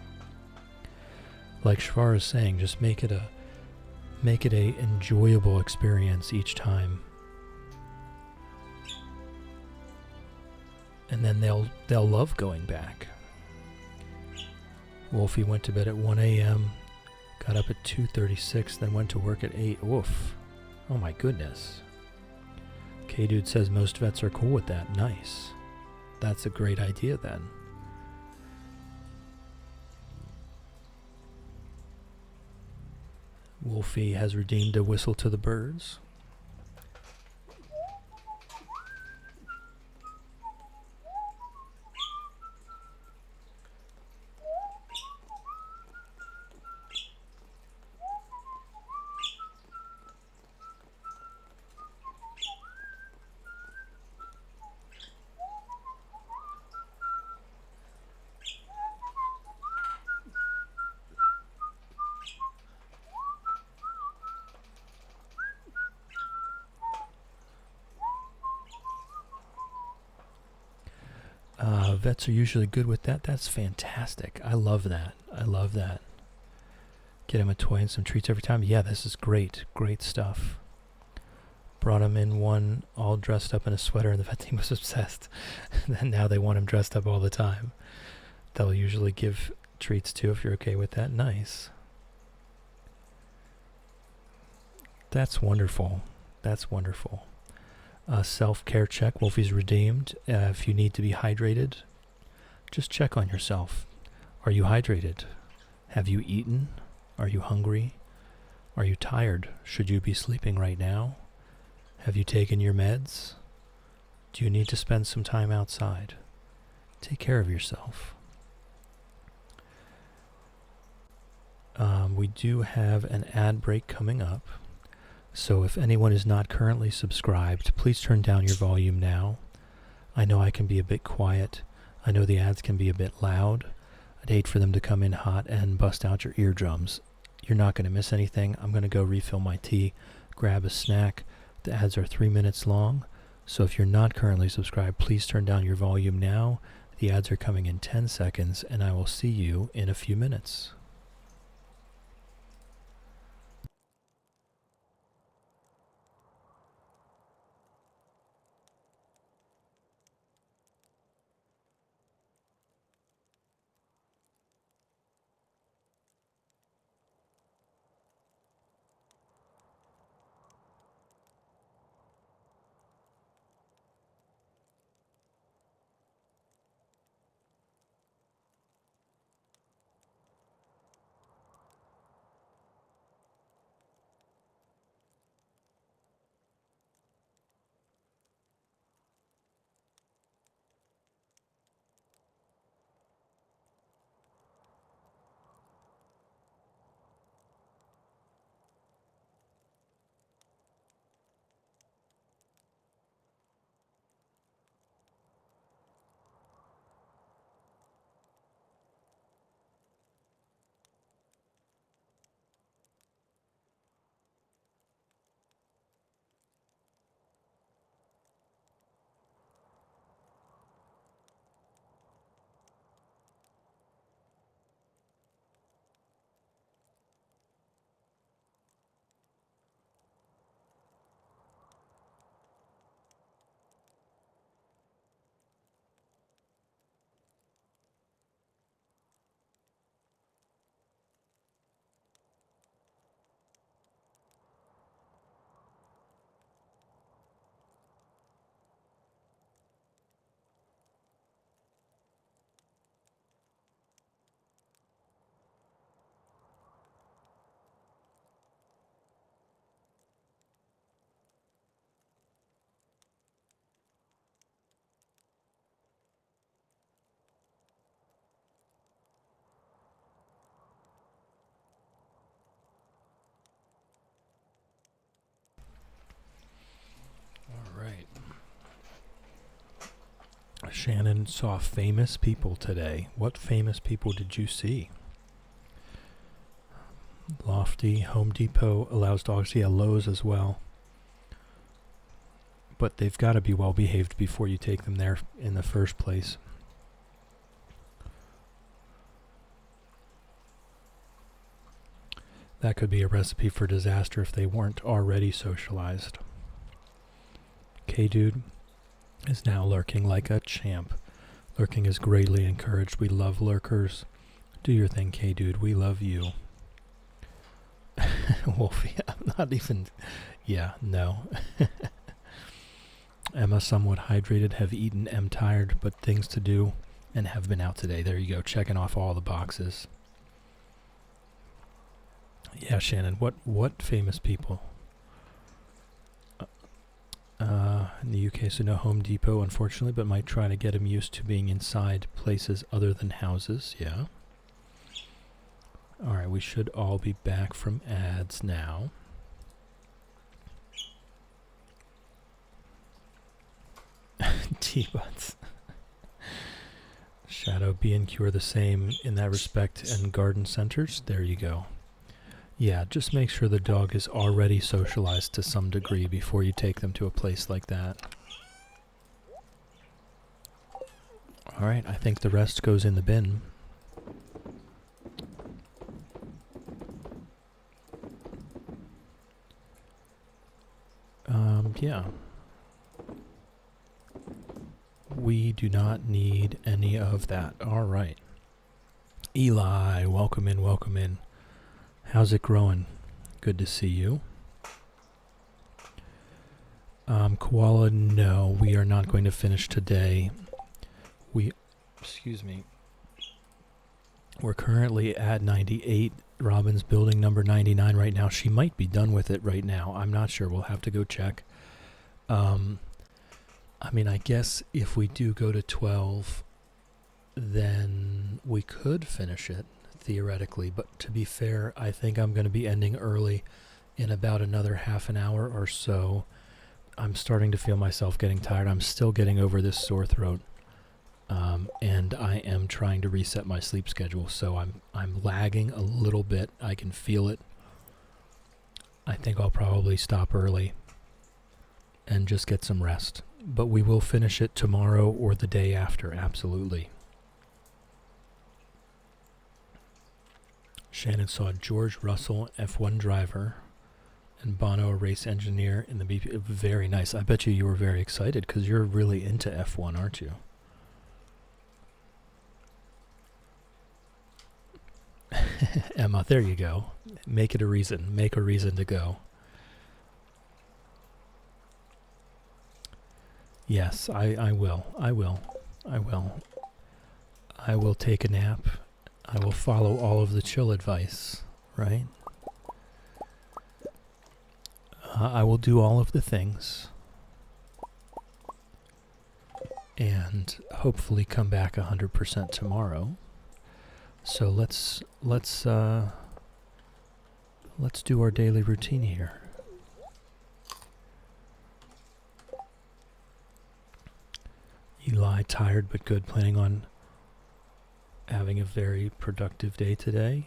A: Like Shvar is saying, just make it a enjoyable experience each time. And then they'll love going back. Wolfie went to bed at 1 a.m., got up at 2:36, then went to work at 8. Woof. Oh my goodness. K-Dude says most vets are cool with that. Nice. That's a great idea then. Wolfie has redeemed a whistle to the birds. Vets are usually good with that. That's fantastic. I love that. I love that. Get him a toy and some treats every time. Yeah, this is great. Great stuff. Brought him in one all dressed up in a sweater, and the vet team was obsessed. And now they want him dressed up all the time. They'll usually give treats too if you're okay with that. Nice. That's wonderful. That's wonderful. Self-care check. Wolfie's redeemed. If you need to be hydrated, Just check on yourself. Are you hydrated? Have you eaten? Are you hungry? Are you tired? Should you be sleeping right now? Have you taken your meds? Do you need to spend some time outside? Take care of yourself. We do have an ad break coming up. So if anyone is not currently subscribed, please turn down your volume now. I know I can be a bit quiet. I know the ads can be a bit loud. I'd hate for them to come in hot and bust out your eardrums. You're not going to miss anything. I'm going to go refill my tea, grab a snack. The ads are 3 minutes long. So if you're not currently subscribed, please turn down your volume now. The ads are coming in 10 seconds, and I will see you in a few minutes. All right. Shannon saw famous people today. What famous people did you see? Lofty, Home Depot allows dogs to Lowe's as well. But they've got to be well behaved before you take them there in the first place. That could be a recipe for disaster if they weren't already socialized. K-Dude is now lurking like a champ. Lurking is greatly encouraged. We love lurkers. Do your thing, K-Dude. We love you. Wolfie, I'm not even... Yeah, no. Emma, somewhat hydrated, have eaten, am tired, but things to do, and have been out today. There you go, checking off all the boxes. Yeah, Shannon, what famous people? In the UK, so no Home Depot, unfortunately, but might try to get him used to being inside places other than houses. Yeah. All right, we should all be back from ads now. T-Buts. Shadow, B&Q are the same in that respect, and garden centers. There you go. Yeah, just make sure the dog is already socialized to some degree before you take them to a place like that. Alright, I think the rest goes in the bin. Yeah. We do not need any of that. Alright. Eli, welcome in, welcome in. How's it growing? Good to see you. Koala, no, we are not going to finish today. Excuse me. We're currently at 98. Robin's building number 99 right now. She might be done with it right now. I'm not sure. We'll have to go check. I mean, I guess if we do go to 12, then we could finish it, theoretically. But to be fair, I think I'm going to be ending early in about another half an hour or so. I'm starting to feel myself getting tired. I'm still getting over this sore throat. And I am trying to reset my sleep schedule, so I'm lagging a little bit. I can feel it. I think I'll probably stop early and just get some rest. But we will finish it tomorrow or the day after, absolutely. Shannon saw George Russell, F1 driver, and Bono, a race engineer in the BP. Very nice. I bet you were very excited because you're really into F1, aren't you? Emma, there you go. Make it a reason. Make a reason to go. Yes, I will. I will. I will. I will take a nap. I will follow all of the chill advice, right? I will do all of the things. And hopefully come back 100% tomorrow. So let's do our daily routine here. Eli, tired but good, planning on having a very productive day today.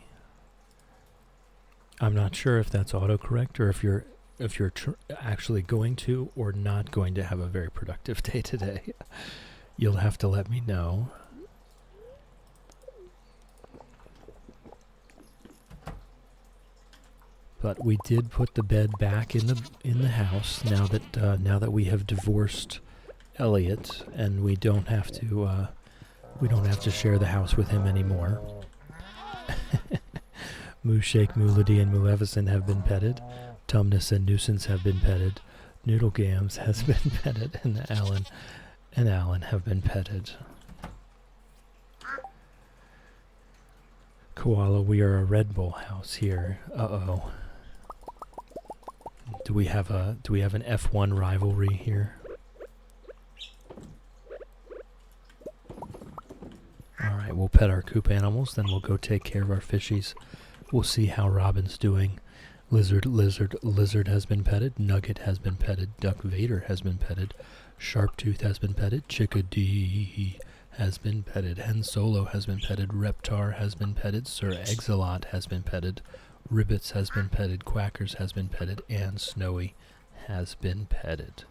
A: I'm not sure if that's autocorrect or if you're actually going to or not going to have a very productive day today. You'll have to let me know. But we did put the bed back in the house now that we have divorced Elliot and we don't have to share the house with him anymore. Moo Shake, Moolady, and Moolevison have been petted. Tumnus and Nuisance have been petted. Noodle Gams has been petted, and Alan have been petted. Koala, we are a Red Bull house here. Uh-oh. Do we have an F1 rivalry here? Alright, we'll pet our coop animals, then we'll go take care of our fishies. We'll see how Robin's doing. Lizard has been petted. Nugget has been petted. Duck Vader has been petted. Sharptooth has been petted. Chickadee has been petted. Hen Solo has been petted. Reptar has been petted. Sir Exilot has been petted. Ribbits has been petted. Quackers has been petted. And Snowy has been petted.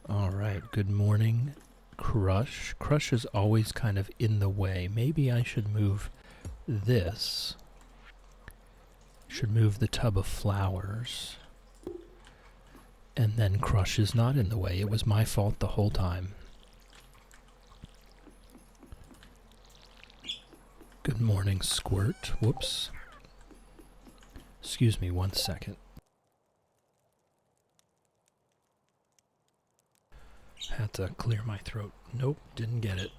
A: Alright, good morning, Crush. Crush is always kind of in the way. Maybe I should move this. Should move the tub of flowers. And then Crush is not in the way. It was my fault the whole time. Good morning, Squirt. Whoops. Excuse me 1 second. Had to clear my throat. Nope, didn't get it.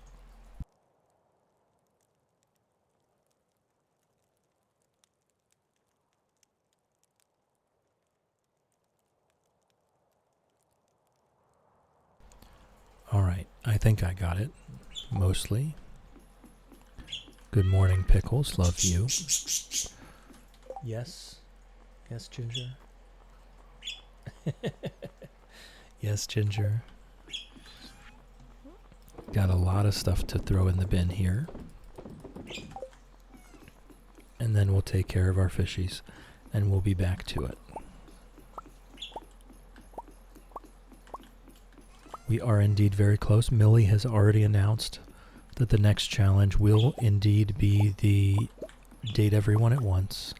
A: Alright, I think I got it. Mostly. Good morning, Pickles. Love you. Yes? Yes, Ginger? Yes, Ginger. Got a lot of stuff to throw in the bin here. And then we'll take care of our fishies. And we'll be back to it. We are indeed very close. Millie has already announced that the next challenge will indeed be the date everyone at once.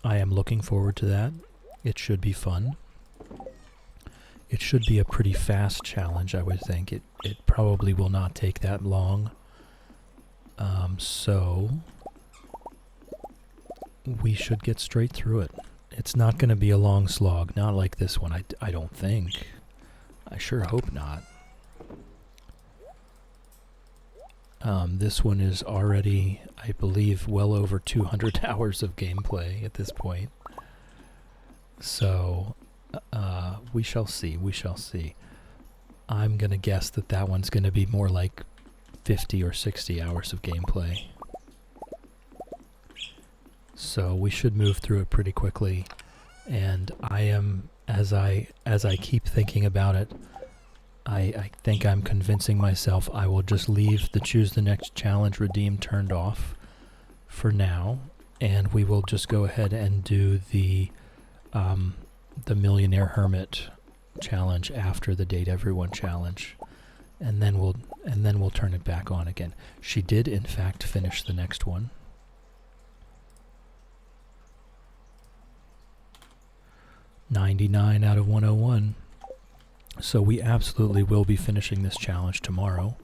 A: I am looking forward to that. It should be fun. It should be a pretty fast challenge, I would think. It probably will not take that long. So we should get straight through it. It's not going to be a long slog. Not like this one, I don't think. I sure hope not. This one is already, I believe, well over 200 hours of gameplay at this point. So, we shall see, we shall see. I'm going to guess that that one's going to be more like 50 or 60 hours of gameplay. So we should move through it pretty quickly. And I am, as I keep thinking about it, I think I'm convincing myself I will just leave the choose the next challenge redeem turned off for now, and we will just go ahead and do the Millionaire Hermit challenge after the Date Everyone challenge, and then we'll turn it back on again. She did in fact finish the next one. $99 out of 101. So we absolutely will be finishing this challenge tomorrow.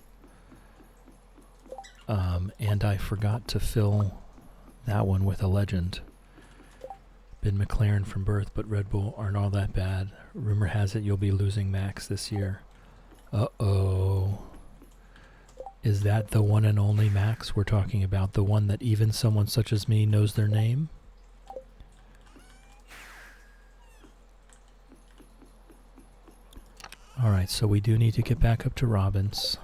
A: And I forgot to fill that one with a legend. Been McLaren from birth, but Red Bull aren't all that bad. Rumor has it you'll be losing Max this year. Uh-oh. Is that the one and only Max we're talking about? The one that even someone such as me knows their name? Alright, so we do need to get back up to Robbins.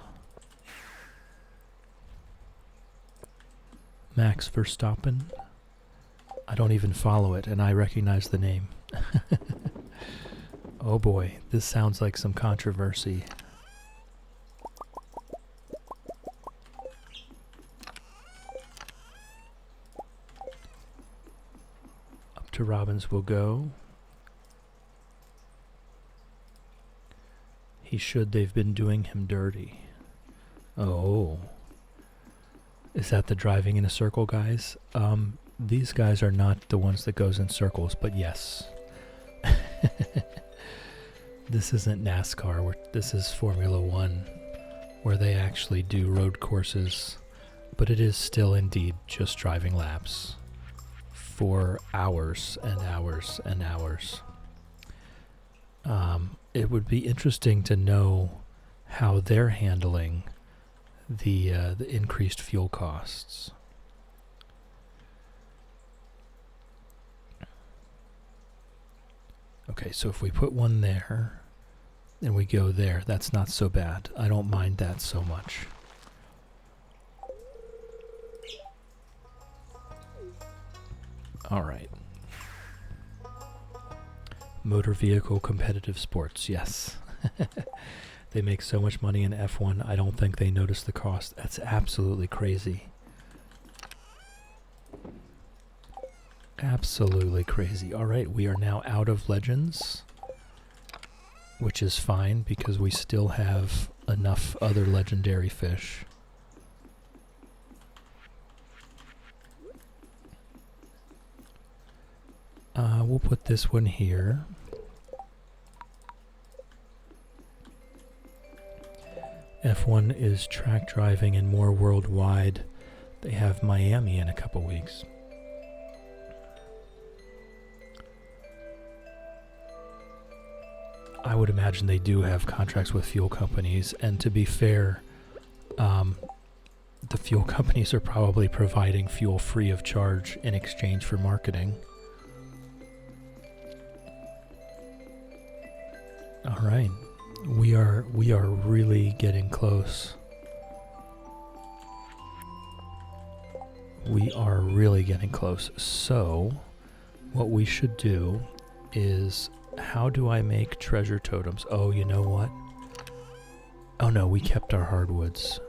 A: Max Verstappen. I don't even follow it, and I recognize the name. Oh boy, this sounds like some controversy. Up to Robbins we'll go. He should, they've been doing him dirty. Oh. Is that the driving in a circle guys? These guys are not the ones that goes in circles, but yes. This isn't NASCAR, this is Formula One, where they actually do road courses, but it is still indeed just driving laps for hours and hours and hours. It would be interesting to know how they're handling the increased fuel costs. Okay, so if we put one there and we go there, that's not so bad. I don't mind that so much. All right. Motor vehicle competitive sports, yes. They make so much money in F1, I don't think they notice the cost. That's absolutely crazy. Absolutely crazy. Alright, we are now out of legends, which is fine because we still have enough other legendary fish. We'll put this one here. F1 is track driving and more worldwide. They have Miami in a couple weeks. I would imagine they do have contracts with fuel companies, and to be fair, the fuel companies are probably providing fuel free of charge in exchange for marketing. All right, we are really getting close. We are really getting close. So, what we should do is, how do I make treasure totems? Oh, you know what? Oh no, we kept our hardwoods.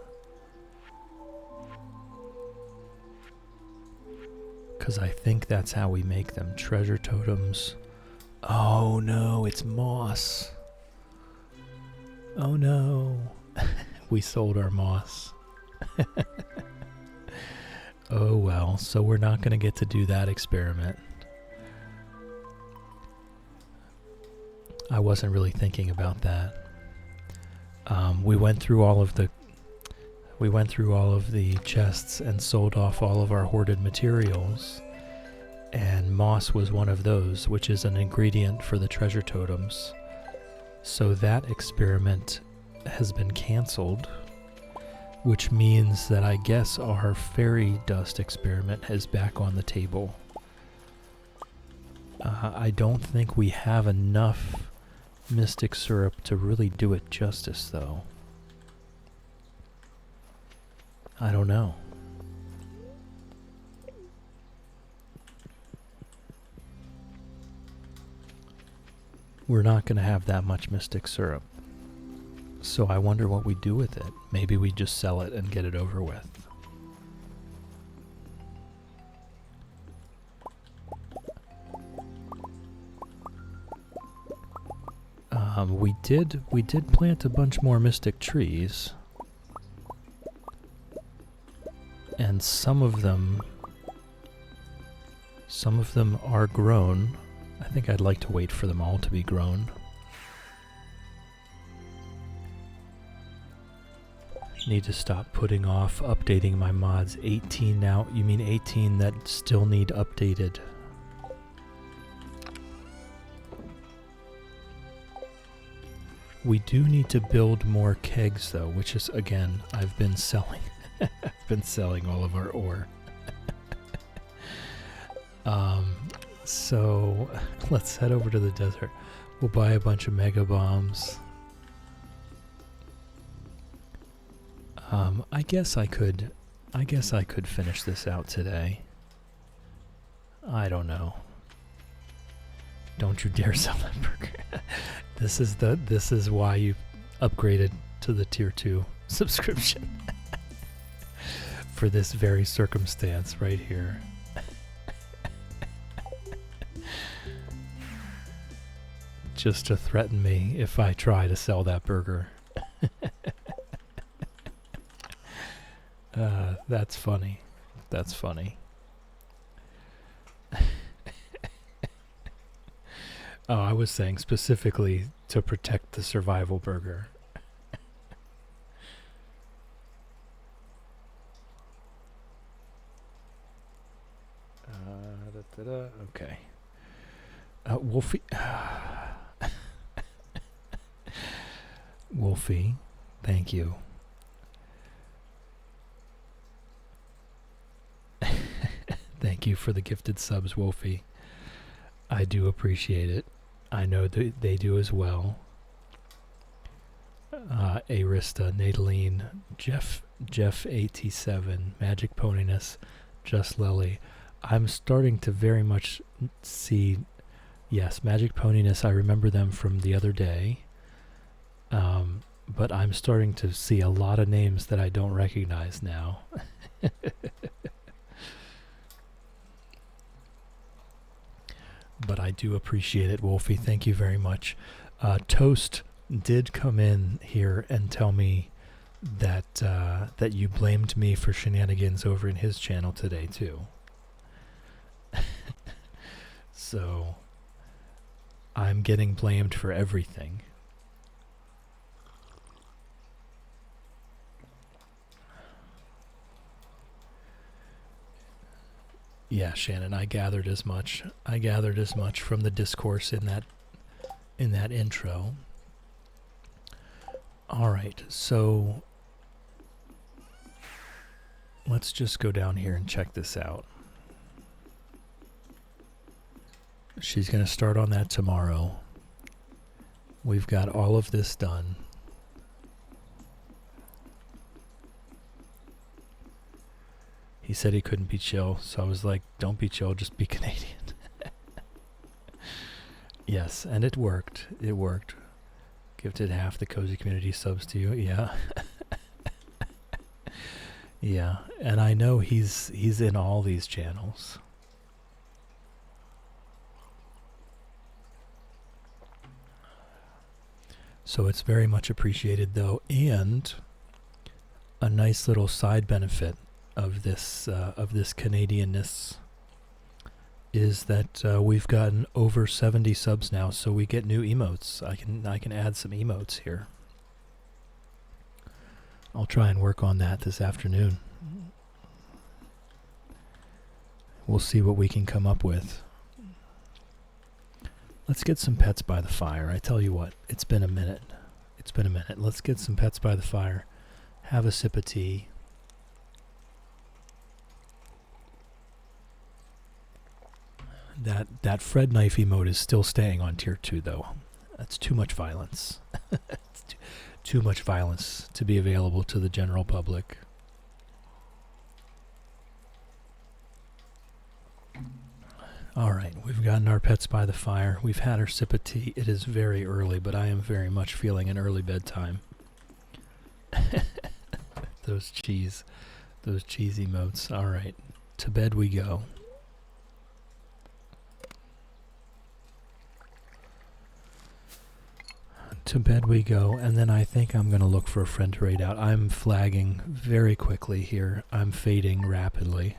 A: Because I think that's how we make them. Treasure totems. Oh no, it's moss. Oh no. We sold our moss. Oh well, so we're not going to get to do that experiment. I wasn't really thinking about that. We went through all of the chests and sold off all of our hoarded materials, and moss was one of those, which is an ingredient for the treasure totems. So that experiment has been canceled. which means that I guess our fairy dust experiment is back on the table. I don't think we have enough mystic syrup to really do it justice, though. I don't know. We're not going to have that much mystic syrup. So I wonder what we do with it. Maybe we just sell it and get it over with. We did plant a bunch more mystic trees. And some of them are grown. I think I'd like to wait for them all to be grown. Need to stop putting off updating my mods. 18 now. You mean 18 that still need updated? We do need to build more kegs though, which is, again, I've been selling. I've been selling all of our ore. So let's head over to the desert. We'll buy a bunch of mega bombs. I guess I could finish this out today. I don't know. Don't you dare sell that burger. This is why you upgraded to the tier 2 subscription. For this very circumstance right here. Just to threaten me if I try to sell that burger. That's funny. That's funny. Oh, I was saying specifically to protect the survival burger. Okay. Wolfie. Wolfie, thank you. Thank you for the gifted subs, Wolfie. I do appreciate it. I know they do as well. Arista, Nadaline, Jeff 87, Magic Poniness, Just Lily. I'm starting to very much see, yes, Magic Poniness, I remember them from the other day. But I'm starting to see a lot of names that I don't recognize now. But I do appreciate it, Wolfie. Thank you very much. Toast did come in here and tell me that that you blamed me for shenanigans over in his channel today too. So I'm getting blamed for everything. Yeah, Shannon, I gathered as much. I gathered as much from the discourse in that intro. All right, so let's just go down here and check this out. She's going to start on that tomorrow. We've got all of this done. He said he couldn't be chill, so I was like, don't be chill, just be Canadian. Yes, and it worked. It worked. Gifted half the Cozy Community subs to you, yeah. Yeah, and I know he's in all these channels. So it's very much appreciated though, and a nice little side benefit of this Canadianness is that we've gotten over 70 subs now, so we get new emotes. I can add some emotes here. I'll try and work on that this afternoon. We'll see what we can come up with. Let's get some pets by the fire. I tell you what, it's been a minute. It's been a minute. Let's get some pets by the fire. have a sip of tea. That Fred knife emote is still staying on tier 2 though. That's too much violence. It's too much violence to be available to the general public. Alright, we've gotten our pets by the fire. We've had our sip of tea. It is very early, but I am very much feeling an early bedtime. Those cheese emotes. Alright, to bed we go. To bed we go, and then I think I'm going to look for a friend to raid out. I'm flagging very quickly here. I'm fading rapidly.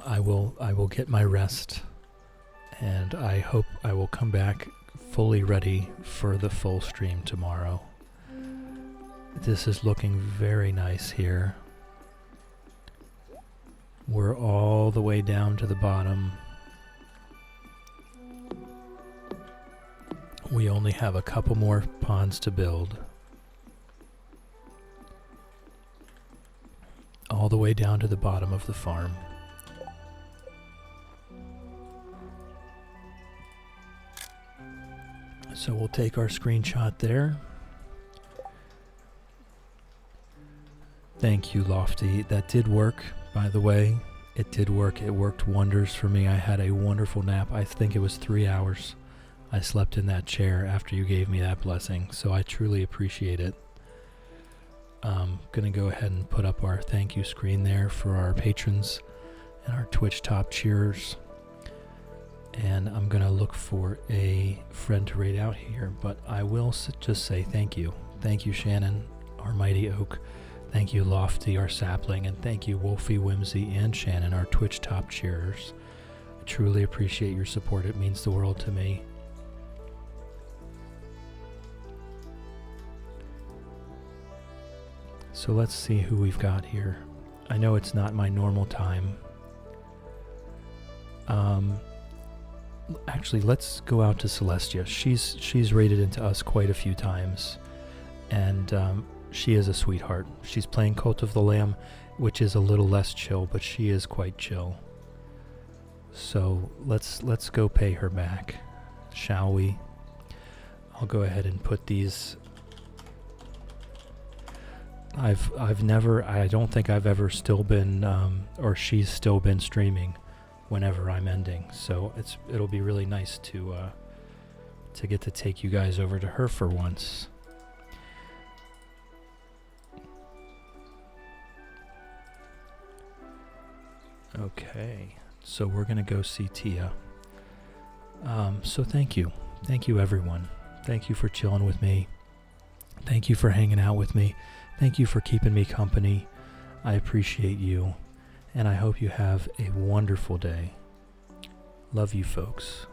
A: I will get my rest, and I hope I will come back fully ready for the full stream tomorrow. This is looking very nice here. We're all the way down to the bottom. We only have a couple more ponds to build. All the way down to the bottom of the farm. So we'll take our screenshot there. Thank you, Lofty. That did work, by the way. It did work. It worked wonders for me. I had a wonderful nap. I think it was 3 hours. I slept in that chair after you gave me that blessing, so I truly appreciate it. Gonna go ahead and put up our thank you screen there for our patrons and our Twitch top cheers. And I'm gonna look for a friend to raid out here, but I will just say thank you. Thank you, Shannon, our mighty oak. Thank you, Lofty, our sapling, and thank you, Wolfie, Whimsy, and Shannon, our Twitch top cheers. I truly appreciate your support. It means the world to me. So let's see who we've got here. I know it's not my normal time. Actually, let's go out to Celestia. She's raided into us quite a few times, and she is a sweetheart. She's playing Cult of the Lamb, which is a little less chill, but she is quite chill. So let's go pay her back, shall we? I'll go ahead and put these. I don't think I've ever still been, or she's still been streaming whenever I'm ending. So it'll be really nice to get to take you guys over to her for once. Okay, so we're gonna go see Tia. So thank you everyone. Thank you for chilling with me. Thank you for hanging out with me. Thank you for keeping me company. I appreciate you, and I hope you have a wonderful day. Love you, folks.